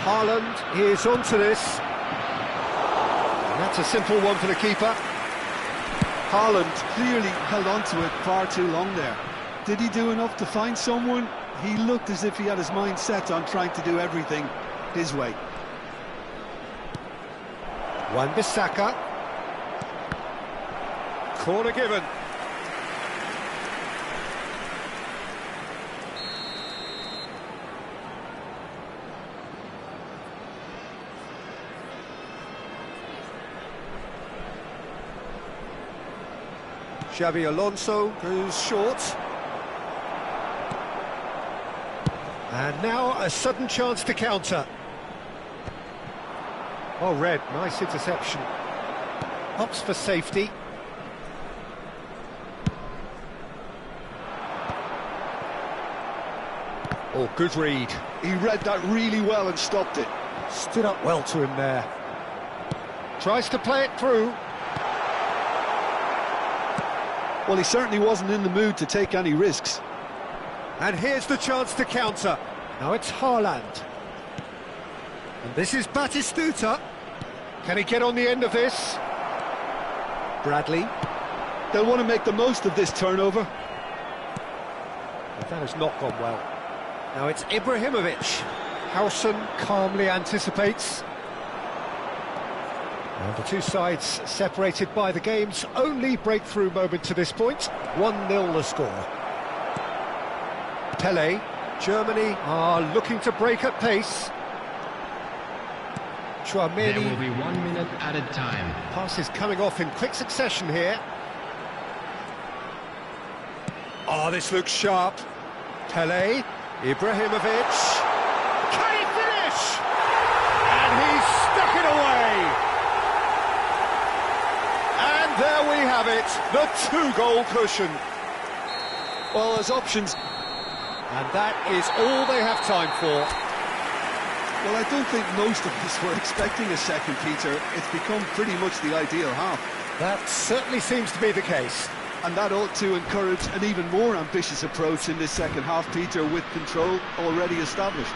Haaland is onto this. And that's a simple one for the keeper. Haaland clearly held on to it far too long there. Did he do enough to find someone? He looked as if he had his mind set on trying to do everything his way. Wan-Bissaka. Corner given. Xabi Alonso goes short. And now a sudden chance to counter. Oh, Red, nice interception. Opts for safety. Oh, good read. He read that really well and stopped it. Stood up well to him there. Tries to play it through. Well, he certainly wasn't in the mood to take any risks. And here's the chance to counter. Now it's Haaland. And this is Batistuta. Can he get on the end of this? Bradley. They'll want to make the most of this turnover. But that has not gone well. Now it's Ibrahimovic. Howson calmly anticipates. Now the two sides separated by the game's only breakthrough moment to this point. 1-0 the score. Pele. Germany are looking to break at pace. Chouameni. There will be 1 minute added time. Passes coming off in quick succession here. Oh, this looks sharp. Pele. Ibrahimovic. Can he finish? And he's stuck it away. And there we have it, the two-goal cushion. Well, there's options. And that is all they have time for. Well, I don't think most of us were expecting a second, Peter. It's become pretty much the ideal half. That certainly seems to be the case. And that ought to encourage an even more ambitious approach in this second half, Peter, with control already established.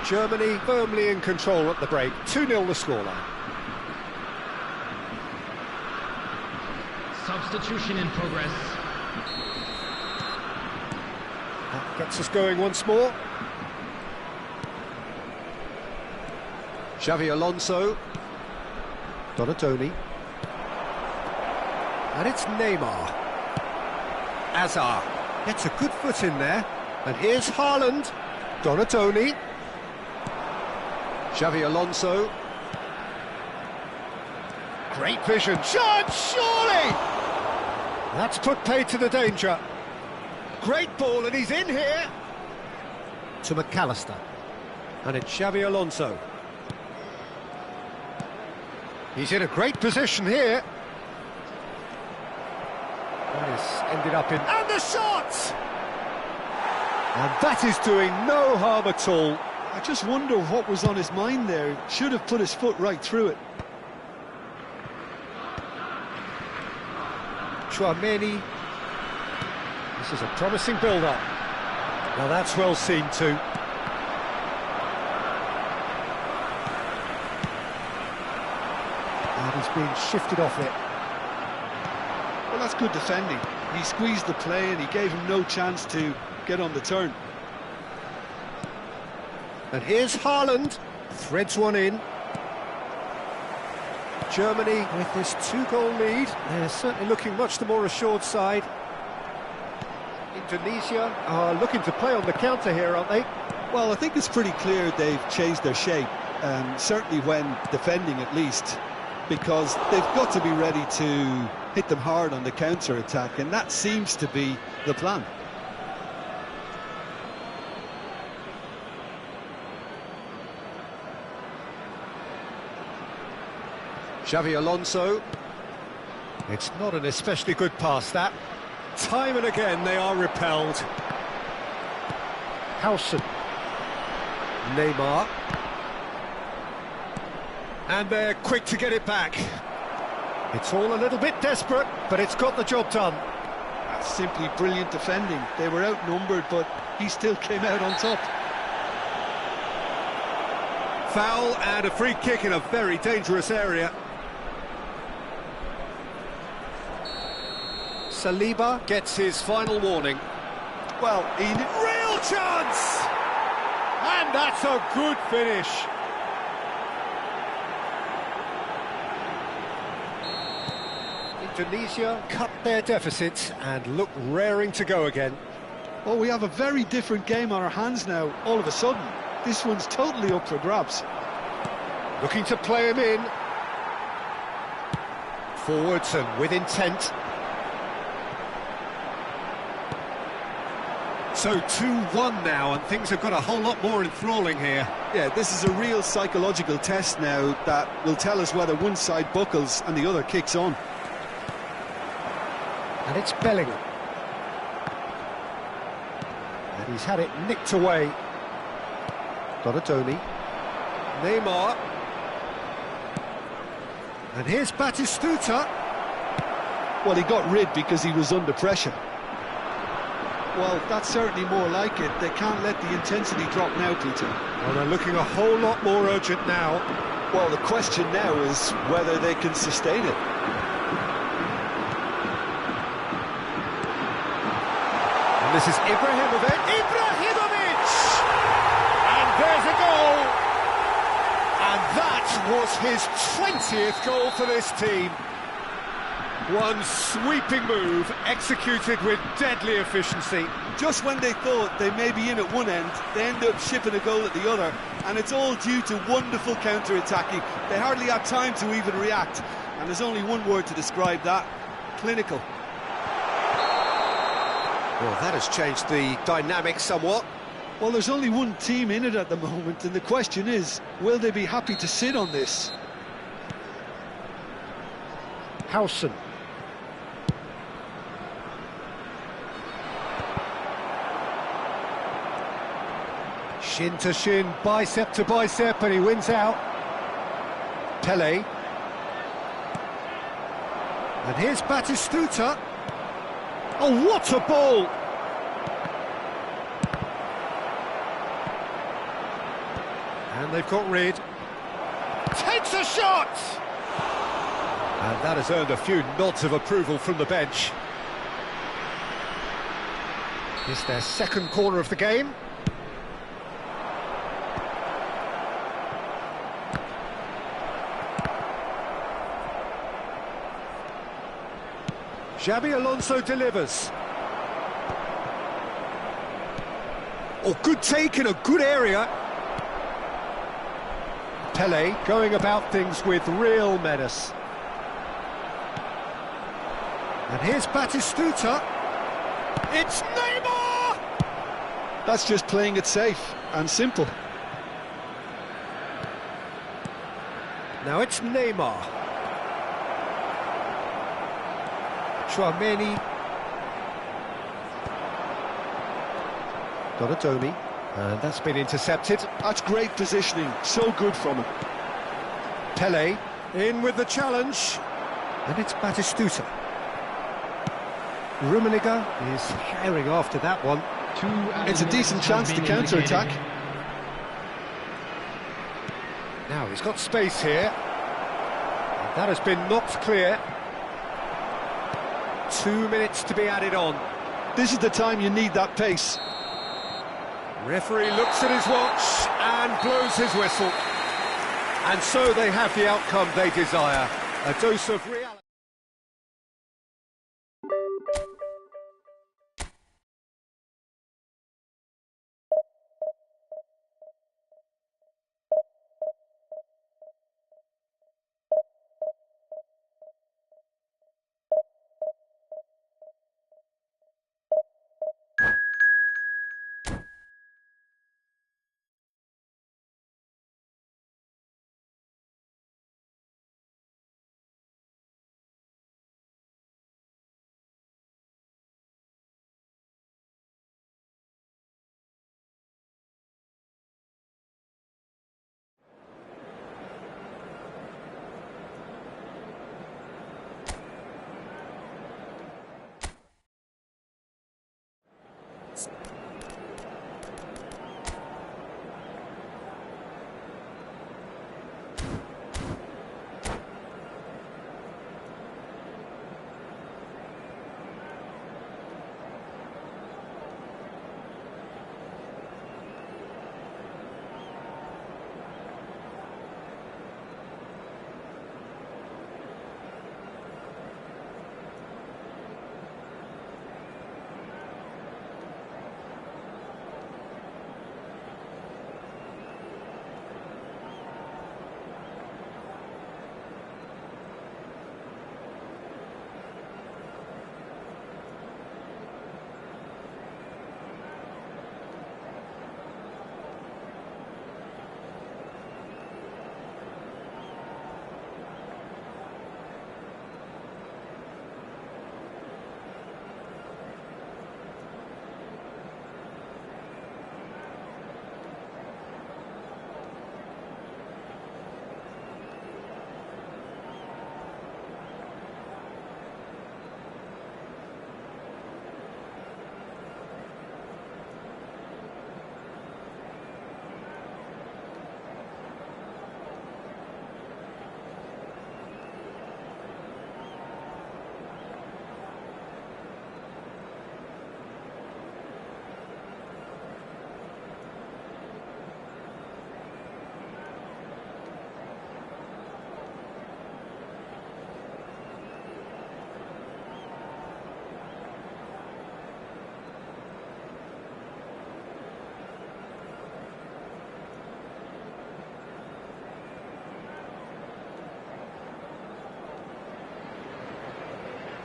Germany firmly in control at the break. 2-0 the scoreline. Substitution in progress. That gets us going once more. Xavi Alonso. Donatoni. And it's Neymar. Azar gets a good foot in there. And here's Haaland. Donatoni. Xavi Alonso. Great vision. Chance, surely! That's put paid to the danger. Great ball, and he's in here. To McAllister. And it's Xavi Alonso. He's in a great position here. That has ended up in... And the shot! And that is doing no harm at all. I just wonder what was on his mind there. Should have put his foot right through it. Chouameni. This is a promising build-up. Now that's well seen too. And he's being shifted off it. Well, that's good defending. He squeezed the play and he gave him no chance to get on the turn. And here's Haaland. Threads one in. Germany with this two-goal lead. They're certainly looking much the more assured side. Indonesia are looking to play on the counter here, aren't they? Well, I think it's pretty clear they've changed their shape, certainly when defending at least, because they've got to be ready to hit them hard on the counter-attack, and that seems to be the plan. Xavi Alonso. It's not an especially good pass, that. Time and again they are repelled. Howson. Neymar. And they're quick to get it back. It's all a little bit desperate, but it's got the job done. That's simply brilliant defending. They were outnumbered, but he still came out on top. Foul and a free kick in a very dangerous area. Saliba gets his final warning. Well, Real chance! And that's a good finish. Indonesia cut their deficit and look raring to go again. Well, we have a very different game on our hands now, all of a sudden. This one's totally up for grabs. Looking to play him in. Forwards and with intent. So 2-1 now, and things have got a whole lot more enthralling here. Yeah, this is a real psychological test now that will tell us whether one side buckles and the other kicks on. And it's Bellingham. And he's had it nicked away. Donadoni. Neymar. And here's Batistuta. Well, he got rid because he was under pressure. Well, that's certainly more like it. They can't let the intensity drop now, Peter. Well, they're looking a whole lot more urgent now. Well, the question now is whether they can sustain it. And this is Ibrahimovic. Ibrahimovic! And there's a goal! And that was his 20th goal for this team. One sweeping move, executed with deadly efficiency. Just when they thought they may be in at one end, they end up shipping a goal at the other, and it's all due to wonderful counter-attacking. They hardly had time to even react, and there's only one word to describe that: clinical. Well, that has changed the dynamic somewhat. Well, there's only one team in it at the moment, and the question is, will they be happy to sit on this? Howson. Shin to shin, bicep to bicep, and he wins out. Pele. And here's Batistuta. Oh, what a ball! And they've got rid. Takes a shot! And that has earned a few nods of approval from the bench. It's their second corner of the game. Xabi Alonso delivers. Oh, good take in a good area. Pele going about things with real menace. And here's Batistuta. It's Neymar! That's just playing it safe and simple. Now it's Neymar. Tchouaméni. Donadoni. And that's been intercepted. That's great positioning, so good from him. Pele in with the challenge. And it's Batistuta. Rummenigge is herring after that one. It's a decent chance to counter-attack. Now he's got space here. And that has been knocked clear. 2 minutes to be added on. This is the time you need that pace. Referee looks at his watch and blows his whistle. And so they have the outcome they desire. A dose of reality.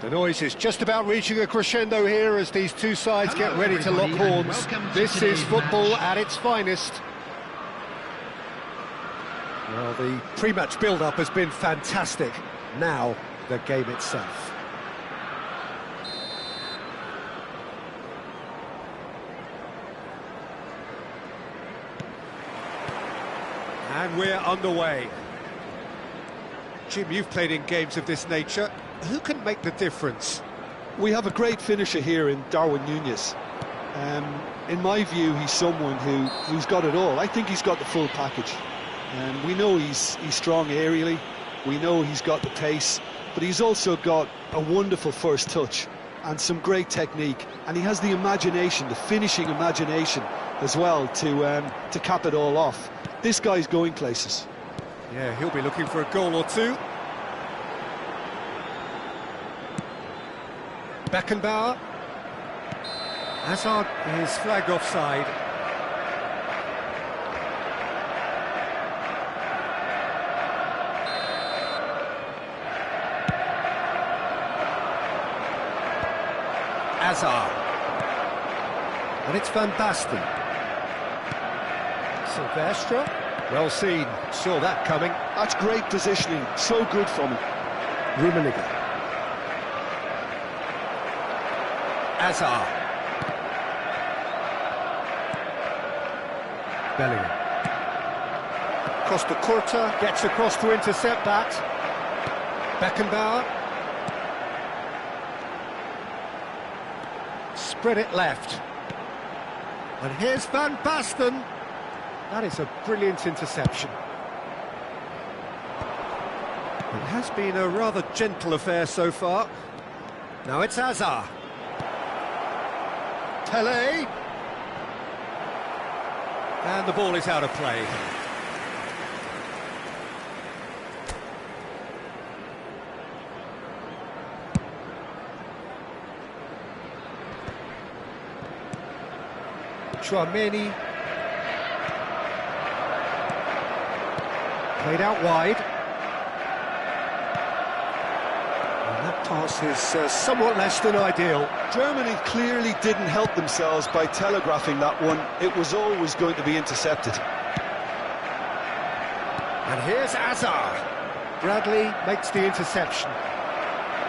The noise is just about reaching a crescendo here as these two sides get ready to lock horns. This is football at its finest. Well, the pre-match build-up has been fantastic. Now, the game itself. And we're underway. Jim, you've played in games of this nature. Who can make the difference? We have a great finisher here in Darwin Núñez. In my view, he's someone who's got it all. I think he's got the full package. We know he's strong aerially, we know he's got the pace, but he's also got a wonderful first touch and some great technique, and he has the imagination, the finishing imagination as well to cap it all off. This guy's going places. Yeah, he'll be looking for a goal or two. Beckenbauer. Hazard is flagged offside. Hazard. And it's Van Basten. Silvestre. Well seen. Saw that coming. That's great positioning. So good from him. Rummenigge. Hazard. Bellingham. Costa Curta gets across to intercept that. Beckenbauer. Spread it left. And here's Van Basten. That is a brilliant interception. It has been a rather gentle affair so far. Now it's Hazard. Pele. And the ball is out of play. Tchouaméni. Played out wide. And that pass is somewhat less than ideal. Germany clearly didn't help themselves by telegraphing that one. It was always going to be intercepted. And here's Hazard. Bradley makes the interception.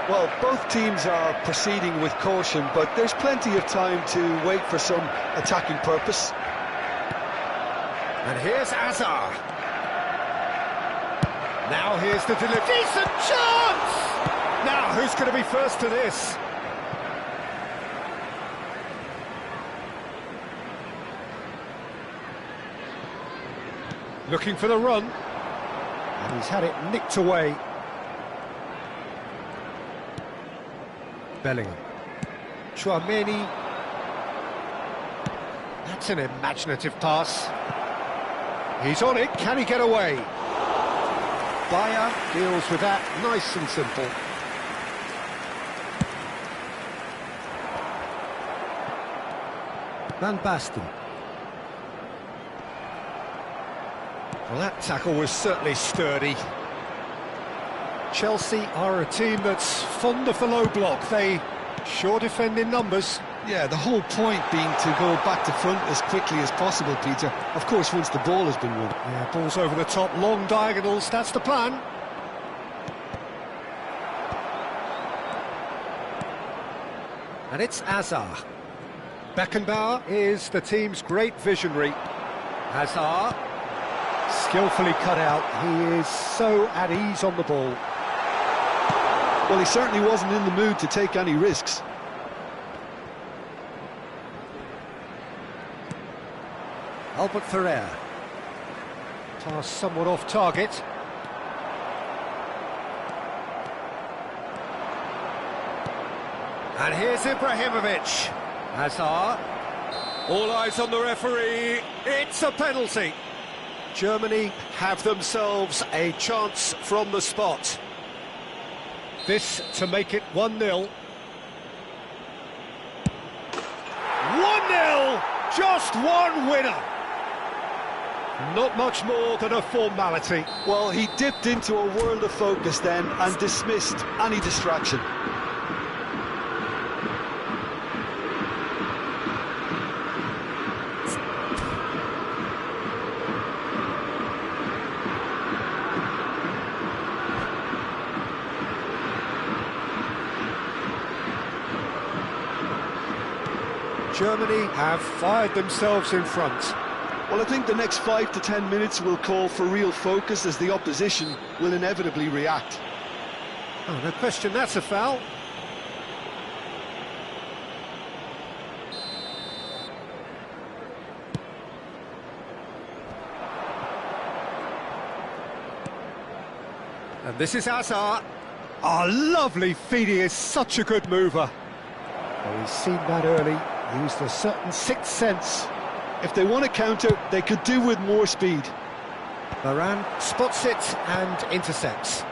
Well, both teams are proceeding with caution, but there's plenty of time to wait for some attacking purpose. And here's Hazard. Now here's the delivery. Decent chance! Now, who's going to be first to this? Looking for the run. And he's had it nicked away. Bellingham. Tchouaméni. That's an imaginative pass. He's on it. Can he get away? Bayer deals with that nice and simple. Van Basten. Well, that tackle was certainly sturdy. Chelsea are a team that's fond of the low block. They sure defend in numbers. Yeah, the whole point being to go back to front as quickly as possible, Peter. Of course, once the ball has been won. Yeah, balls over the top, long diagonals, that's the plan. And it's Hazard. Beckenbauer is the team's great visionary. Hazard, skillfully cut out. He is so at ease on the ball. Well, he certainly wasn't in the mood to take any risks. Albert Ferrer. Pass somewhat off target. And here's Ibrahimovic. Hazard. All eyes on the referee. It's a penalty. Germany have themselves a chance from the spot. This to make it 1-0. 1-0! Just one winner! Not much more than a formality. Well, he dipped into a world of focus then and dismissed any distraction. Germany have fired themselves in front. Well, I think the next 5 to 10 minutes will call for real focus as the opposition will inevitably react. Oh, no question, that's a foul. And this is Hazard. Oh, lovely feed, he is such a good mover. Oh, he's seen that early, used a certain sixth sense. If they want to counter, they could do with more speed. Varane spots it and intercepts.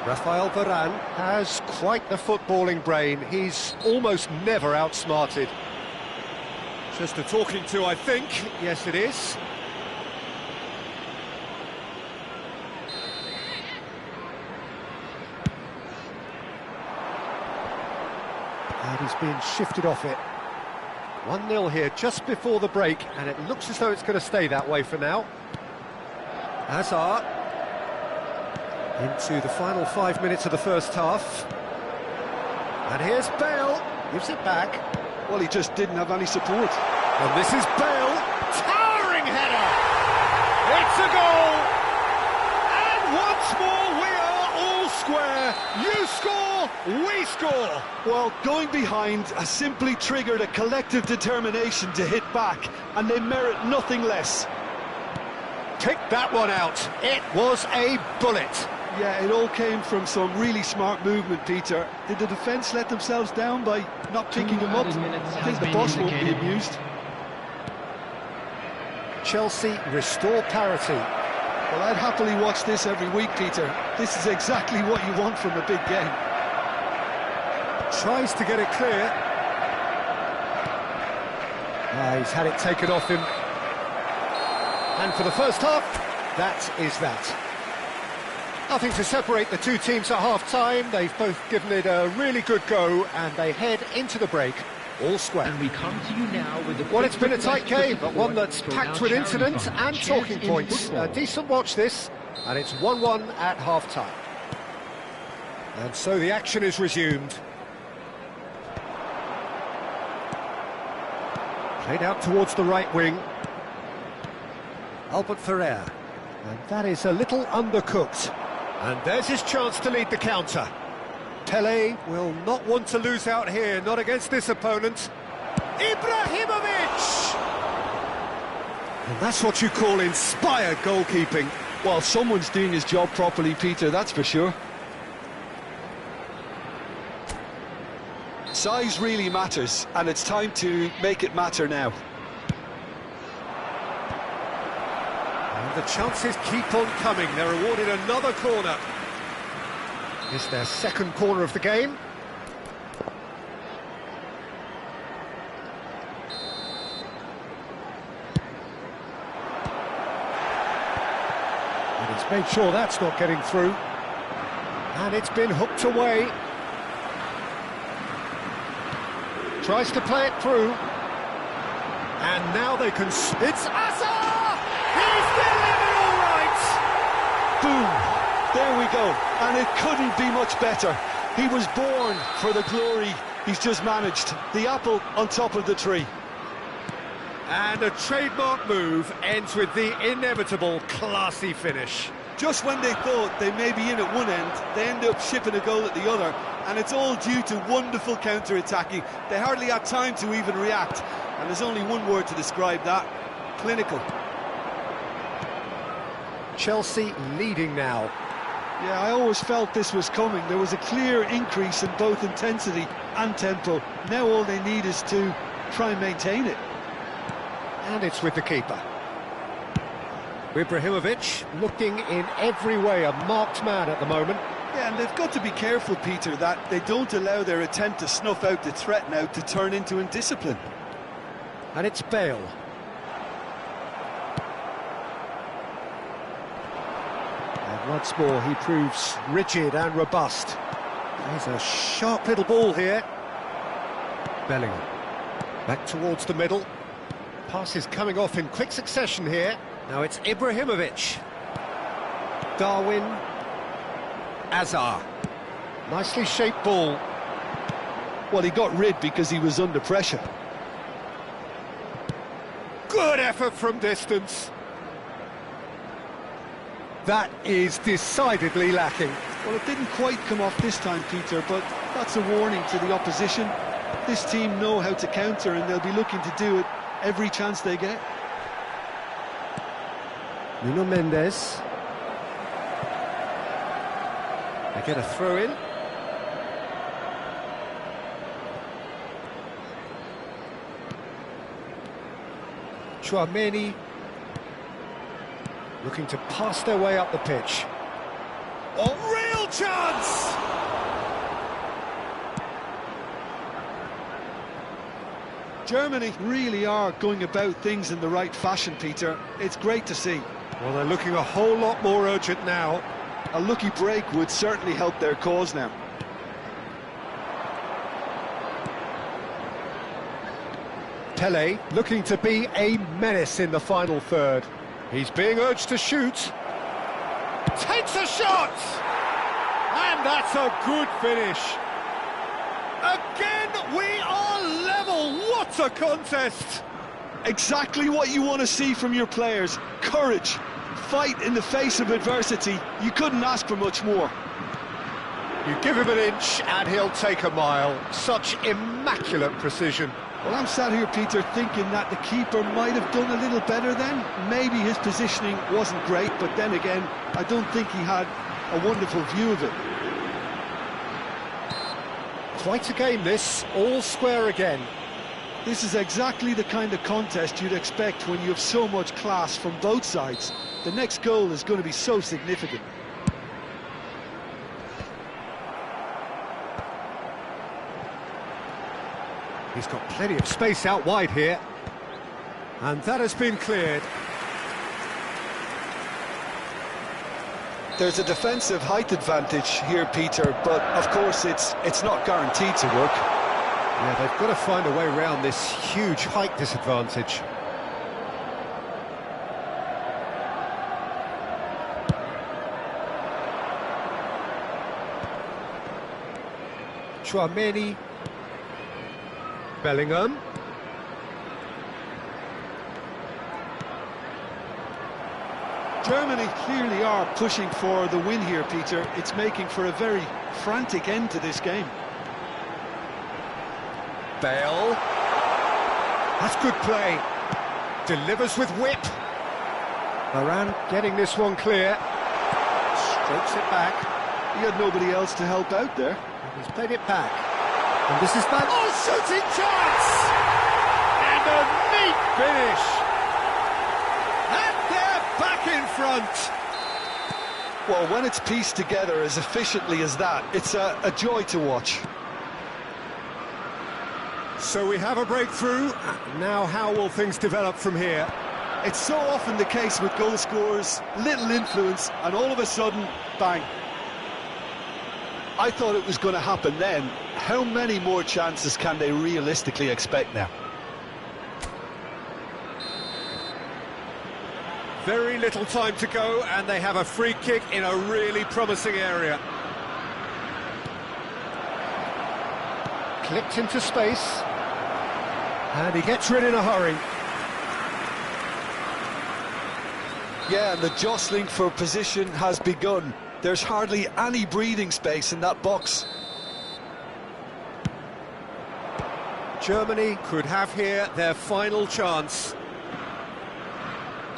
Rafael Varane has quite the footballing brain. He's almost never outsmarted. Just a talking to, I think. Yes, it is. And he's being shifted off it. 1-0 here just before the break, and it looks as though it's going to stay that way for now. Hazard into the final 5 minutes of the first half. And here's Bale, gives it back. Well, he just didn't have any support. And this is Bale, towering header! It's a goal! And once more we are all square. You score, we score! Well, going behind has simply triggered a collective determination to hit back, and they merit nothing less. Pick that one out. It was a bullet. Yeah, it all came from some really smart movement, Peter. Did the defence let themselves down by not picking him up? I think the boss won't be amused. Chelsea restore parity. Well, I'd happily watch this every week, Peter. This is exactly what you want from a big game. Tries to get it clear. He's had it taken off him. And for the first half, that is that. Nothing to separate the two teams at half-time. They've both given it a really good go, and they head into the break all square. And we come to you now with the... Well, it's been a tight game, but one that's packed with incidents and talking points. A decent watch this, and it's 1-1 at half-time. And so the action is resumed. Played out towards the right wing. Albert Ferrer. And that is a little undercooked. And there's his chance to lead the counter. Pele will not want to lose out here, not against this opponent. Ibrahimovic! And that's what you call inspired goalkeeping. Well, someone's doing his job properly, Peter, that's for sure. Size really matters, and it's time to make it matter now. And the chances keep on coming. They're awarded another corner. It's their second corner of the game. And he's made sure that's not getting through. And it's been hooked away. Tries to play it through. And now they can... It's Hazard! He's delivered all right! Boom! There we go. And it couldn't be much better. He was born for the glory he's just managed. The apple on top of the tree. And a trademark move ends with the inevitable classy finish. Just when they thought they may be in at one end, they end up shipping a goal at the other, and it's all due to wonderful counter-attacking. They hardly had time to even react, and there's only one word to describe that: clinical. Chelsea leading now. Yeah, I always felt this was coming. There was a clear increase in both intensity and tempo. Now all they need is to try and maintain it. And it's with the keeper. Ibrahimovic looking in every way a marked man at the moment. Yeah, and they've got to be careful, Peter, that they don't allow their attempt to snuff out the threat now to turn into indiscipline. And it's Bale. And once more he proves rigid and robust. There's a sharp little ball here. Bellingham. Back towards the middle. Pass is coming off in quick succession here. Now it's Ibrahimovic. Darwin. Hazard. Nicely shaped ball. Well, he got rid because he was under pressure. Good effort from distance. That is decidedly lacking. Well, it didn't quite come off this time, Peter, but that's a warning to the opposition. This team know how to counter, and they'll be looking to do it every chance they get. Nuno Mendes. They get a throw in. Tchouaméni looking to pass their way up the pitch. Oh, real chance! Germany really are going about things in the right fashion, Peter. It's great to see. Well, they're looking a whole lot more urgent now. A lucky break would certainly help their cause now. Pele looking to be a menace in the final third. He's being urged to shoot. Takes a shot! And that's a good finish. Again, we are level. What a contest! Exactly what you want to see from your players. Courage, fight in the face of adversity. You couldn't ask for much more. You give him an inch and he'll take a mile. Such immaculate precision. Well, I'm sat here, Peter, thinking that the keeper might have done a little better then. Maybe his positioning wasn't great, but then again, I don't think he had a wonderful view of it. Quite a game this, all square again. This is exactly the kind of contest you'd expect when you have so much class from both sides. The next goal is going to be so significant. He's got plenty of space out wide here. And that has been cleared. There's a defensive height advantage here, Peter, but of course it's not guaranteed to work. Yeah, they've got to find a way around this huge height disadvantage. Tchouaméni. Bellingham. Germany clearly are pushing for the win here, Peter. It's making for a very frantic end to this game. Bale. That's good play. Delivers with whip. Varane getting this one clear. Strokes it back. He had nobody else to help out there. He's played it back. And this is bad. Oh, shooting chance! And a neat finish. And they're back in front. Well, when it's pieced together as efficiently as that, it's a joy to watch. So we have a breakthrough. Now how will things develop from here? It's so often the case with goal scorers, little influence, and all of a sudden, bang. I thought it was going to happen then. How many more chances can they realistically expect now? Very little time to go, and they have a free kick in a really promising area. Clipped into space. And he gets rid in a hurry. Yeah, and the jostling for position has begun. There's hardly any breathing space in that box. Germany could have here their final chance.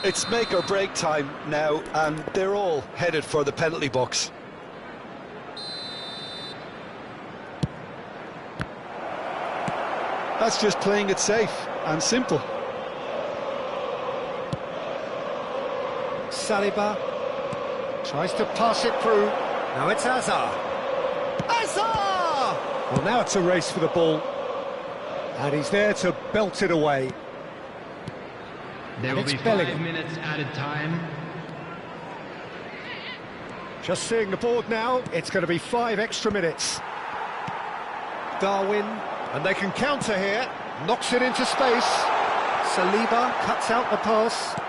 It's make or break time now, and they're all headed for the penalty box. That's just playing it safe and simple. Saliba tries to pass it through. Now it's Hazard. Hazard! Well, now it's a race for the ball. And he's there to belt it away. There will be 5 minutes added time. Just seeing the board now, it's going to be 5 extra minutes. Darwin, and they can counter here. Knocks it into space. Saliba cuts out the pass.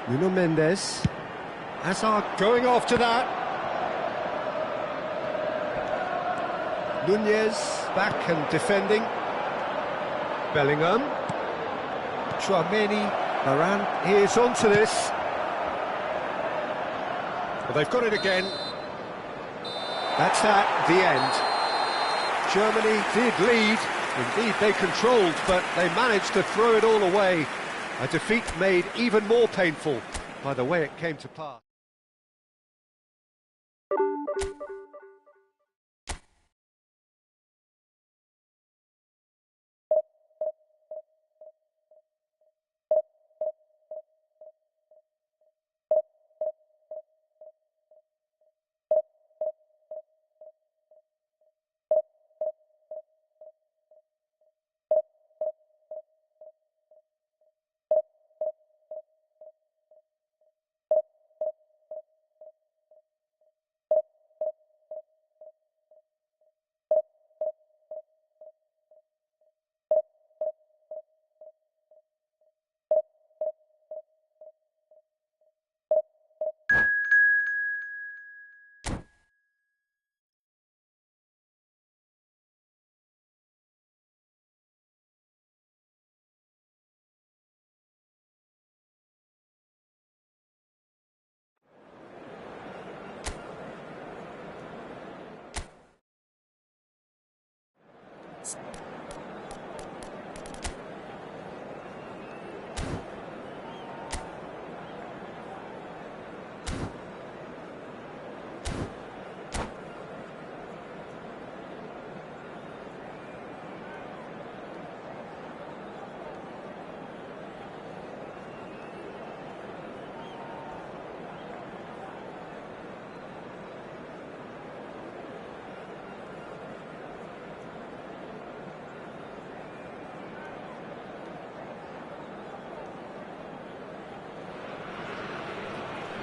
Nuno Mendes. Hazard going after that. Nunez back and defending. Bellingham. Tchouameni. Varane is onto this. Well, they've got it again. That's that, the end. Germany did lead. Indeed, they controlled, but they managed to throw it all away. A defeat made even more painful by the way it came to pass.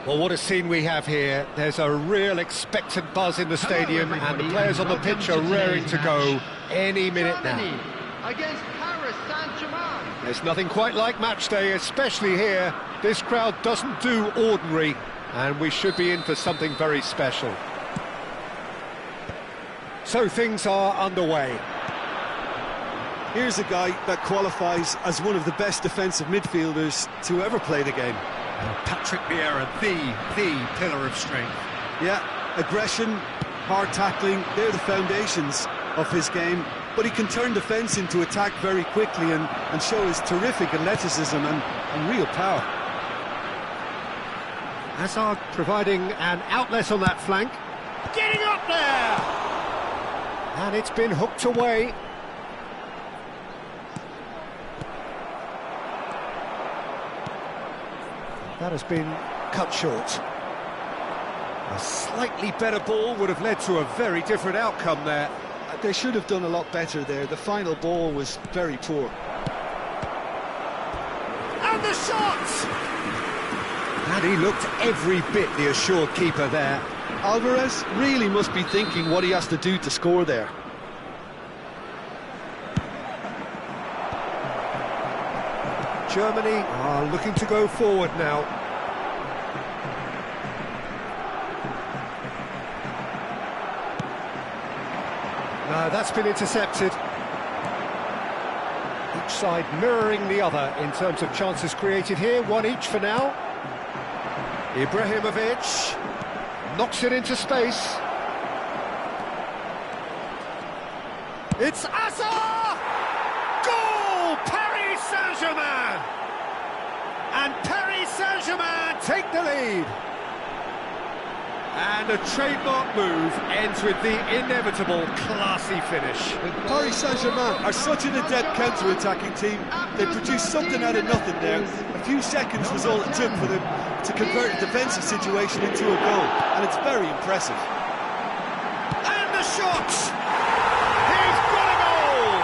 Well, what a scene we have here. There's a real expectant buzz in the stadium, and the players on the pitch are raring to go any minute now. Against Paris Saint-Germain. There's nothing quite like match day, especially here. This crowd doesn't do ordinary, and we should be in for something very special. So things are underway. Here's a guy that qualifies as one of the best defensive midfielders to ever play the game. Patrick Vieira, the pillar of strength. Yeah, aggression, hard tackling, they're the foundations of his game, but he can turn defence into attack very quickly and show his terrific athleticism and real power. Hazard providing an outlet on that flank. Getting up there! And it's been hooked away. That has been cut short. A slightly better ball would have led to a very different outcome there. They should have done a lot better there. The final ball was very poor. And the shot! And he looked every bit the assured keeper there. Alvarez really must be thinking what he has to do to score there. Germany are looking to go forward now. No, that's been intercepted. Each side mirroring the other in terms of chances created here. One each for now. Ibrahimovic knocks it into space. It's Hazard! Goal! Paris Saint-Germain! And Paris Saint-Germain take the lead. And a trademark move ends with the inevitable classy finish. Paris Saint-Germain are such an adept counter-attacking team. They produced something out of nothing there. A few seconds was all it took for them to convert a defensive situation into a goal, and it's very impressive. And the shot! He's got a goal!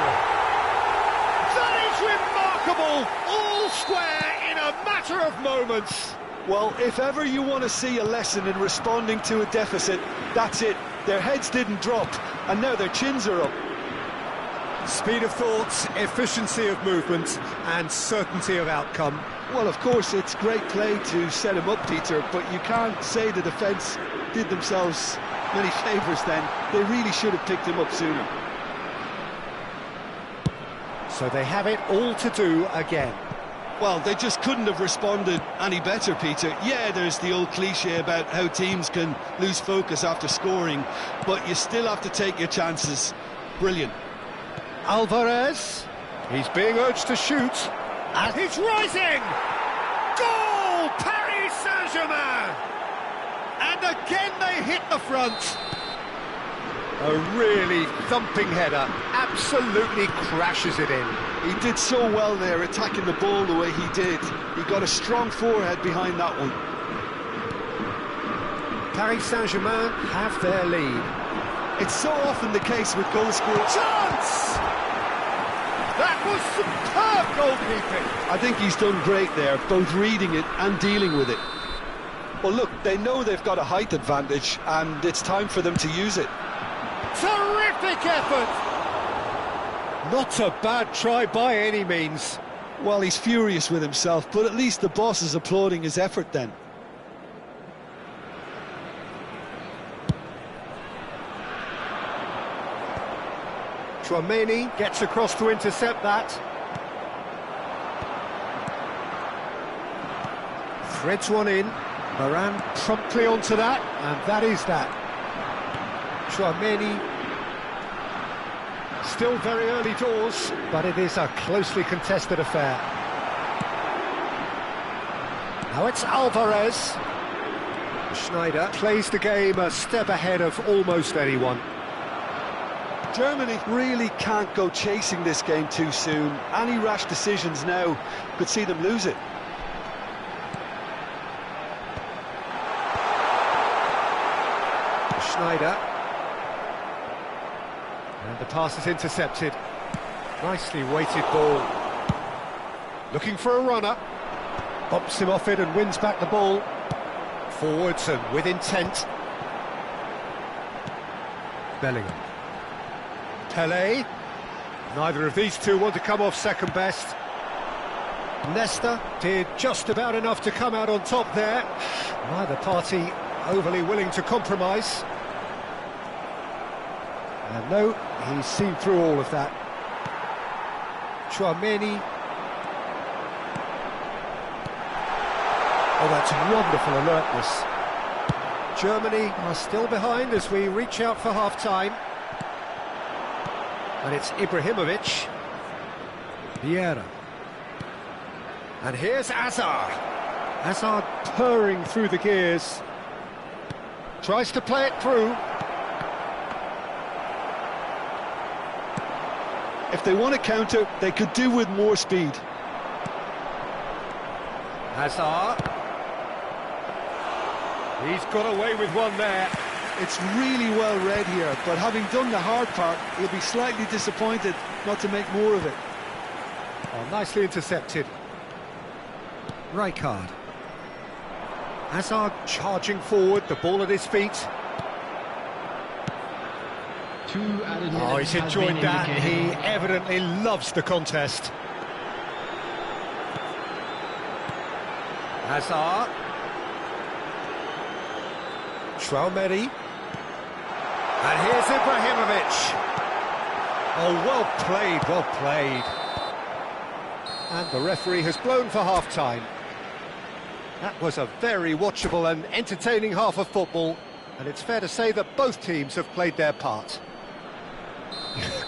That is remarkable! All square in a matter of moments. Well, if ever you want to see a lesson in responding to a deficit, that's it. Their heads didn't drop, and now their chins are up. Speed of thought, efficiency of movement, and certainty of outcome. Well, of course, it's great play to set him up, Peter, but you can't say the defence did themselves many favours then. They really should have picked him up sooner. So they have it all to do again. Well, they just couldn't have responded any better, Peter. Yeah, there's the old cliche about how teams can lose focus after scoring, but you still have to take your chances. Brilliant. Alvarez, he's being urged to shoot, and he's rising! Goal! Paris Saint-Germain! And again they hit the front. A really thumping header, absolutely crashes it in. He did so well there, attacking the ball the way he did. He got a strong forehead behind that one. Paris Saint-Germain have their lead. It's so often the case with goal scorers. Chance! That was superb goalkeeping. I think he's done great there, both reading it and dealing with it. Well, look, they know they've got a height advantage, and it's time for them to use it. Terrific effort! Not a bad try by any means. Well, he's furious with himself, but at least the boss is applauding his effort then. Tchouaméni gets across to intercept that. Threads one in. Varane promptly onto that, and that is that. Tchouaméni, still very early doors, but it is a closely contested affair. Now it's Alvarez. Schneider plays the game a step ahead of almost anyone. Germany really can't go chasing this game too soon. Any rash decisions now could see them lose it. Schneider. And the pass is intercepted. Nicely weighted ball. Looking for a runner. Bumps him off it and wins back the ball. Forwards and with intent. Bellingham. Pelé. Neither of these two want to come off second best. Nesta did just about enough to come out on top there. Neither party overly willing to compromise. And no, he's seen through all of that. Tchouaméni. Oh, that's wonderful alertness. Germany are still behind as we reach out for half-time. And it's Ibrahimovic. Vieira. And here's Hazard. Hazard purring through the gears. Tries to play it through. If they want to counter, they could do with more speed. Hazard. He's got away with one there. It's really well read here, but having done the hard part, he'll be slightly disappointed not to make more of it. Oh, nicely intercepted. Rijkaard. Hazard charging forward, the ball at his feet. Oh, he's enjoyed that. He evidently loves the contest. Hazard. Tchouaméni. And here's Ibrahimovic. Oh, well played, well played. And the referee has blown for half-time. That was a very watchable and entertaining half of football, and it's fair to say that both teams have played their part.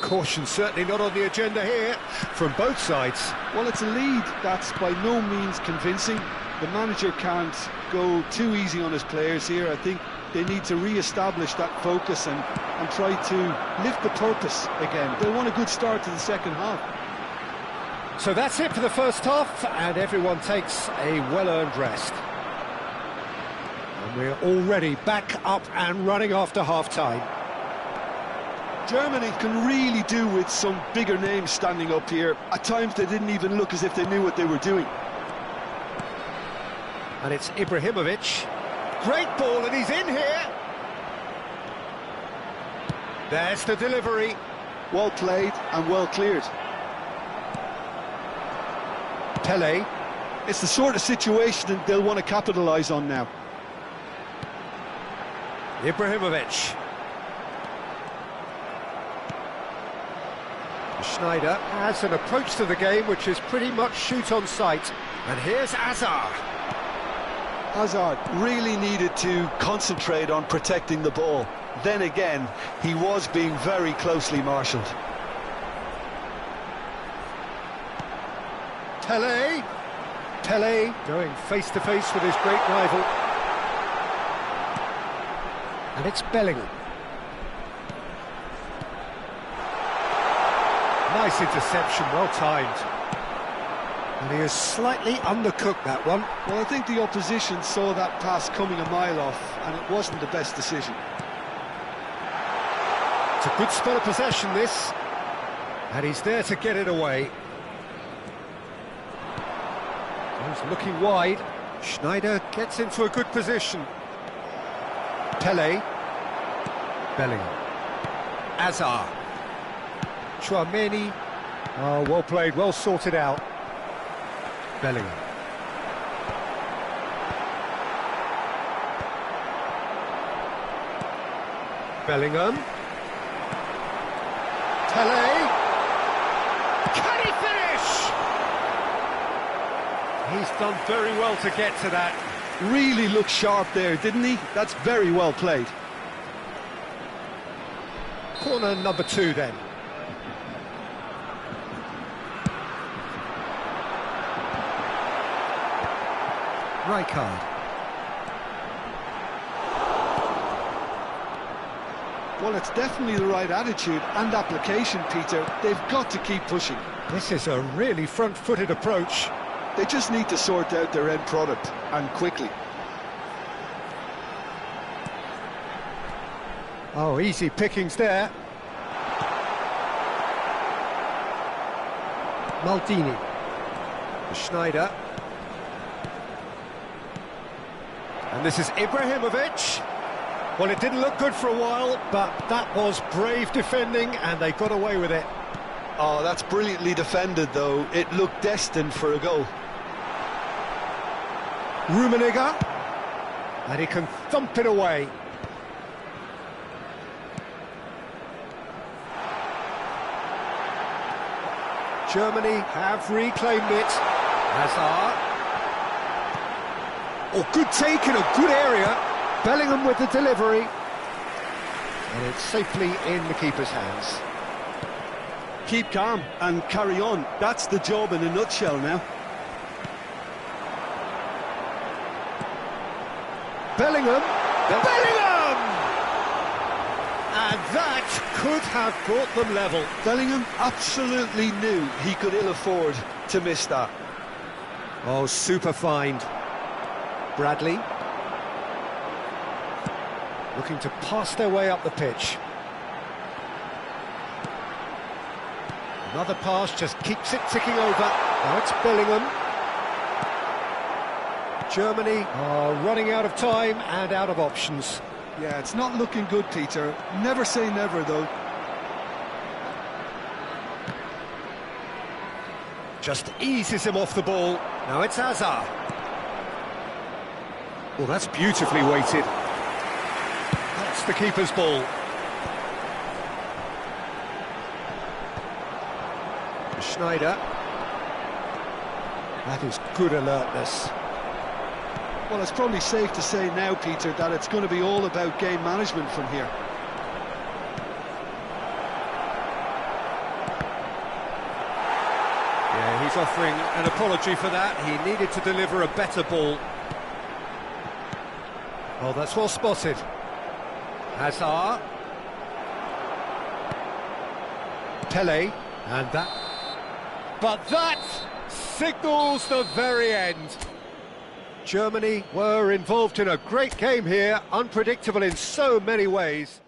Caution certainly not on the agenda here, from both sides. Well, it's a lead that's by no means convincing. The manager can't go too easy on his players here. I think they need to re-establish that focus and try to lift the purpose again. They want a good start to the second half. So that's it for the first half, and everyone takes a well-earned rest. And we're already back up and running after half-time. Germany can really do with some bigger names standing up here. At times they didn't even look as if they knew what they were doing. And it's Ibrahimovic. Great ball, and he's in here. There's the delivery. Well played and well cleared. Pelé. It's the sort of situation that they'll want to capitalise on now. Ibrahimovic. Schneider has an approach to the game which is pretty much shoot on sight. And here's Hazard. Hazard really needed to concentrate on protecting the ball. Then again, he was being very closely marshalled. Pele. Pele going face-to-face with his great rival. And it's Bellingham. Nice interception, well timed. And he has slightly undercooked that one. Well, I think the opposition saw that pass coming a mile off, and it wasn't the best decision. It's a good spell of possession, this. And he's there to get it away. He's looking wide. Schneider gets into a good position. Pele. Bellingham. Hazard. Tchouameni. Oh, well played, well sorted out. Bellingham. Bellingham. Pele. Can he finish? He's done very well to get to that. Really looked sharp there, didn't he? That's very well played. Corner number 2 then. Rijkaard. Well, it's definitely the right attitude and application, Peter. They've got to keep pushing. This is a really front-footed approach. They just need to sort out their end product, and quickly. Oh, easy pickings there. Maldini. Schneider. And this is Ibrahimovic. Well, it didn't look good for a while, but that was brave defending, and they got away with it. Oh, that's brilliantly defended, though. It looked destined for a goal. Rummenigge. And he can thump it away. Germany have reclaimed it. Hazard. Oh, good take in a good area. Bellingham with the delivery. And it's safely in the keeper's hands. Keep calm and carry on. That's the job in a nutshell now. Bellingham. Bellingham! And that could have brought them level. Bellingham absolutely knew he could ill afford to miss that. Oh, super find. Bradley. Looking to pass their way up the pitch. Another pass just keeps it ticking over. Now it's Bellingham. Germany are running out of time and out of options. Yeah, it's not looking good, Peter. Never say never, though. Just eases him off the ball. Now it's Hazard. Well, that's beautifully weighted. That's the keeper's ball. Schneider. That is good alertness. Well, it's probably safe to say now, Peter, that it's going to be all about game management from here. Yeah, he's offering an apology for that. He needed to deliver a better ball. Oh, that's well spotted. Hazard. Pele. And that... But that signals the very end. Germany were involved in a great game here, unpredictable in so many ways.